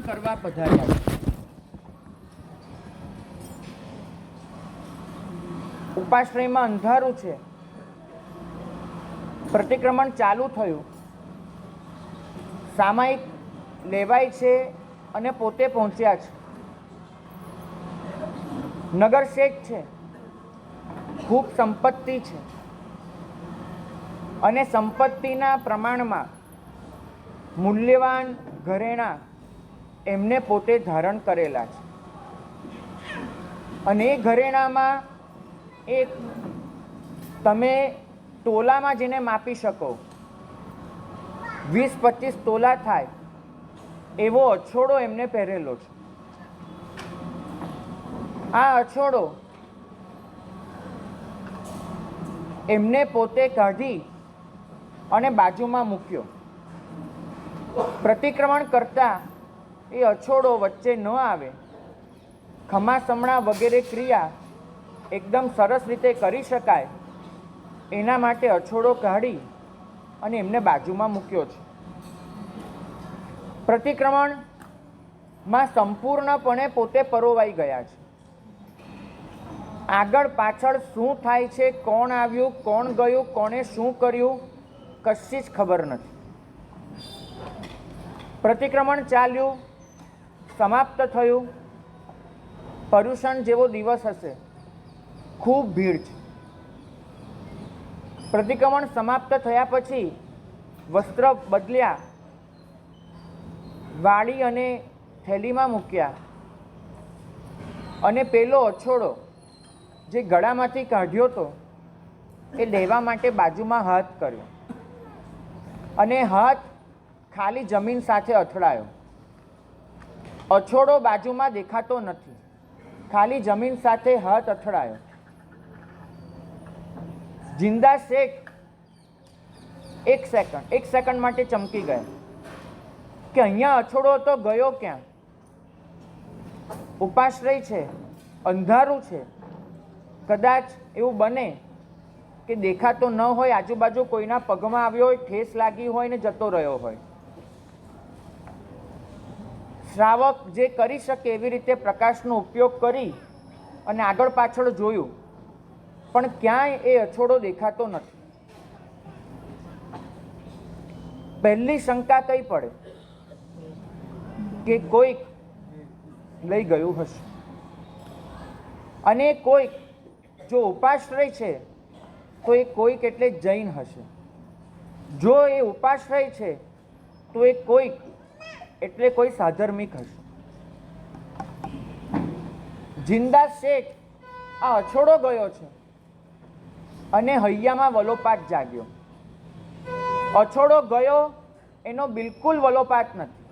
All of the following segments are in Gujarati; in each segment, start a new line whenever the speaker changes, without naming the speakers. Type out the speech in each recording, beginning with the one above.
કરવા પધાર્યા છે। ઉપાશ્રયમાં અંધારું છે, પ્રતિક્રમણ ચાલુ થયું, સામાયિક લેવાય છે અને પોતે પહોંચ્યા છે। નગર શેઠ છે, ખૂબ સંપત્તિ છે અને સંપત્તિના પ્રમાણમાં મૂલ્યવાન ઘરેણાં એમને પોતે ધારણ કરેલા છે અને એ ઘરેણામાં એક તમે તોલામાં જેને માપી શકો 20-25 તોલા થાય એવો અછોડો એમને પહેરેલો છે। આ અછોડો એમને પોતે કાઢી અને બાજુમાં મૂક્યો। પ્રતિક્રમણ કરતા એ અછોડો વચ્ચે ન આવે, ખમાસમણા વગેરે ક્રિયા એકદમ સરસ રીતે કરી શકાય એના માટે અછોડો કાઢી અને એમને બાજુમાં મૂક્યો છે। પ્રતિક્રમણમાં સંપૂર્ણપણે પોતે પરોવાઈ ગયા છે। આગળ પાછળ શું થાય છે, કોણ આવ્યું, કોણ ગયું, કોણે શું કર્યું, કશી જ ખબર નથી। પ્રતિક્રમણ ચાલ્યું, સમાપ્ત થયું। પર્યુષણ જેવો દિવસ હશે, ખૂબ ભીડ છે। પ્રતિક્રમણ સમાપ્ત થયા પછી વસ્ત્ર બદલ્યા, વાળી અને થેલીમાં મૂક્યા અને પેલો અછોડો જે ગળામાંથી કાઢ્યો હતો એ લેવા માટે બાજુમાં હાથ કર્યો અને હાથ ખાલી જમીન સાથે અથડાયો। અછોડો બાજુમાં દેખાતો નથી, ખાલી જમીન સાથે હાથ અથડાયો। જિંદા શેખ એક સેકન્ડ માટે ચમકી ગયા કે અહીંયા અછોડો તો ગયો ક્યાં? ઉપાશ્રય છે, અંધારું છે, કદાચ એવું બને કે દેખાતો ન હોય, આજુબાજુ કોઈના પગમાં આવ્યો હોય, ઠેસ લાગી હોય ને જતો રહ્યો હોય। શ્રાવક જે કરી શકે એવી રીતે પ્રકાશનો ઉપયોગ કરી અને આગળ પાછળ જોયું, પણ ક્યાંય એ અછોડો દેખાતો નથી। પહેલી શંકા કઈ પડે કે કોઈક લઈ ગયું હશે, અને કોઈક જો ઉપાશ્રય છે તો એ કોઈક એટલે જૈન હશે, જો એ ઉપાશ્રય છે તો એ કોઈક એટલે કોઈ સાધર્મિક હશે। જિંદા શેખ આ અછોડો ગયો છે અને હૈયામાં વલોપાત જાગ્યો। અછોડો ગયો એનો બિલકુલ વલોપાત નથી,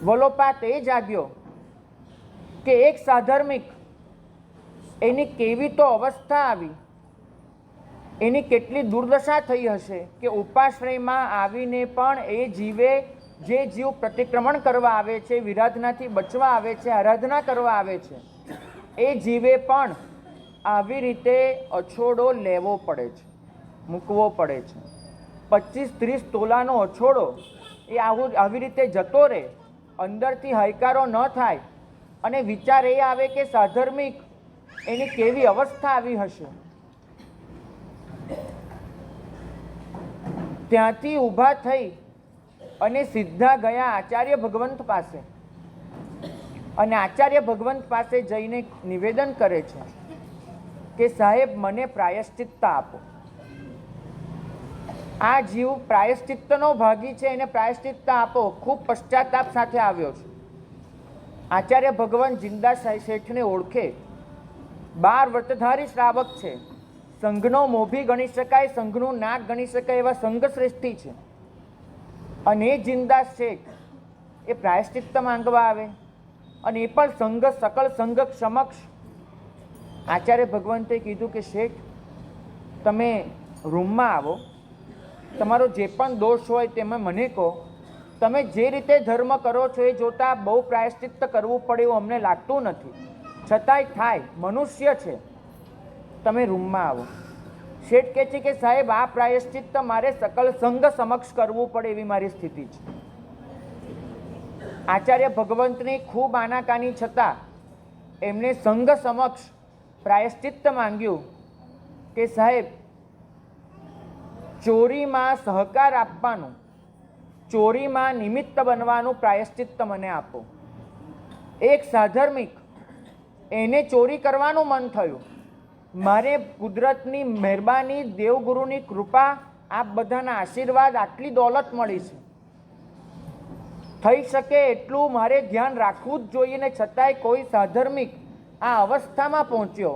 વલોપાત એ જાગ્યો કે એક સાધર્મિક એની કેવી તો અવસ્થા આવી, એની કેટલી દુર્દશા થઈ હશે કે ઉપાશ્રયમાં આવીને પણ એ જીવે, જે જીવ પ્રતિક્રમણ કરવા આવે છે, વિરાધનાથી બચવા આવે છે, આરાધના કરવા આવે છે, એ જીવે પણ આવી રીતે અછોડો લેવો પડે છે, મૂકવો પડે છે। 25-30 તોલાનો અછોડો એ આવી રીતે જતો રહે, અંદરથી હાયકારો ન થાય અને વિચાર એ આવે કે સાધર્મિક એની કેવી અવસ્થા આવી હશે। ત્યાંથી ઊભા થઈ અને સીધા ગયા આચાર્ય ભગવંત પાસે અને આચાર્ય ભગવંત પાસે જઈને નિવેદન કરે છે કે સાહેબ મને પ્રાયશ્ચિત્ત આપો। આ જીવ પ્રાયશ્ચિત્તનો ભાગી છે, એને પ્રાયશ્ચિત્ત આપો। ખૂબ પશ્ચાતાપ સાથે આવ્યો છે। આચાર્ય ભગવાન જિંદા શેઠને ઓળખે, 12 વ્રતધારી શ્રાવક છે, સંઘનો મોભી ગણી શકાય, સંઘનું નાક ગણી શકાય એવા સંઘ શ્રેષ્ઠી છે, અને એ જિંદા શેઠ એ પ્રાયશ્ચિત્ત માંગવા આવે અને એ પણ સંઘ સકળ સંઘ સમક્ષ। આચાર્ય ભગવંતે કીધું કે શેઠ તમે રૂમમાં આવો, તમારો જે પણ દોષ હોય તેમાં મને કહો, તમે જે રીતે ધર્મ કરો છો એ જોતાં બહુ પ્રાયશ્ચિત્ત કરવું પડે એવું અમને લાગતું નથી, છતાંય થાય, મનુષ્ય છે, તમે રૂમમાં આવો। શેઠ કહે છે કે સાહેબ આ પ્રાયશ્ચિત્ત મારે સકલ સંઘ સમક્ષ કરવું પડે એવી મારી સ્થિતિ છે। આચાર્ય ભગવંતની ખૂબ આનાકાની છતાં એમને સંઘ સમક્ષ પ્રાયશ્ચિત્ત માંગ્યું કે સાહેબ, ચોરીમાં સહકાર આપવાનું, ચોરીમાં નિમિત્ત બનવાનું પ્રાયશ્ચિત્ત મને આપો. એક સાધર્મિક, એને ચોરી કરવાનું મન થયું. મારે કુદરતની મહેરબાની, દેવગુરુની કૃપા, આપ બધાના આશીર્વાદ, આટલી દોલત મળી છે. થઈ શકે એટલું મારે ધ્યાન રાખવું જ જોઈએ ને છતાંય કોઈ સાધર્મિક આ અવસ્થામાં પહોંચ્યો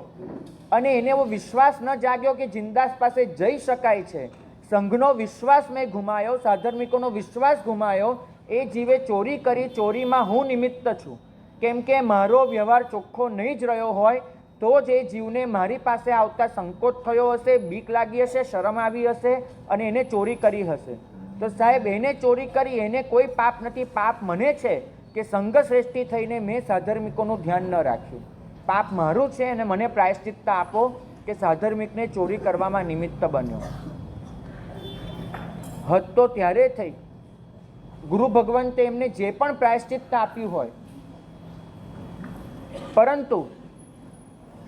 અને એને એવો વિશ્વાસ ન જાગ્યો કે જિંદાસ પાસે જઈ શકાય છે. સંઘનો વિશ્વાસ મેં ગુમાયો, સાધર્મિકોનો વિશ્વાસ ગુમાયો. એ જીવે ચોરી કરી, ચોરીમાં હું નિમિત્ત છું. કેમ કે મારો વ્યવહાર ચોખ્ખો નહીં જ રહ્યો હોય તો જ એ જીવને મારી પાસે આવતા સંકોચ થયો હશે, બીક લાગી હશે, શરમ આવી હશે અને એને ચોરી કરી હશે. તો સાહેબ, એને ચોરી કરી, એને કોઈ પાપ નથી. પાપ મને છે કે સંઘ શ્રેષ્ઠી થઈને મેં સાધર્મિકોનું ધ્યાન ન રાખ્યું. પાપ મારું છે અને મને પ્રાયશ્ચિત્ત આપો કે સાધર્મિકને ચોરી કરવામાં નિમિત્ત બન્યો. હદ તો ત્યારે થઈ, ગુરુ ભગવંતે એમને જે પણ પ્રાયશ્ચિત્ત આપ્યું હોય, પરંતુ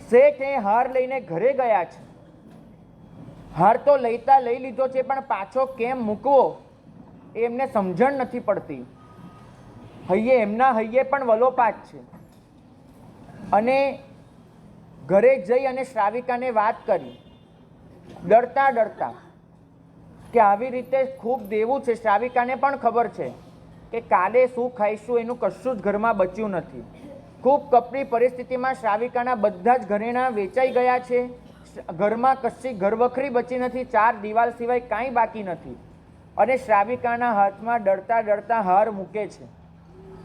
શેઠ એ હાર લઈને ઘરે ગયા છે. હાર તો લઈ લીધો છે, પણ પાછો કેમ મૂકવો એ એમને સમજણ નથી પડતી. હૈયે એમના હૈયે પણ વલોપાત છે. અને ઘરે જઈ અને શ્રાવિકાને વાત કરી, ડરતા ડરતા કે આવી રીતે ખૂબ દેવું છે. શ્રાવિકાને પણ ખબર છે કે કાલે શું ખાઈશું એનું કશું જ ઘરમાં બચ્યું નથી. ખૂબ કપરી પરિસ્થિતિમાં શ્રાવિકાના બધા જ ઘરેણાં વેચાઈ ગયા છે. ઘરમાં કશી ઘરવખરી બચી નથી, 4 દિવાલ સિવાય કાંઈ બાકી નથી. અને શ્રાવિકાના હાથમાં ડરતા ડરતા હાર મૂકે છે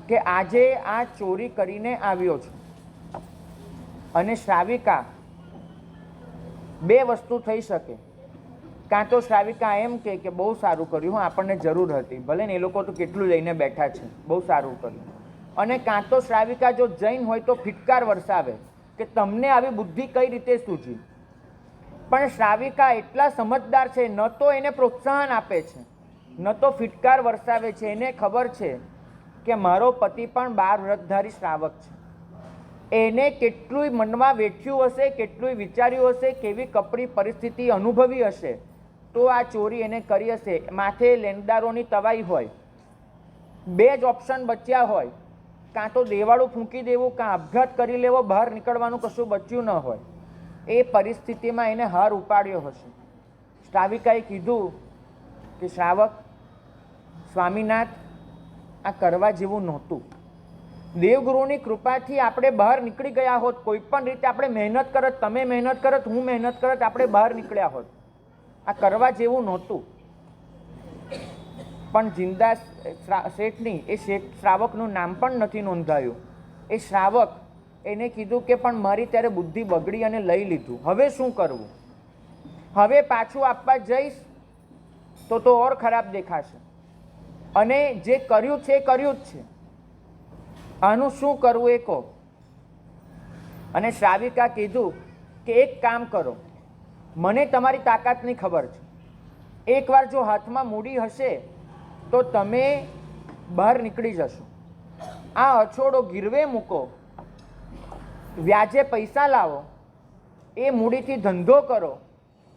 કે આજે આ ચોરી કરીને આવ્યો છું. અને શ્રાવિકા, બે વસ્તુ થઈ શકે. કાં તો શ્રાવિકા એમ કે બહુ સારું કર્યું, આપણને જરૂર હતી, ભલે ને એ લોકો તો કેટલું લઈને બેઠા છે, બહુ સારું કર્યું. અને કાં તો શ્રાવિકા જો જૈન હોય તો ફિટકાર વરસાવે કે તમને આવી બુદ્ધિ કઈ રીતે સૂજી. પણ શ્રાવિકા એટલા સમજદાર છે, ન તો એને પ્રોત્સાહન આપે છે, ન તો ફિટકાર વરસાવે છે. એને ખબર છે કે મારો પતિ પણ 12 વ્રતધારી શ્રાવક છે. એને કેટલું મનમાં વેઠ્યું હશે, કેટલું વિચાર્યું હશે, કેવી કપરી પરિસ્થિતિ અનુભવી હશે, તો આ ચોરી એને કરી હશે. માથે લેણદારોની તવાઈ હોય, 2 જ ઓપ્શન બચ્યા હોય, કાં તો દેવાળું ફૂંકી દેવું, કાં આપઘાત કરી લેવો, બહાર નીકળવાનું કશું બચ્યું ન હોય. એ પરિસ્થિતિમાં એને હાર ઉપાડ્યો હશે. શ્રાવિકાએ કીધું કે શ્રાવક, સ્વામીનાથ, આ કરવા જેવું નહોતું. દેવગુરુની કૃપાથી આપણે બહાર નીકળી ગયા હોત, કોઈ પણ રીતે આપણે મહેનત કરત, તમે મહેનત કરત, હું મહેનત કરત, આપણે બહાર નીકળ્યા હોત. આ કરવા જેવું નહોતું. પણ જિંદા શેઠની, એ શેઠ શ્રાવકનું નામ પણ નથી નોંધાયું. એ શ્રાવક, એને કીધું કે પણ મારી ત્યારે બુદ્ધિ બગડી અને લઈ લીધું, હવે શું કરવું? હવે પાછું આપવા જઈશ તો ઓર ખરાબ દેખાશે. અને જે કર્યું છે એ કર્યું જ છે, આનું શું કરવું એ કહો. અને શ્રાવિકા કીધું કે એક કામ કરો, મને તમારી તાકાતની ખબર છે. એકવાર જો હાથમાં મૂડી હશે તો તમે બહાર નીકળી જશો. આ અછોડો ગીરવે મૂકો, વ્યાજે પૈસા લાવો, એ મૂડીથી ધંધો કરો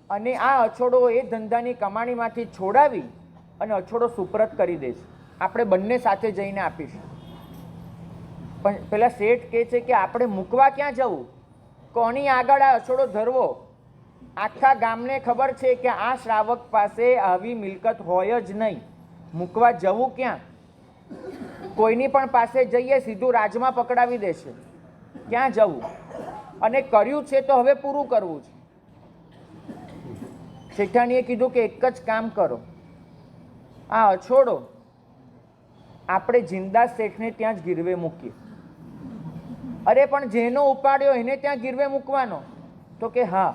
અને આ અછોડો એ ધંધાની કમાણીમાંથી છોડાવી અને અછોડો સુપરત કરી દેશે. આપણે બંને સાથે જઈને આપીશું. પણ પેલા શેઠ કહે છે કે આપણે મૂકવા ક્યાં જવું? કોની આગળ આ અછોડો ધરવો? આખા ગામને ખબર છે કે આ શ્રાવક પાસે આવી મિલકત હોય જ નહીં. મૂકવા જવું ક્યાં? કોઈની પણ પાસે જઈએ સીધું રાજમાં પકડાવી દેશે. ક્યાં જવું? અને કર્યું છે તો હવે પૂરું કરવું છે. શેઠાણીએ કીધું કે એક જ કામ કરો, આ અછોડો આપણે જિંદા શેઠને ત્યાં જ ગીરવે મૂકીએ. અરે પણ જેનો ઉપાડ્યો એને ત્યાં ગીરવે મૂકવાનો? તો કે હા,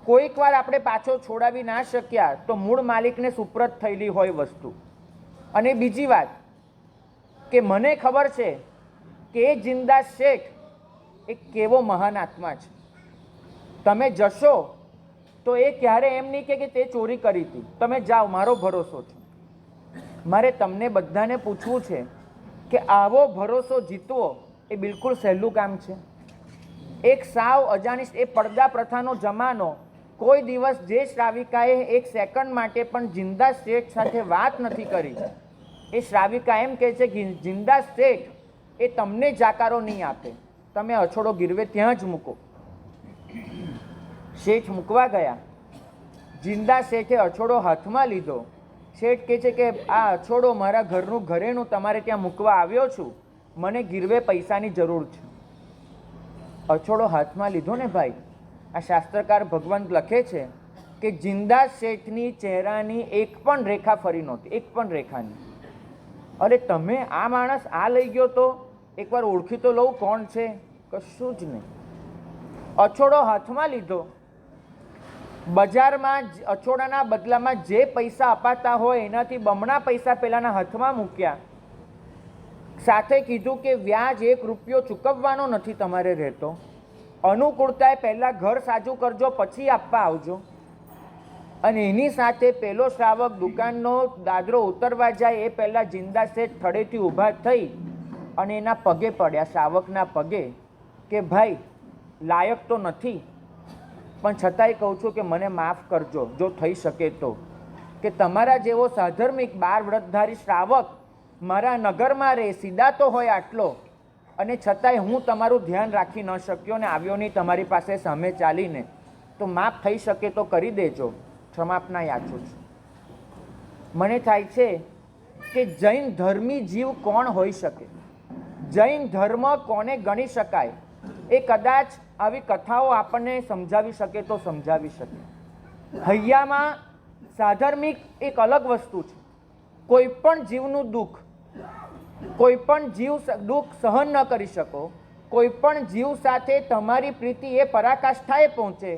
કોઈક વાર આપણે પાછો છોડાવી ના શક્યા તો મૂળ માલિકને સુપ્રત થયેલી હોય વસ્તુ. અને બીજી વાત કે મને ખબર છે કે એ જિંદા શેઠ એ કેવો મહાન આત્મા છે. તમે જશો તો એ ક્યારે એમ નહીં કે તે ચોરી કરી હતી. તમે જાઓ, મારો ભરોસો છે. મારે તમને બધાને પૂછવું છે કે આવો ભરોસો જીતવો એ બિલકુલ સહેલું કામ છે? એક સાવ અજાણી, એ પડદા પ્રથાનો જમાનો, કોઈ દિવસ જે શ્રાવિકાએ એક સેકન્ડ માટે પણ જિંદા શેઠ સાથે વાત નથી કરી, એ શ્રાવિકા એમ કહે છે કે જિંદા શેઠ એ તમને જાકારો નહીં આપે, તમે અછોડો ગીરવે ત્યાં જ મૂકો. શેઠ મૂકવા ગયા, જિંદા શેઠે અછોડો હાથમાં લીધો. શેઠ કહે છે કે આ અછોડો મારા ઘરનું ઘરેણું તમારે ત્યાં મૂકવા આવ્યો છું, મને ગીરવે પૈસાની જરૂર છે. અછોડો હાથમાં લીધો ને ભાઈ, આ શાસ્ત્રકાર ભગવંત લખે છે કે જિંદા શેઠની ચહેરાની એક પણ રેખા ફરી નહોતી, એક પણ રેખાની. અરે તમે આ માણસ આ લઈ ગયો તો એકવાર ઓળખી તો લઉં કોણ છે, કશું જ નહીં. અછોડો હાથમાં લીધો, બજારમાં અછોડાના બદલામાં જે પૈસા અપાતા હોય એનાથી બમણા પૈસા પેલાના હાથમાં મૂક્યા, સાથે કીધું કે વ્યાજ 1 રૂપિયો ચૂકવવાનો નથી તમારે રહેતો, અનુકૂળતાએ પહેલાં ઘર સાજું કરજો પછી આપવા આવજો. અને એની સાથે પેલો શ્રાવક દુકાનનો દાદરો ઉતરવા જાય એ પહેલાં જિંદા શેઠ થડેથી ઊભા થઈ અને એના પગે પડ્યા, શ્રાવકના પગે, કે ભાઈ લાયક તો નથી પણ છતાંય કહું છું કે મને માફ કરજો જો થઈ શકે તો, કે તમારા જેવો સાધર્મિક 12 વ્રતધારી શ્રાવક મારા નગરમાં રહે, સીધા તો હોય આટલો, અને છતાંય હું તમારું ધ્યાન રાખી ન શક્યો ને આવ્યો નહીં તમારી પાસે સામે ચાલીને, તો માફ થઈ શકે તો કરી દેજો, ક્ષમાપના યાચું છું. મને થાય છે કે જૈન ધર્મી જીવ કોણ હોઈ શકે, જૈન ધર્મ કોને ગણી શકાય, એ કદાચ આવી કથાઓ આપણને સમજાવી શકે તો સમજાવી શકે. હૈયામાં સાધર્મિક એક અલગ વસ્તુ છે. કોઈ પણ જીવનું દુઃખ, કોઈ પણ જીવ દુઃખ સહન ન કરી શકો, કોઈ પણ જીવ સાથે તમારી પ્રીતિ એ પરાકાષ્ઠાએ પહોંચે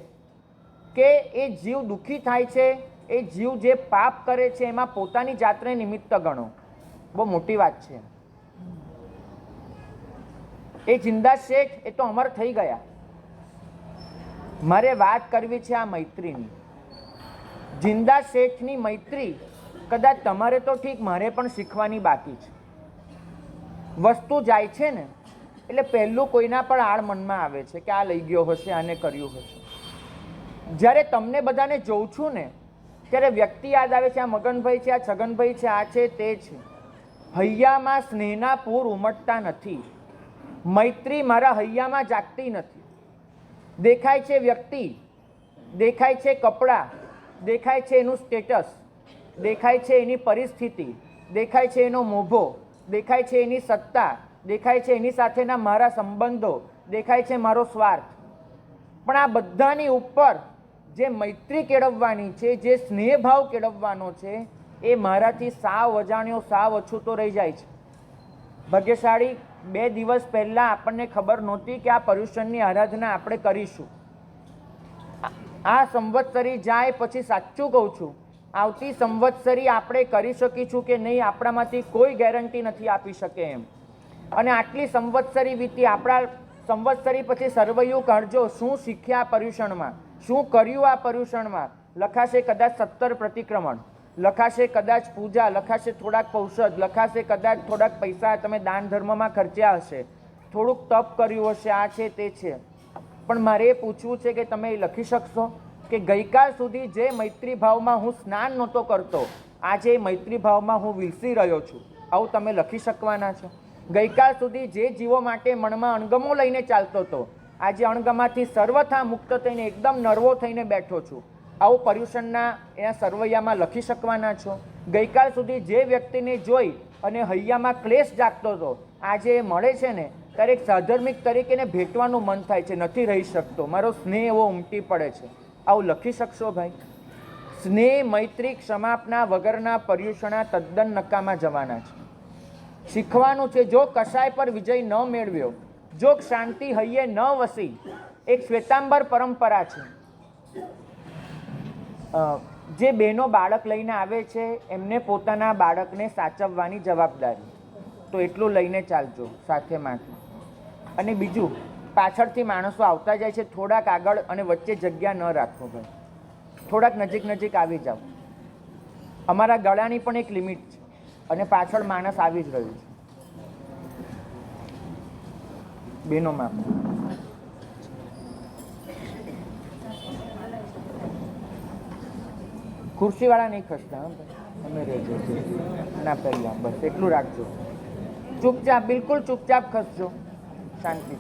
કે એ જીવ દુઃખી થાય છે, એ જીવ જે પાપ કરે છે એમાં પોતાની જાતને નિમિત્ત ગણો, બહુ મોટી વાત છે. એ જિંદા શેઠ એ તો અમર થઈ ગયા. મારે વાત કરવી છે આ મૈત્રીની. જિંદા શેઠની મૈત્રી કદાચ તમારે તો ઠીક, મારે પણ શીખવાની બાકી છે. વસ્તુ જાય છે ને એટલે પહેલું કોઈના પણ આળ મનમાં આવે છે કે આ લઈ ગયો હશે, આને કર્યું હશે. જ્યારે તમને બધાને જોઉં છું ને ત્યારે વ્યક્તિ યાદ આવે છે, આ મગનભાઈ છે, આ છગનભાઈ છે, આ છે, તે છે. હૈયામાં સ્નેહના પૂર ઉમટતા નથી, મૈત્રી મારા હૈયામાં જાગતી નથી. દેખાય છે વ્યક્તિ, દેખાય છે કપડાં, દેખાય છે એનું સ્ટેટસ, દેખાય છે એની પરિસ્થિતિ, દેખાય છે એનો મોભો, દેખાય છે એની સત્તા, દેખાય છે એની સાથેના મારા સંબંધો, દેખાય છે મારો સ્વાર્થ. પણ આ બધાની ઉપર જે મૈત્રી કેળવવાની છે, જે સ્નેહભાવ કેળવવાનો છે, એ મારાથી સાવ અજાણ્યો, સાવ અછૂતો રહી જાય છે. ભાગ્યશાળી 2 દિવસ પહેલાં આપણને ખબર નહોતી કે આ પર્યુષણની આરાધના આપણે કરીશું. આ સંવત્સરી જાય પછી સાચું કહું છું, આવતી સંવત્સરી આપણે કરી શકીશું કે નહીં આપણામાંથી કોઈ ગેરંટી નથી આપી શકે એમ. અને આટલી સંવત્સરી વીતી, આપણા સંવત્સરી પછી સર્વૈયું કાઢજો, શું શીખ્યા પર્યુષણમાં, શું કર્યું આ પર્યુષણમાં. લખાશે કદાચ 17 પ્રતિક્રમણ, લખાશે કદાચ પૂજા, લખાશે થોડાક ઔષધ, લખાશે કદાચ થોડાક પૈસા તમે દાન ધર્મમાં ખર્ચ્યા હશે, થોડુંક તપ કર્યું હશે, આ છે તે છે. પણ મારે એ પૂછવું છે કે તમે એ લખી શકશો કે ગઈકાલ સુધી જે મૈત્રી ભાવમાં હું સ્નાન નહોતો કરતો, આજે મૈત્રી ભાવમાં હું વિલસી રહ્યો છું, આવું તમે લખી શકવાના છો? ગઈકાલ સુધી જે જીવો માટે મનમાં અણગમો લઈને ચાલતો હતો, આજે અણગમાથી સર્વથા મુક્ત થઈને એકદમ નર્વો થઈને બેઠો છું, આવું પર્યુષણના એના સરવૈયામાં લખી શકવાના છો? ગઈકાલ સુધી જે વ્યક્તિને જોઈ અને હૈયામાં ક્લેશ જાગતો હતો, આજે એ મળે છે ને ત્યારે એક સાધર્મિક તરીકેને ભેટવાનું મન થાય છે, નથી રહી શકતો, મારો સ્નેહ એવો ઉમટી પડે છે, આવું લખી શકશો ભાઈ? સ્નેહ, મૈત્રી, ક્ષમાપના વગરના પર્યુષણા તદ્દન નકામા જવાના છે. શીખવાનું છે, જો કશાય પર વિજય ન મેળવ્યો, જો શાંતિ હૈયે ન વસી, એક શ્વેતાંબર પરંપરા છે. જે બહેનો બાળક લઈને આવે છે એમને પોતાના બાળકને સાચવવાની જવાબદારી, તો એટલું લઈને ચાલજો સાથે માટે. અને બીજું, પાછળથી માણસો આવતા જાય છે, થોડાક આગળ અને વચ્ચે જગ્યા ન રાખો ભાઈ, થોડાક નજીક નજીક આવી જાઓ. અમારા ગળાની પણ એક લિમિટ છે અને પાછળ માણસ આવી જ રહ્યું છે. બહેનોમાં ખુરશીવાળા નહીં ખસતા, તમે રહેજો ના પહેલા, બસ એટલું રાખજો. ચૂપચાપ, બિલકુલ ચૂપચાપ ખસજો, શાંતિ.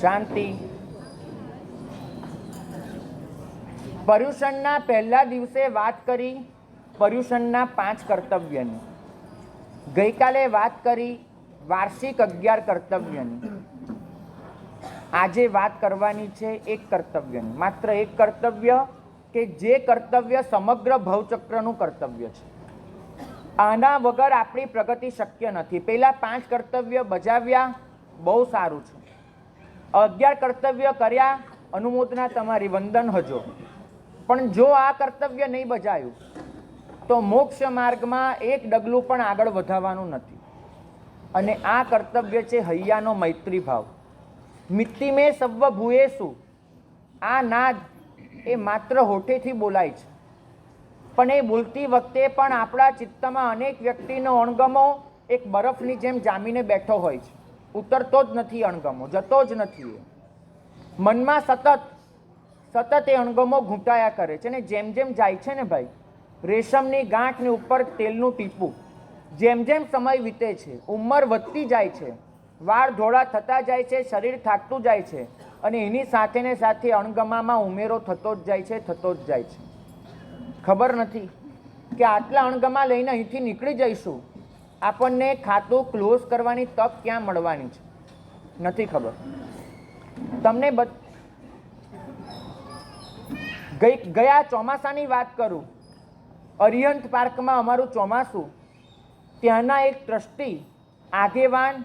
શાંતિ. પર્યુષણના પહેલા દિવસે વાત કરી પર્યુષણના 5 કર્તવ્યની. ગઈકાલે વાત કરી વાર્ષિક 11 કર્તવ્યની. આજે વાત કરવાની છે એક કર્તવ્યની, માત્ર એક કર્તવ્ય, કે જે કર્તવ્ય સમગ્ર ભવચક્રનું કર્તવ્ય છે. આના વગર આપણી પ્રગતિ શક્ય નથી. પહેલા 5 કર્તવ્ય બજાવ્યા, બહુ સારું છે. 11 કર્તવ્ય કર્યા, અનુમોદના તમારી, વંદન હજો. પણ જો આ કર્તવ્ય નહીં બજાયું તો મોક્ષ માર્ગમાં એક ડગલું પણ આગળ વધવાનું નથી. અને આ કર્તવ્ય છે હૈયાનો મૈત્રી ભાવ. મિત્તિમે સવ્વ ભૂયેસુ, આ નાદ એ માત્ર હોઠેથી બોલાય છે, પણ એ બોલતી વખતે પણ આપણા ચિત્તમાં અનેક વ્યક્તિનો અણગમો એક બરફની જેમ જામીને બેઠો હોય છે. ઉતરતો જ નથી અણગમો, જતો જ નથી. મનમાં સતત એ અણગમો ઘૂંટાયા કરે છે. ને જેમ જેમ જાય છે ને ભાઈ, રેશમની ગાંઠની ઉપર તેલનું ટીપું, જેમ જેમ સમય વીતે છે, ઉંમર વધતી જાય છે, વાળ ધોળા થતા જાય છે, શરીર થાકતું જાય છે, અને એની સાથે ને સાથે અણગમામાં ઉમેરો થતો જ જાય છે, થતો જ જાય છે. ખબર નથી કે આટલા અણગમા લઈને અહીંથી નીકળી જઈશું, આપણને ખાતું ક્લોઝ કરવાની તક ક્યાં મળવાની છે, નથી ખબર. તમને ગયા ચોમાસાની વાત કરું. અરિહંત પાર્કમાં અમારું ચોમાસું, ત્યાંના એક ટ્રસ્ટી, આગેવાન,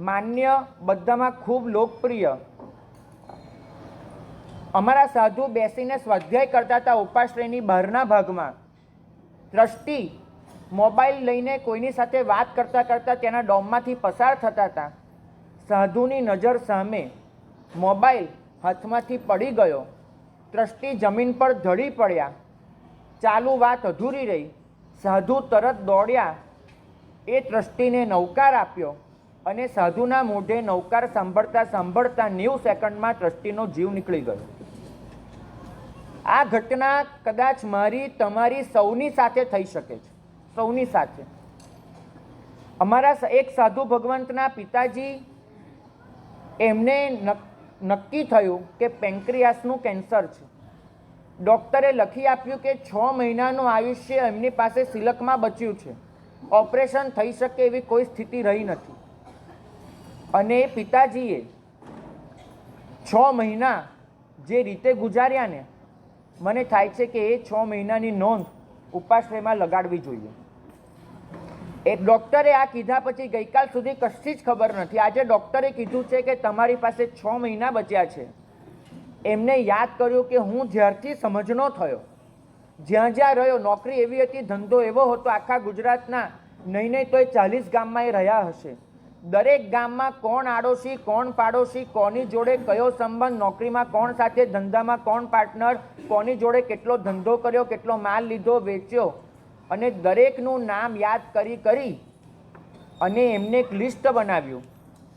માન્ય, બધામાં ખૂબ લોકપ્રિય, અમારા સાધુ બેસીને સ્વાધ્યાય કરતા હતા ઉપાશ્રયની બહારના ભાગમાં. ટ્રસ્ટી મોબાઈલ લઈને કોઈની સાથે વાત કરતા કરતા તેના ડોમમાંથી પસાર થતા હતા. સાધુની નજર સામે મોબાઈલ હાથમાંથી પડી ગયો. ટ્રસ્ટી જમીન પર ઢળી પડ્યા. ચાલુ વાત અધૂરી રહી. સાધુ તરત દોડ્યા, એ ટ્રસ્ટીને નવકાર આપ્યો, અને સાધુના મોઢે નવકાર સાંભળતા સાંભળતા 90 સેકન્ડમાં ટ્રસ્ટીનો જીવ નીકળી ગયો. આ ઘટના કદાચ મારી, તમારી, સૌની સાથે થઈ શકે છે, સૌની સાથે. અમારા એક સાધુ ભગવંતના પિતાજી, એમને નક્કી થયું કે પેન્ક્રિયાસનું કેન્સર છે. ડૉક્ટરે લખી આપ્યું કે 6 મહિનાનું આયુષ્ય એમની પાસે સિલકમાં બચ્યું છે, ઓપરેશન થઈ શકે એવી કોઈ સ્થિતિ રહી નથી. અને પિતાજીએ 6 મહિના જે રીતે ગુજાર્યા ને, મને થાય છે કે એ 6 મહિનાની નોંધ ઉપાશ્રયમાં લગાડવી જોઈએ. એ ડૉક્ટરે આ કીધા પછી ગઈકાલ સુધી કશી જ ખબર નથી. આજે ડૉક્ટરે કીધું છે કે તમારી પાસે 6 મહિના બચ્યા છે. એમને યાદ કર્યું કે હું જ્યારથી સમજનો થયો, જ્યાં જ્યાં રહ્યો, નોકરી એવી હતી, ધંધો એવો હતો, આખા ગુજરાતના નહીં નહીં તો 40 ગામમાં એ રહ્યા હશે. દરેક ગામમાં કોણ આડોશી, કોણ પાડોશી, કોની જોડે કયો સંબંધ, નોકરીમાં કોણ સાથે, ધંધામાં કોણ પાર્ટનર, કોની જોડે કેટલો ધંધો કર્યો, કેટલો માલ લીધો, વેચ્યો, અને દરેકનું નામ યાદ કરી અને એમને એક લિસ્ટ બનાવ્યું.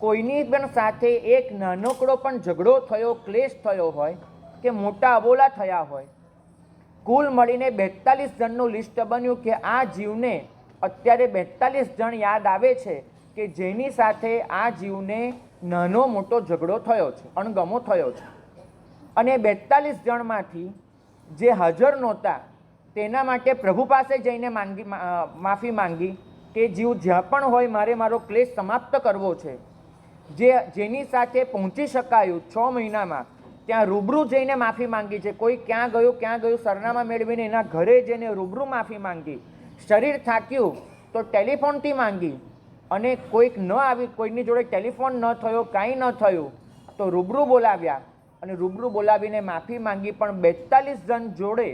કોઈની પણ સાથે એક નાનકડો પણ ઝઘડો થયો, ક્લેશ થયો હોય કે મોટા અબોલા થયા હોય, કુલ મળીને 42 જણનું લિસ્ટ બન્યું કે આ જીવને અત્યારે 42 જણ યાદ આવે છે કે જેની સાથે આ જીવને નાનો મોટો ઝઘડો થયો છે, અણગમો થયો છે. અને 42 જણમાંથી જે હાજર નહોતા તેના માટે પ્રભુ પાસે જઈને માફી માંગી કે જીવ જ્યાં પણ હોય મારે મારો ક્લેશ સમાપ્ત કરવો છે. જેની સાથે પહોંચી શકાયું 6 મહિનામાં ત્યાં રૂબરૂ જઈને માફી માંગી છે. કોઈ ક્યાં ગયું સરનામા મેળવીને એના ઘરે જઈને રૂબરૂ માફી માંગી. શરીર થાક્યું તો ટેલિફોનથી માંગી, અને કોઈક ન આવી, કોઈની જોડે ટેલિફોન ન થયો, કાંઈ ન થયું તો રૂબરૂ બોલાવ્યા, અને રૂબરૂ બોલાવીને માફી માંગી. પણ 42 જણ જોડે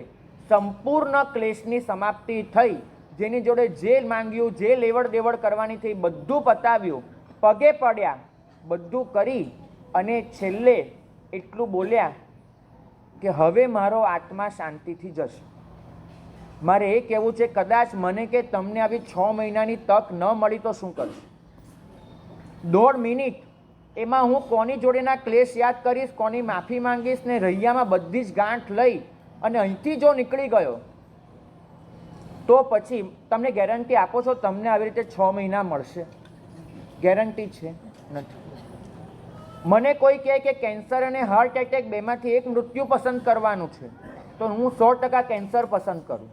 સંપૂર્ણ ક્લેશની સમાપ્તિ થઈ. જેની જોડે જે માંગ્યું, જે લેવડ દેવડ કરવાની થઈ, બધું પતાવ્યું, પગે પડ્યા, બધું કરી અને છેલ્લે એટલું બોલ્યા કે હવે મારો આત્મા શાંતિથી જશે. મારે એ કહેવું છે, કદાચ મને કે તમને આવી 6 મહિનાની તક ન મળી તો શું કરશે? 1.5 મિનિટ એમાં હું કોની જોડેના ક્લેશ યાદ કરીશ, કોની માફી માંગીશ ને રૈયામાં બધી જ ગાંઠ લઈ અને અહીંથી જો નીકળી ગયો તો પછી તમને ગેરંટી આપો છો તમને આવી રીતે 6 મહિના મળશે? ગેરંટી છે નથી. મને કોઈ કહે કે કેન્સર અને હાર્ટ એટેક બેમાંથી એક મૃત્યુ પસંદ કરવાનું છે તો હું 100% કેન્સર પસંદ કરું,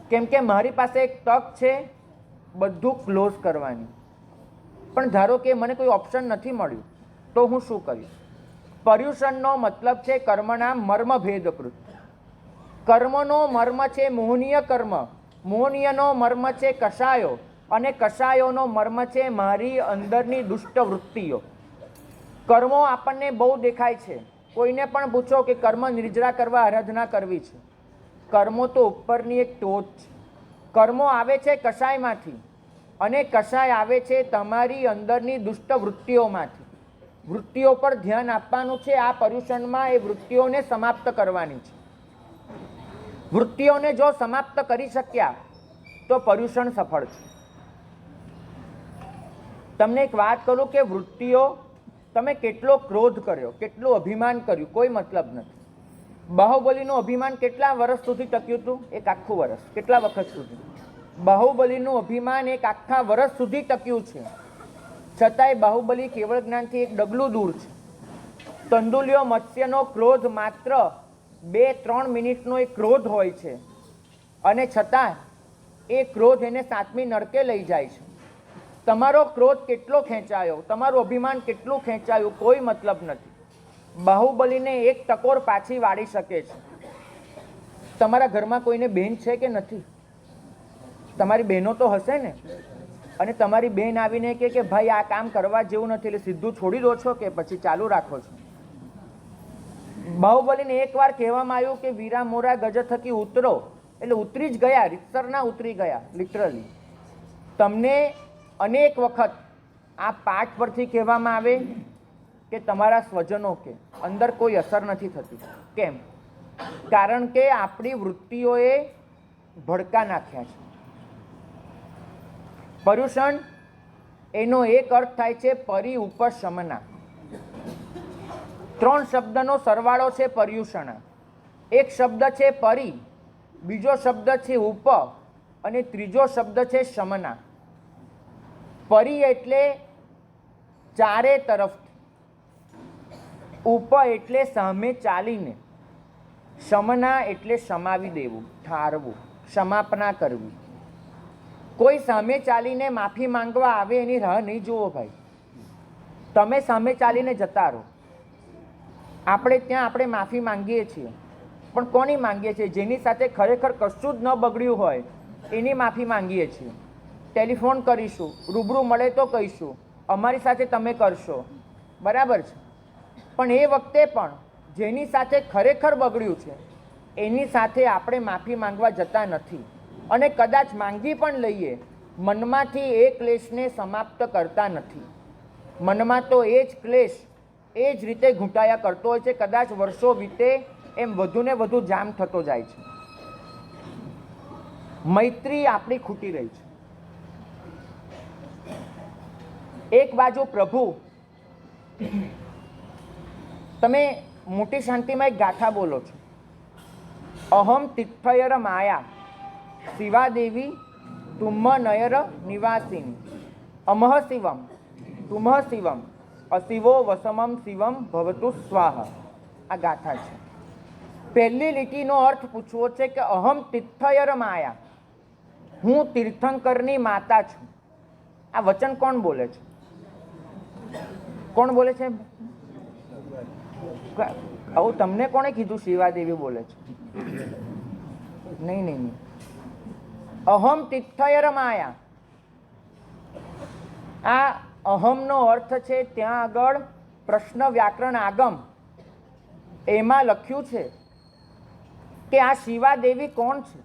કેમ કે મારી પાસે એક તક છે બધું ક્લોઝ કરવાની. પણ ધારો કે મને કોઈ ઓપ્શન નથી મળ્યું તો હું શું કરીશ? પર્યુષણનો મતલબ છે કર્મના મર્મ ભેદકૃત. કર્મનો મર્મ છે મોહનીય કર્મ, મોહનીયનો મર્મ છે કષાયો અને કષાયોનો મર્મ છે મારી અંદરની દુષ્ટ વૃત્તિઓ. કર્મો આપણને બહુ દેખાય છે. કોઈને પણ પૂછો કે કર્મ નિર્જરા કરવા આરાધના કરવી છે, કર્મો તો ઉપરની એક ટોચ છે. કર્મો આવે છે કષાયમાંથી અને કષાય આવે છે તમારી અંદરની દુષ્ટ વૃત્તિઓમાંથી. વૃત્તિઓ પર ધ્યાન આપવાનું છે. આ પર્યુષણમાં એ વૃત્તિઓને સમાપ્ત કરવાની છે. વૃત્તિઓને જો સમાપ્ત કરી શક્યા તો પર્યુષણ સફળ છે. તમને એક વાત કરું કે વૃત્તિઓ, તમે કેટલો ક્રોધ કર્યો, કેટલું અભિમાન કર્યું, કોઈ મતલબ નથી. બાહુબલીનું અભિમાન કેટલા વર્ષ સુધી ટક્યું હતું? એક આખું વર્ષ. કેટલા વખત સુધી? બાહુબલીનું અભિમાન એક આખા વર્ષ સુધી ટક્યું છે. છતાંય બાહુબલી કેવળ જ્ઞાનથી એક ડગલું દૂર છે. તંદુલ્યો મત્સ્યનો ક્રોધ માત્ર 2-3 મિનિટનો એક ક્રોધ હોય છે અને છતાં એ ક્રોધ એને 7મી નરકે લઈ જાય છે. તમારો ક્રોધ કેટલો ખેંચાયો, તમારું અભિમાન કેટલું ખેંચાયું, કોઈ મતલબ નથી. બાહુબલીને એક ટકોર પાછી વાળી શકે છે. તમારા ઘરમાં કોઈને બહેન છે કે નથી? તમારી બહેનો તો હશે ને. અને તમારી બહેન આવીને કહે કે ભાઈ આ કામ કરવા જેવું નથી, એટલે સીધું છોડી દો છો કે પછી ચાલુ રાખો છો? બાહુબલીને એકવાર કહેવામાં આવ્યું કે વીરા મોરા ગજ થકી ઉતરો, એટલે ઉતરી જ ગયા, રીતસરના ઉતરી ગયા, લિટરલી. તમને અનેક વખત આ પાઠ પરથી કહેવામાં આવે કે તમારા સ્વજનો કે અંદર કોઈ અસર નથી થતી. કેમ? કારણ કે આપણી વૃત્તિઓએ ભડકા નાખ્યા છે. પર્યુષણ એનો એક અર્થ થાય છે પરી ઉપશમના. 3 શબ્દનો સરવાળો છે પર્યુષણ. એક શબ્દ છે પરી, બીજો શબ્દ છે ઉપ અને ત્રીજો શબ્દ છે શમના. પરી એટલે ચારે તરફ, ઉપ એટલે સામે ચાલીને, શમના એટલે શમાવી દેવું, ઠારવું, ક્ષમાપના કરવી. કોઈ સામે ચાલીને માફી માંગવા આવે એની રાહ નહીં જુઓ ભાઈ. તમે સામે ચાલીને જતા રહો. આપણે ત્યાં આપણે માફી માંગીએ છીએ, પણ કોની માંગીએ છીએ? જેની સાથે ખરેખર કશું જ ન બગડ્યું હોય એની માફી માંગીએ છીએ. ટેલિફોન કરીશું, રૂબરૂ મળે તો કહીશું, અમારી સાથે તમે કરશો, બરાબર છે. પણ એ વખતે પણ જેની સાથે ખરેખર બગડ્યું છે એની સાથે આપણે માફી માંગવા જતા નથી. અને કદાચ માંગી પણ લઈએ, મનમાંથી એ ક્લેશને સમાપ્ત કરતા નથી. મનમાં તો એ જ ક્લેશ એ જ રીતે ઘૂંટાયા કરતો હોય છે. કદાચ વર્ષો વીતે એમ વધુ ને વધુ જામ થતો જાય છે. મૈત્રી આપણી ખૂટી રહી છે. એક બાજુ પ્રભુ, તમે મોટી શાંતિમાં એક ગાથા બોલો છો, અહમ તિથયર માયા શિવા દેવી તુમ્મ નયર નિવાસિની અમહ શિવમ તુમહ શિવમ અશિવો વસમમ શિવમ ભવતુ સ્વાહા. આ ગાથા છે. પહેલી લીટીનો અર્થ પૂછવો છે કે અહમ તિથયર માયા, હું તીર્થંકરની માતા છું. આ વચન કોણ બોલે છે? કોણ બોલે છે? આવું તમને કોણે કીધું શિવાદેવી બોલે છે? નહીં નહીં નહીં. અહમ તિથયર માયા. આ અહમનો અર્થ છે ત્યાં આગળ પ્રશ્ન વ્યાકરણ આગમ એમાં લખ્યું છે કે આ શિવાદેવી કોણ છે?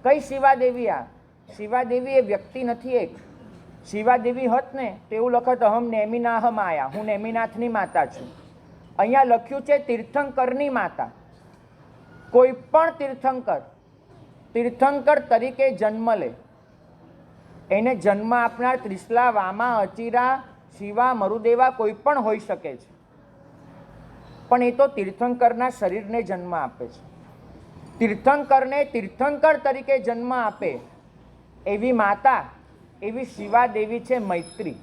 કઈ શિવાદેવી? આ શિવાદેવી એ વ્યક્તિ નથી. એક શિવાદેવી હત ને તેવું લખત અહમ નેમિનાહ માયા, હું નેમિનાથની માતા છું. અહીંયા લખ્યું છે તીર્થંકરની માતા. કોઈ પણ તીર્થંકર તરીકે જન્મ લે, એને જન્મ આપનાર ત્રિશલા, વામા, અચિરા, શિવા, મરુદેવા કોઈ પણ હોઈ શકે છે, પણ એ તો તીર્થંકરના શરીરને જન્મ આપે છે. તીર્થંકરને તીર્થંકર તરીકે જન્મ આપે એવી માતા, એવી શિવાદેવી છે મૈત્રી.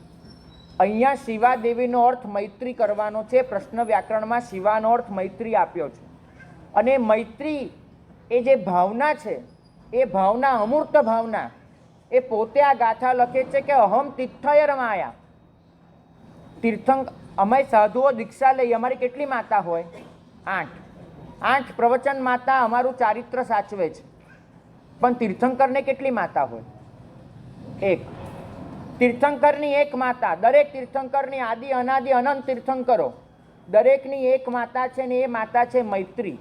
અહીંયા શિવાદેવીનો અર્થ મૈત્રી કરવાનો છે. પ્રશ્ન વ્યાકરણમાં શિવાનો અર્થ મૈત્રી આપ્યો છે. અને મૈત્રી એ જે ભાવના છે, એ ભાવના અમૂર્ત ભાવના, એ પોતે આ ગાથા લખે છે કે અહમ તિથયર માયા. અમે સાધુઓ દીક્ષા લઈએ, અમારી કેટલી માતા હોય? 8 પ્રવચન માતા અમારું ચારિત્ર સાચવે છે. પણ તીર્થંકરને કેટલી માતા હોય? 1. તીર્થંકરની એક માતા. દરેક તીર્થંકરની આદિ અનાદિ અનંત તીર્થંકરો, દરેકની એક માતા છે, ને એ માતા છે મૈત્રી.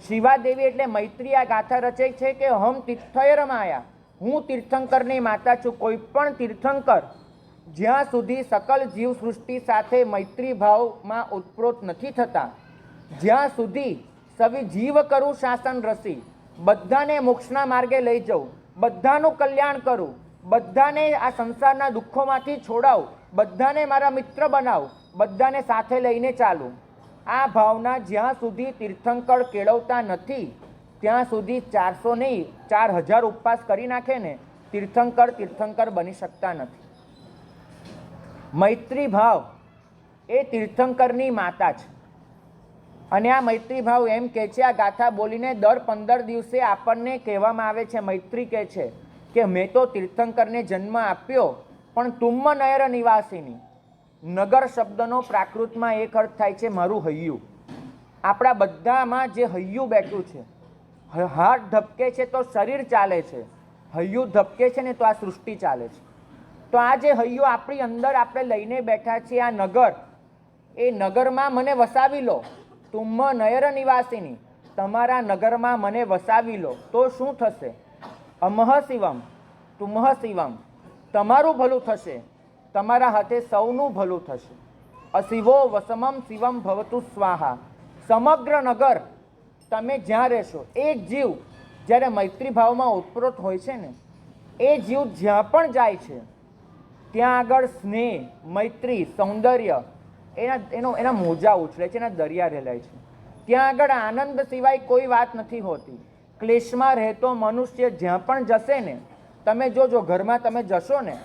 શિવાદેવી એટલે મૈત્રી આ ગાથા રચે છે કે અહમ તિથયર માયા, હું તીર્થંકરની માતા છું. કોઈ પણ તીર્થંકર જ્યાં સુધી સકલ જીવ સૃષ્ટિ સાથે મૈત્રી ભાવમાં ઉત્પ્રોત નથી થતા, જ્યાં સુધી સવિ જીવ કરું શાસન રસી, બધાને મોક્ષના માર્ગે લઈ જવું, બધાનું કલ્યાણ કરું, બધાને આ સંસારના દુઃખોમાંથી છોડાવું, બધાને મારા મિત્ર બનાવું, બધાને સાથે લઈને ચાલું, આ ભાવના જ્યાં સુધી તીર્થંકર કેળવતા નથી, ત્યાં સુધી 400 નહીં 4000 ઉપવાસ કરી નાખે ને, તીર્થંકર બની શકતા નથી. મૈત્રી ભાવ એ તીર્થંકરની માતા છે. અને આ મૈત્રી ભાવ એમ કહે છે, આ ગાથા બોલીને દર 15 દિવસે આપણને કહેવામાં આવે છે, મૈત્રી કહે છે કે મેં તો તીર્થંકરને જન્મ આપ્યો, પણ તુમ્મ નયર નિવાસીની. નગર શબ્દનો પ્રાકૃતમાં એક અર્થ થાય છે મારું હૈયું. આપણા બધામાં જે હૈયું બેઠું છે, હાથ ધબકે છે તો શરીર ચાલે છે, હૈયું ધબકે છે ને તો આ સૃષ્ટિ ચાલે છે. તો આ જે હૈયું આપણી અંદર આપણે લઈને બેઠા છીએ, આ નગર, એ નગરમાં મને વસાવી લો. તુમ્મ નયર નિવાસીની, તમારા નગરમાં મને વસાવી લો તો શું થશે? અમહ શિવમ તુમ્હ શિવમ, તમારું ભલું થશે, તમારા હાથે સૌનું ભલું થશે. અશિવો વસમમ શિવમ ભવતુ સ્વાહા. સમગ્ર નગર તમે જ્યાં રહેશો, એક જીવ જ્યારે મૈત્રી ભાવમાં ઉત્પ્રોત હોય છે ને, એ જીવ જ્યાં પણ જાય છે ત્યાં આગળ સ્નેહ, મૈત્રી, સૌંદર્ય એના મોજા ઉછળે છે, એના દરિયા રેલાય છે. ત્યાં આગળ આનંદ સિવાય કોઈ વાત નથી હોતી. ક્લેશમાં રહેતો મનુષ્ય જ્યાં પણ જશે ને, તમે જોજો ઘરમાં તમે જશો ને,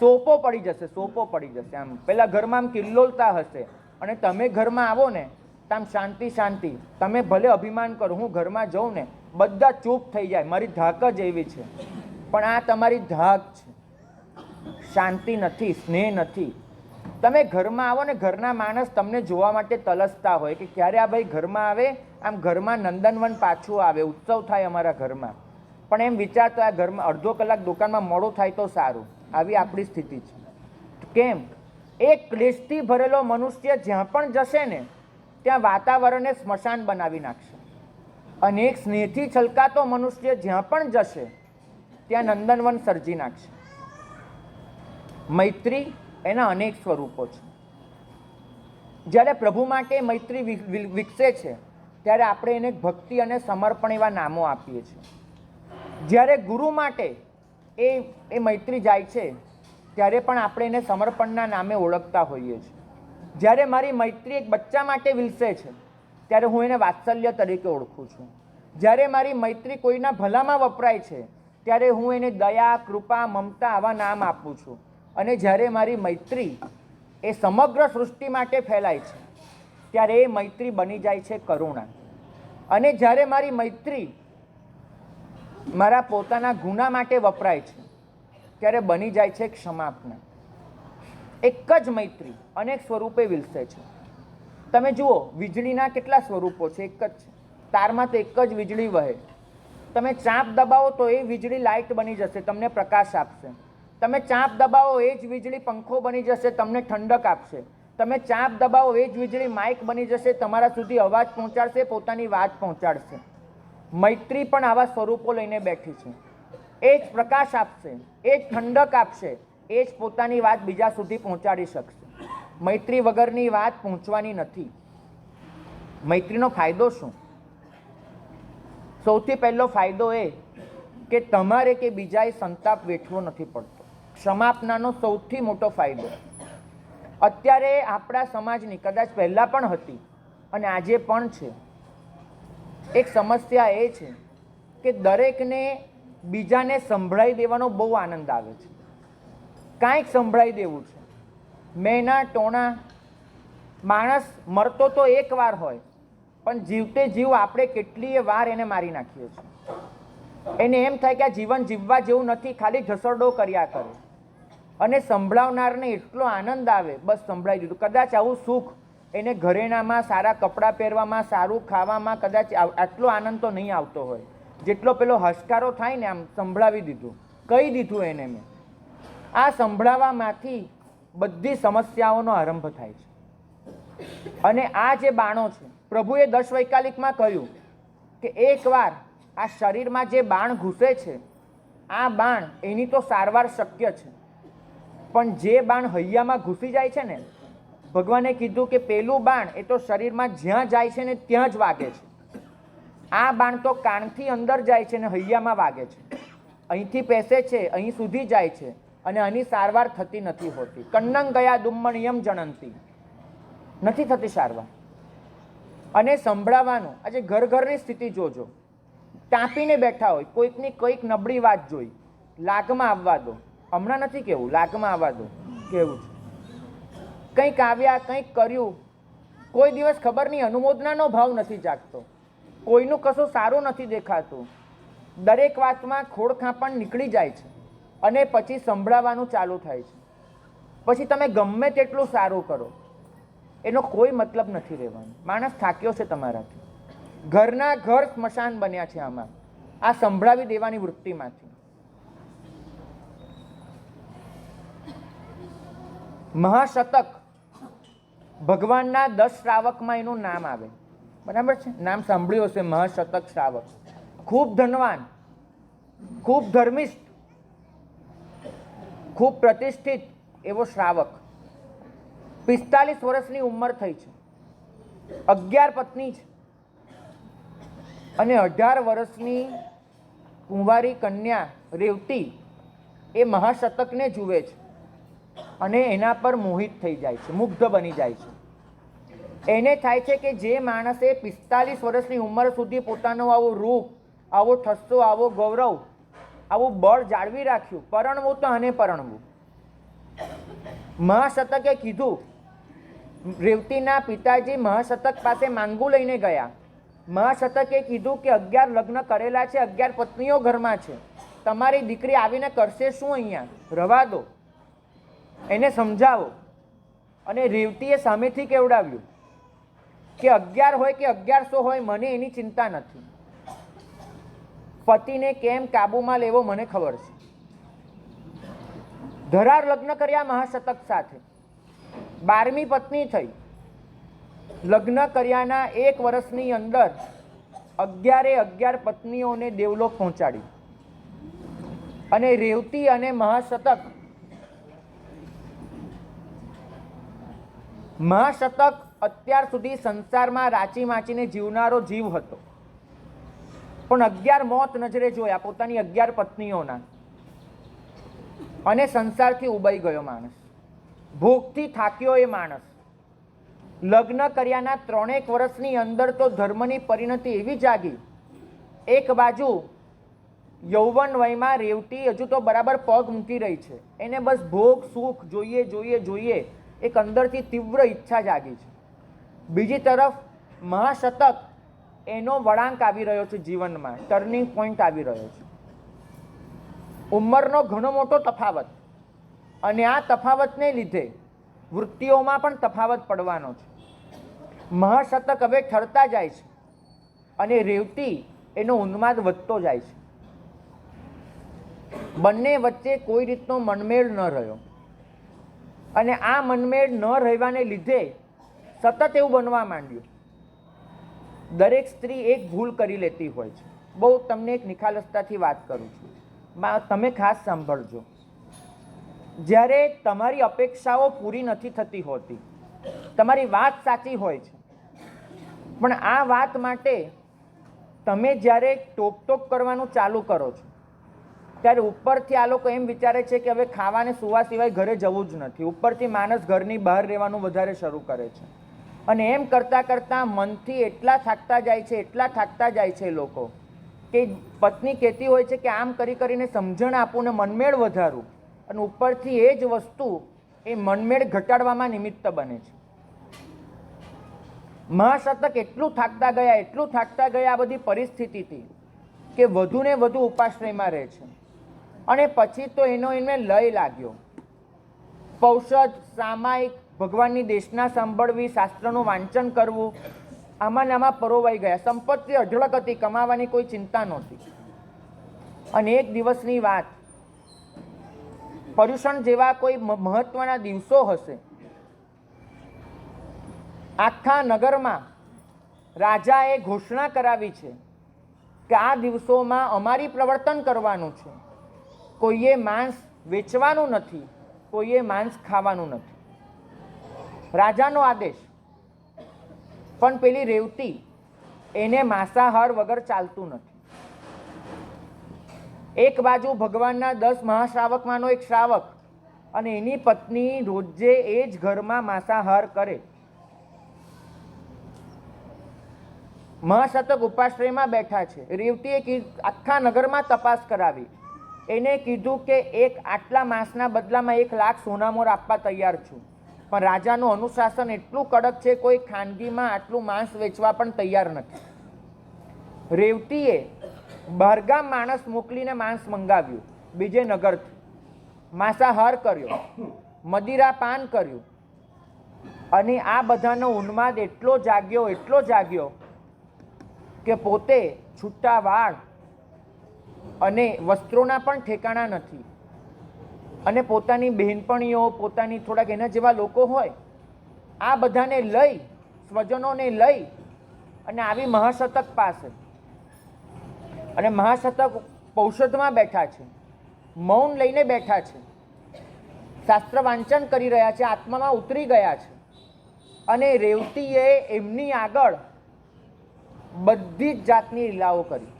સોપો પડી જશે. આમ પેલા ઘરમાં આમ કિલ્લોલતા હશે, અને તમે ઘરમાં આવો ને તો આમ શાંતિ. તમે ભલે અભિમાન કરો, હું ઘરમાં જાઉં ને બધા ચૂપ થઈ જાય, મારી ધાક જ એવી છે. પણ આ તમારી ધાક છે, શાંતિ નથી, સ્નેહ નથી. તમે ઘરમાં આવો ને, ઘરના માણસ તમને જોવા માટે તલસતા હોય કે ક્યારે આ ભાઈ ઘરમાં આવે, આમ ઘરમાં નંદનવન પાછું આવે, ઉત્સવ થાય અમારા ઘરમાં. પણ એમ વિચારતો આ ઘરમાં અડધો કલાક દુકાનમાં મોડું થાય તો સારું. આવી આપણી સ્થિતિ છે. કેમ? એક ક્લેશથી ભરેલો મનુષ્ય જ્યાં પણ જશે ને, ત્યાં વાતાવરણને સ્મશાન બનાવી નાખશે. અને એક સ્નેહથી છલકાતો મનુષ્ય જ્યાં પણ જશે ત્યાં નંદનવન સર્જી નાખશે. મૈત્રી એના અનેક સ્વરૂપો છે. જ્યારે પ્રભુ માટે મૈત્રી વિકસે છે ત્યારે આપણે એને ભક્તિ અને સમર્પણ એવા નામો આપીએ છીએ. જ્યારે ગુરુ માટે એ મૈત્રી જાય છે ત્યારે પણ આપણે એને સમર્પણના નામે ઓળખતા હોઈએ છીએ. જ્યારે મારી મૈત્રી એક બચ્ચા માટે વિલસે છે ત્યારે હું એને વાત્સલ્ય તરીકે ઓળખું છું. જ્યારે મારી મૈત્રી કોઈના ભલામાં વપરાય છે ત્યારે હું એને દયા, કૃપા, મમતા આવા નામ આપું છું. અને જ્યારે મારી મૈત્રી એ સમગ્ર સૃષ્ટિ માટે ફેલાય છે ત્યારે એ મૈત્રી બની જાય છે કરુણા. અને જ્યારે મારી મૈત્રી મારા પોતાના ગુના માટે વપરાય છે ત્યારે બની જાય છે ક્ષમાપના. એક જ મૈત્રી અનેક સ્વરૂપે વિલસે છે. તમે જુઓ, વીજળીના કેટલા સ્વરૂપો છે? એક જ છે. તારમાં તો એક જ વીજળી વહે. તમે ચાંપ દબાવો તો એ વીજળી લાઇટ બની જશે, તમને પ્રકાશ આપશે. તમે ચાંપ દબાવો એ જ વીજળી પંખો બની જશે, તમને ઠંડક આપશે. તમે ચાંપ દબાવો એ જ વીજળી માઇક બની જશે, તમારા સુધી અવાજ પહોંચાડશે, પોતાની વાત પહોંચાડશે. મૈત્રી પણ આવા સ્વરૂપો લઈને બેઠી છે. એ જ પ્રકાશ આપશે, એ જ ઠંડક આપશે, એ જ પોતાની વાત બીજા સુધી પહોંચાડી શકશે. મૈત્રી વગરની વાત પહોંચવાની નથી. મૈત્રીનો ફાયદો શું? સૌથી પહેલો ફાયદો એ કે તમારે કે બીજાએ સંતાપ વેઠવો નથી પડતો. ક્ષમાપનાનો સૌથી મોટો ફાયદો. અત્યારે આપણા સમાજની, કદાચ પહેલાં પણ હતી અને આજે પણ છે, એક સમસ્યા એ છે કે દરેકને બીજાને સંભળાવી દેવાનો બહુ આનંદ આવે છે. કાંઈક સંભળાવી દેવું છે, મેના ટોણા. માણસ મરતો તો એક વાર હોય, પણ જીવતે જીવ આપણે કેટલીય વાર એને મારી નાખીએ છીએ. એને એમ થાય કે આ જીવન જીવવા જેવું નથી, ખાલી ઘસરડો કર્યા કરે. અને સંભળાવનારને એટલો આનંદ આવે, બસ સંભળાવી દીધું. કદાચ આવું સુખ એને ઘરેણામાં, સારા કપડાં પહેરવામાં, સારું ખાવામાં કદાચ આટલો આનંદ તો નહીં આવતો હોય જેટલો પેલો હસકારો થાય ને, આમ સંભળાવી દીધું, કહી દીધું એને મેં. આ સંભળાવવામાંથી બધી સમસ્યાઓનો આરંભ થાય છે. અને આ જે બાણો છે, પ્રભુએ 10 વૈકાલિકમાં કહ્યું કે એકવાર આ શરીરમાં જે બાણ ઘૂસે છે, આ બાણ એની તો સારવાર શક્ય છે, પણ જે બાણ હૈયામાં ઘૂસી જાય છે ને, ભગવાને કીધું કે પેલું બાણ એ તો શરીરમાં જ્યાં જાય છે ને ત્યાં જ વાગે છે. આ બાણ તો કાનથી અંદર જાય છે ને હૈયામાં વાગે છે. અહીંથી પેસે છે, અહીં સુધી જાય છે અને આની સારવાર થતી નથી હોતી. કન્નંગ ગયા દુમ્મણિયમ જણંતી, નથી થતી સારવાર. અને સંભળાવવાનું, આજે ઘર ઘરની સ્થિતિ જોજો. ટાંપીને બેઠા હોય, કોઈકની કોઈક નબળી વાત જોઈ, લાગમાં આવવા દો. હમણાં નથી કેવું, લાગમાં આવવા દો કેવું છે. કંઈક આવ્યા, કંઈક કર્યું, કોઈ દિવસ ખબર નહીં, અનુમોદનાનો ભાવ નથી જાગતો, કોઈનું કશું સારું નથી દેખાતું. દરેક વાતમાં ખોડખાંપણ નીકળી જાય છે અને પછી સંભળાવવાનું ચાલુ થાય છે. પછી તમે ગમે તેટલું સારું કરો, એનો કોઈ મતલબ નથી રહેવાનો. માણસ થાક્યો છે તમારાથી. ઘરના ઘર સ્મશાન બન્યા છે આમાં, આ સંભળાવી દેવાની વૃત્તિમાંથી. મહાશતક ભગવાનના 10 શ્રાવકમાં એનું નામ આવે, બરાબર છે? નામ સાંભળ્યું હશે, મહાશતક શ્રાવક. ખૂબ ધનવાન, ખૂબ ધર્મિષ્ઠ, ખૂબ પ્રતિષ્ઠિત એવો શ્રાવક. 45 વર્ષની ઉંમર થઈ છે, 11 પત્ની છે અને 18 વર્ષની કુંવારી કન્યા રેવતી એ મહાશતકને જુએ છે અને એના પર મોહિત થઈ જાય છે, મુગ્ધ બની જાય છે. એને થાય છે કે જે માણસે 45 વર્ષની ઉંમર સુધી પોતાનું આવું રૂપ, આવો ઠસ્સો, આવો ગૌરવ, આવું બળ જાળવી રાખ્યું, પરણવું તો આને પરણવું. મહાશતકે કીધું, રેવતીના પિતાજી મહાશતક પાસે માંગુ લઈને ગયા. મહાશતકે કીધું કે 11 લગ્ન કરેલા છે, 11 પત્નીઓ ઘરમાં છે, તમારી દીકરી આવીને કરશે શું અહીંયા? રવા દો, એને સમજાવો. અને રેવતીએ સામેથી કેવડાવ્યું કે 11 હોય કે 1100 હોય, મને એની ચિંતા નથી. પતિને કેમ કાબુમાં લેવો મને ખબર છે. ધરાર લગ્ન કર્યા મહાશતક સાથે, 12મી પત્ની થઈ. લગ્ન કર્યાના 1 વર્ષની અંદર 11 પત્નીઓને દેવલોક પહોંચાડી. અને રેવતી અને મહાશતક અત્યાર સુધી સંસારમાં રાચી માચીને જીવનારો જીવ હતો, પણ 11 મોત નજરે જોયા પોતાની 11 પત્નીઓના, અને સંસારથી ઉબાઈ ગયો માણસ. ભોગથી થાક્યો એ માણસ. લગ્ન કર્યાના 3 વર્ષની અંદર તો ધર્મની પરિણતિ એવી જાગી. એક બાજુ યૌવન વયમાં રેવતી હજુ તો બરાબર પગ મૂકી રહી છે, એને બસ ભોગ સુખ જોઈએ જોઈએ જોઈએ, એક અંદરથી તીવ્ર ઈચ્છા જાગી છે. બીજી તરફ મહાશતક, એનો વળાંક આવી રહ્યો છે જીવનમાં, ટર્નિંગ પોઈન્ટ આવી રહ્યો છે. ઉંમરનો ઘણો મોટો તફાવત, અને આ તફાવતને લીધે વૃત્તિઓમાં પણ તફાવત પડવાનો છે. મહાશતક હવે ઠરતા જાય છે અને રેવતી એનો ઉન્માદ વધતો જાય છે. બંને વચ્ચે કોઈ રીતનો મનમેળ ન રહ્યો, અને આ મનમેળ ન રહેવાને લીધે સતત એવું બનવા માંડ્યું. દરેક સ્ત્રી એક ભૂલ કરી લેતી હોય છે. બહુ તમને એક નિખાલસતાથી વાત કરું છું, તમે ખાસ સાંભળજો. જ્યારે તમારી અપેક્ષાઓ પૂરી નથી થતી હોતી, તમારી વાત સાચી હોય છે, પણ આ વાત માટે તમે જ્યારે ટોક કરવાનું ચાલુ કરો છો ત્યારે ઉપરથી આ લોકો એમ વિચારે છે કે હવે ખાવાને સુવા સિવાય ઘરે જવું જ નથી. ઉપરથી માણસ ઘરની બહાર રહેવાનું વધારે શરૂ કરે છે અને એમ કરતાં કરતાં મનથી એટલા થાકતા જાય છે લોકો કે પત્ની કહેતી હોય છે કે આમ કરી કરીને સમજણ આપું ને મનમેળ વધારું, અને ઉપરથી એ જ વસ્તુ એ મનમેળ ઘટાડવામાં નિમિત્ત બને છે. મહાશતક એટલું થાકતા ગયા આ બધી પરિસ્થિતિથી કે વધુ ને વધુ ઉપાશ્રયમાં રહે છે. અને પછી તો એને લય લાગ્યો. પૌષધ, સામાયિક, ભગવાનની દેશના સાંભળવી, શાસ્ત્રનું વાંચન કરવું, આમાં ને આમાં પરોવાઈ ગયા. સંપત્તિ અઢળક હતી, કમાવાની કોઈ ચિંતા નહોતી. અને એક દિવસની વાત, પર્યુષણ જેવા કોઈ મહત્વના દિવસો હશે, આખા નગરમાં રાજાએ ઘોષણા કરાવી છે કે આ દિવસોમાં અમારી પ્રવર્તન કરવાનું છે. કોઈએ માંસ વેચવાનું નથી, કોઈએ માંસ ખાવાનું નથી. રાજાનો આદેશ. પણ પેલી રેવતી, એને માંસાહાર વગર ચાલતું નથી. એક બાજુ ભગવાનના 10 મહાશ્રાવકમાંનો એક શ્રાવક અને એની પત્ની રોજે એ જ ઘરમાં માંસાહાર કરે. મહાશતક ઉપાશ્રયમાં બેઠા છે. રેવતીએ આખા નગરમાં તપાસ કરાવી. એને કીધું કે આટલા માંસના બદલામાં 1 લાખ સોનામોર આપવા તૈયાર છું. પણ રાજાનું અનુશાસન એટલું કડક છે, કોઈ ખાનગીમાં આટલું માંસ વેચવા પણ તૈયાર નથી. રેવતીએ બહારગામ માણસ મોકલીને માંસ મંગાવ્યું, બીજે નગરથી. માંસાહાર કર્યો, મદિરા પાન કર્યું, અને આ બધાનો ઉન્માદ એટલો જાગ્યો કે પોતે છૂટા વાળ અને વસ્ત્રોના પણ ઠેકાણા નથી. અને પોતાની બહેનપણીઓ, પોતાની થોડાક એના જેવા લોકો હોય, આ બધાને લઈ, સ્વજનોને લઈ અને આવી મહાશતક પાસે. અને મહાશતક પૌષધમાં બેઠા છે, મૌન લઈને બેઠા છે, શાસ્ત્ર વાંચન કરી રહ્યા છે, આત્મામાં ઉતરી ગયા છે. અને રેવતીએ એમની આગળ બધી જ જાતની લીલાઓ કરી.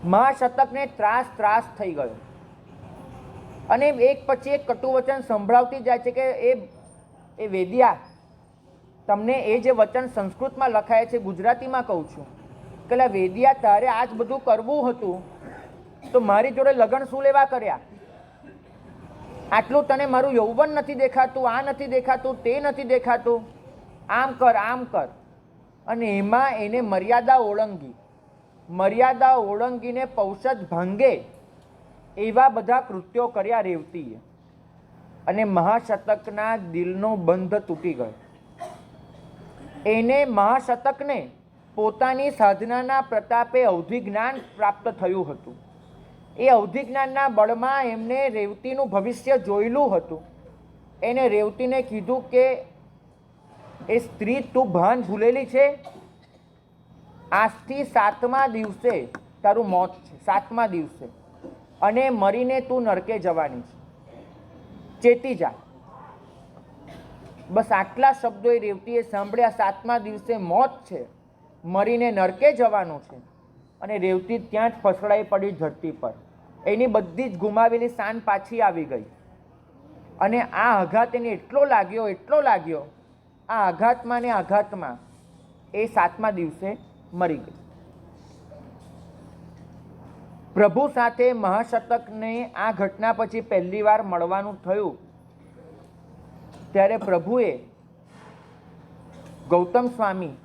મહાશતકને ત્રાસ થઈ ગયો અને એક પછી એક કટુવચન સંભળાવતી જાય છે કે એ વેદ્યા, તમને એ જે વચન સંસ્કૃતમાં લખાય છે, ગુજરાતીમાં કહું છું કે વેદ્યા, તારે આ જ બધું કરવું હતું તો મારી જોડે લગ્ન શું લેવા કર્યા? આટલું તને મારું યૌવન નથી દેખાતું, આ નથી દેખાતું, તે નથી દેખાતું, આમ કર. અને એમાં એને મર્યાદા ઓળંગીને પૌષધ ભાંગે એવા બધા કૃત્યો કર્યા રેવતીએ. અને મહાશતકના દિલનો બંધ તૂટી ગયો. મહાશતકને પોતાની સાધનાના પ્રતાપે અવધિ જ્ઞાન પ્રાપ્ત થયું હતું. એ અવધિ જ્ઞાનના બળમાં એમને રેવતીનું ભવિષ્ય જોયેલું હતું. એને રેવતીને કીધું કે એ સ્ત્રી, તું ભાન ભૂલેલી છે, આજથી 7મા દિવસે તારું મોત છે, 7મા દિવસે, અને મરીને તું નરકે જવાની છે, ચેતી જા. બસ આટલા શબ્દો એ રેવતીએ સાંભળ્યા. 7મા દિવસે મોત છે, મરીને નરકે જવાનું છે. અને રેવતી ત્યાં જ ફસડાઈ પડી ધરતી પર. એની બધી જ ગુમાવેલી શાન પાછી આવી ગઈ. અને આ આઘાત એને એટલો લાગ્યો, આ આઘાતમાં એ 7મા દિવસે મરી ગઈ. પ્રભુ સાથે મહાશતકને આ ઘટના પછી પહેલી વાર મળવાનું થયું ત્યારે પ્રભુએ ગૌતમ સ્વામી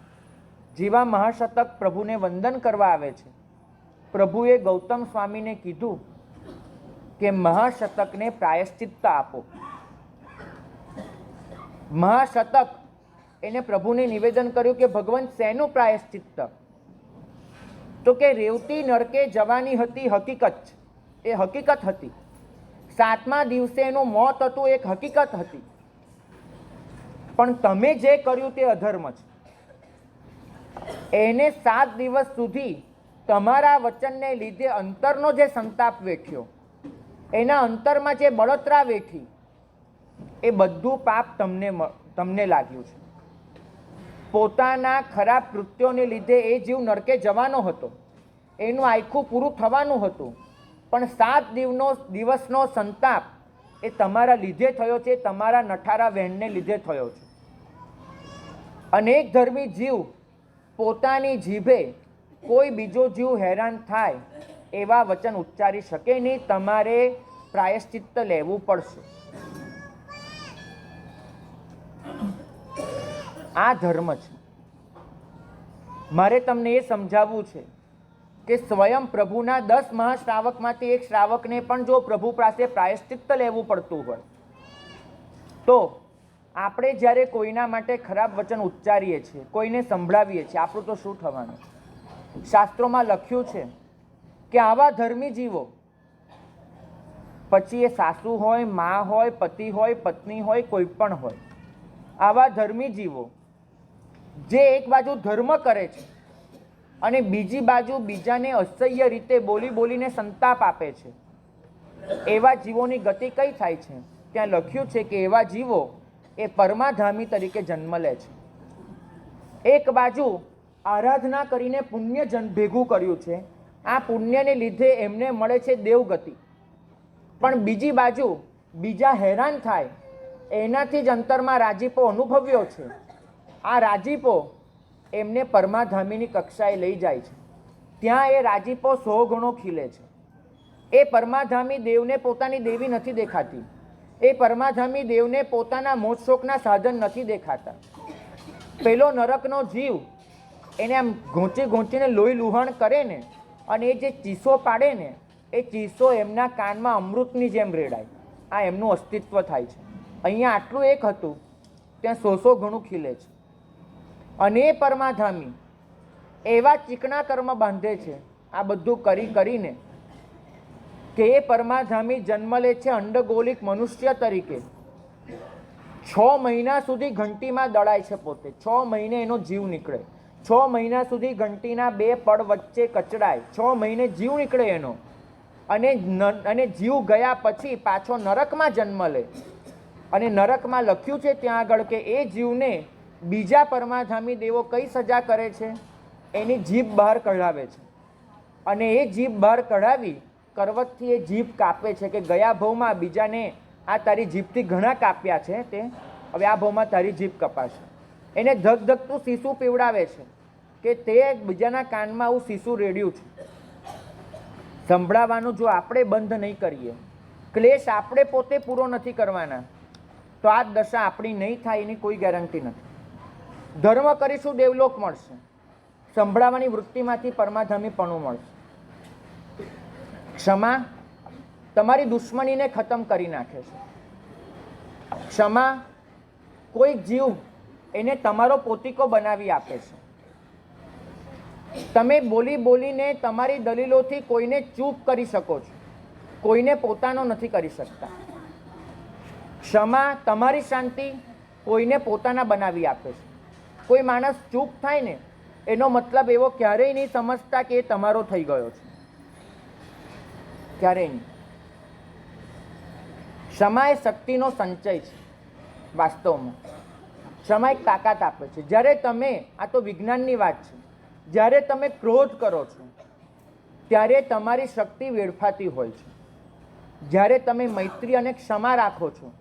જેવા મહાશતક પ્રભુને વંદન કરવા આવે છે, પ્રભુએ ગૌતમ સ્વામીને કીધું કે મહાશતકને પ્રાયશ્ચિત્ત આપો. મહાશતક એને પ્રભુને નિવેદન કર્યું કે ભગવાન, શેનું પ્રાયશ્ચિત્ત? તો કે રેવતી નરકે જવાની હતી, હકીકત. એ હકીકત હતી. 7મા દિવસે એનું મોત હતું, એક હકીકત હતી. પણ તમે જે કર્યું તે અધર્મ છે. એને 7 દિવસ સુધી તમારા વચનને લીધે અંતરનો જે સંતાપ વેઠ્યો, એના અંતરમાં જે બળતરા વેઠી, એ બધું પાપ તમને લાગ્યું છે. પોતાના ખરાબ કૃત્યોને લીધે એ જીવ નરકે જવાનો હતો, એનું આખું પૂરું થવાનું હતું, પણ 7 દિવસનો સંતાપ એ તમારા લીધે થયો છે, તમારા નઠારા વહેણને લીધે થયો છે. અનેક ધર્મી જીવ પોતાની જીભે કોઈ બીજો જીવ હેરાન થાય એવા વચન ઉચ્ચારી શકે નહીં. તમારે પ્રાયશ્ચિત્ત લેવું પડશે. આ ધર્મ છે. મારે તમને એ સમજાવવું છે કે સ્વયં પ્રભુના 10 મહાશ્રાવકમાંથી એક શ્રાવકને પણ જો પ્રભુ પાસે પ્રાયશ્ચિત્ત લેવું પડતું હોય, તો આપણે જ્યારે કોઈના માટે ખરાબ વચન ઉચ્ચારીએ છીએ, કોઈને સંભળાવીએ છીએ, આપણું તો શું થવાનું? શાસ્ત્રોમાં લખ્યું છે કે આવા ધર્મી જીવો, પછી એ સાસુ હોય, મા હોય, પતિ હોય, પત્ની હોય, કોઈ પણ હોય, આવા ધર્મી જીવો જે એક બાજુ ધર્મ કરે છે અને બીજી બાજુ બીજાને અસહ્ય રીતે બોલીને સંતાપ આપે છે, એવા જીવોની ગતિ કઈ થાય છે? ત્યાં લખ્યું છે કે એવા જીવો એ પરમાધામી તરીકે જન્મ લે છે. એક બાજુ આરાધના કરીને પુણ્ય ભેગું કર્યું છે, આ પુણ્યને લીધે એમને મળે છે દેવગતિ, પણ બીજી બાજુ બીજા હેરાન થાય એનાથી જ અંતરમાં રાજીપો અનુભવ્યો છે. આ રાજીપો એમને પરમાધામીની કક્ષાએ લઈ જાય છે. ત્યાં એ રાજીપો 100 ગણો ખીલે છે. એ પરમાધામી દેવને પોતાની દેવી નથી દેખાતી, એ પરમાધામી દેવને પોતાના મોજશોખના સાધન નથી દેખાતા. પેલો નરકનો જીવ એને આમ ઘોંચીને લોહી લુહાણ કરે ને, અને એ જે ચીસો પાડે ને, એ ચીસો એમના કાનમાં અમૃતની જેમ રેડાય. આ એમનું અસ્તિત્વ થાય છે. અહીંયા આટલું એક હતું, ત્યાં 100 ગણું ખીલે છે. અને એ પરમાધામી એવા ચીકણા કર્મ બાંધે છે આ બધું કરીને કે એ પરમાધામી જન્મ લે છે અંડગોલિક મનુષ્ય તરીકે. 6 મહિના સુધી ઘંટીમાં દળાય છે પોતે. 6 મહિને એનો જીવ નીકળે. 6 મહિના સુધી ઘંટીના 2 પડ વચ્ચે કચડાય. 6 મહિને જીવ નીકળે એનો, અને જીવ ગયા પછી પાછો નરકમાં જન્મ લે. અને નરકમાં લખ્યું છે ત્યાં આગળ કે એ જીવને બીજા પરમાધામી દેવો કઈ સજા કરે છે? એની જીભ બહાર કઢાવે છે, અને એ જીભ બહાર કઢાવી કરવતથી એ જીભ કાપે છે કે ગયા ભાવમાં બીજાને આ તારી જીભથી ઘણા કાપ્યા છે, તે હવે આ ભાવમાં તારી જીભ કપાશે. એને ધગધગતું શીશું પીવડાવે છે કે તે બીજાના કાનમાં આવું શીશું રેડ્યું છે. સંભળાવવાનું જો આપણે બંધ નહીં કરીએ, ક્લેશ આપણે પોતે પૂરો નથી કરવાના, તો આ દશા આપણી નહીં થાય એની કોઈ ગેરંટી નથી. ધર્મ કરીશું દેવલોક મળશે, સંભળાવવાની વૃત્તિમાંથી પરમાધામીપણું મળશે. ક્ષમા તમારી દુશ્મનીને ખતમ કરી નાખે છે. ક્ષમા કોઈ જીવ એને તમારો પોતીકો બનાવી આપે છે. તમે બોલીને તમારી દલીલોથી કોઈને ચૂપ કરી શકો છો, કોઈને પોતાનો નથી કરી શકતા. ક્ષમા તમારી શાંતિ કોઈને પોતાના બનાવી આપે છે. કોઈ માણસ ચૂપ થાય ને, એનો મતલબ એવો ક્યારેય નહીં સમજતા કે એ તમારો થઈ ગયો છે, ક્યારેય નહીં. ક્ષમા એ શક્તિનો સંચય છે. વાસ્તવમાં ક્ષમા એક તાકાત આપે છે. જ્યારે તમે, આ તો વિજ્ઞાનની વાત છે, જ્યારે તમે ક્રોધ કરો છો ત્યારે તમારી શક્તિ વેડફાતી હોય છે. જ્યારે તમે મૈત્રી અને ક્ષમા રાખો છો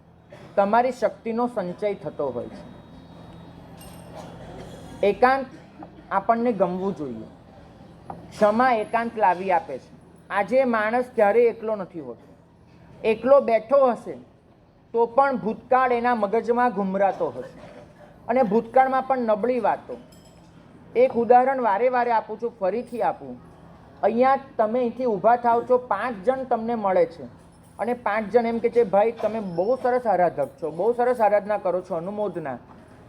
તમારી શક્તિનો સંચય થતો હોય છે. એકાંત આપણને ગમવું જોઈએ. ક્ષમા એકાંત લાવી આપે છે. આજે માણસ ક્યારેય એકલો નથી હોતો. એકલો બેઠો હશે તો પણ ભૂતકાળ એના મગજમાં ઘુમરાતો હશે, અને ભૂતકાળમાં પણ નબળી વાતો. એક ઉદાહરણ વારે આપું છું, ફરીથી આપું. અહીંયા તમે અહીંથી ઊભા થાવ છો, 5 જણ તમને મળે છે, અને 5 જણ એમ કે છે ભાઈ તમે બહુ સરસ આરાધક છો, બહુ સરસ આરાધના કરો છો, અનુમોદના.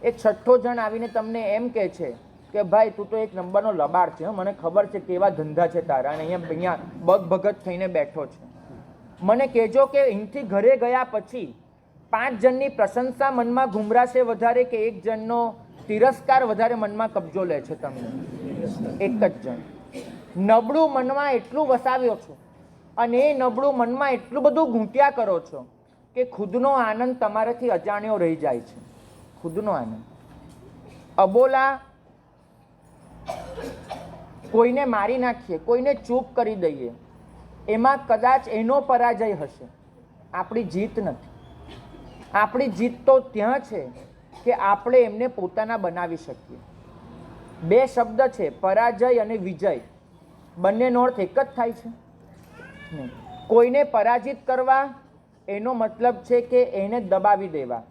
એક 6થો જણ આવીને તમને એમ કહે છે કે ભાઈ તું તો એક નંબરનો લબાડ છે, મને ખબર છે કેવા ધંધા છે તારા, અને અહીંયા બગભગત થઈને બેઠો છે. મને કહેજો કે અહીંથી ઘરે ગયા પછી 5 જણની પ્રશંસા મનમાં ઘુમરાશે વધારે કે એક જણનો તિરસ્કાર વધારે મનમાં કબજો લે છે તમને? એક જ જણ. નબળું મનમાં એટલું વસાવ્યો છો અને એ નબળું મનમાં એટલું બધું ઘૂંટ્યા કરો છો કે ખુદનો આનંદ તમારાથી અજાણ્યો રહી જાય છે. ખુદનો આનંદ. અબોલા કોઈને મારી નાખીએ, કોઈને ચૂપ કરી દઈએ, એમાં કદાચ એનો પરાજય હશે, આપણી જીત નથી. આપણી જીત તો ત્યાં છે કે આપણે એમને પોતાના બનાવી શકીએ. બે શબ્દ છે, પરાજય અને વિજય. બંનેનો અર્થ એક જ થાય છે નહીં. કોઈને પરાજિત કરવા એનો મતલબ છે કે એને દબાવી દેવા.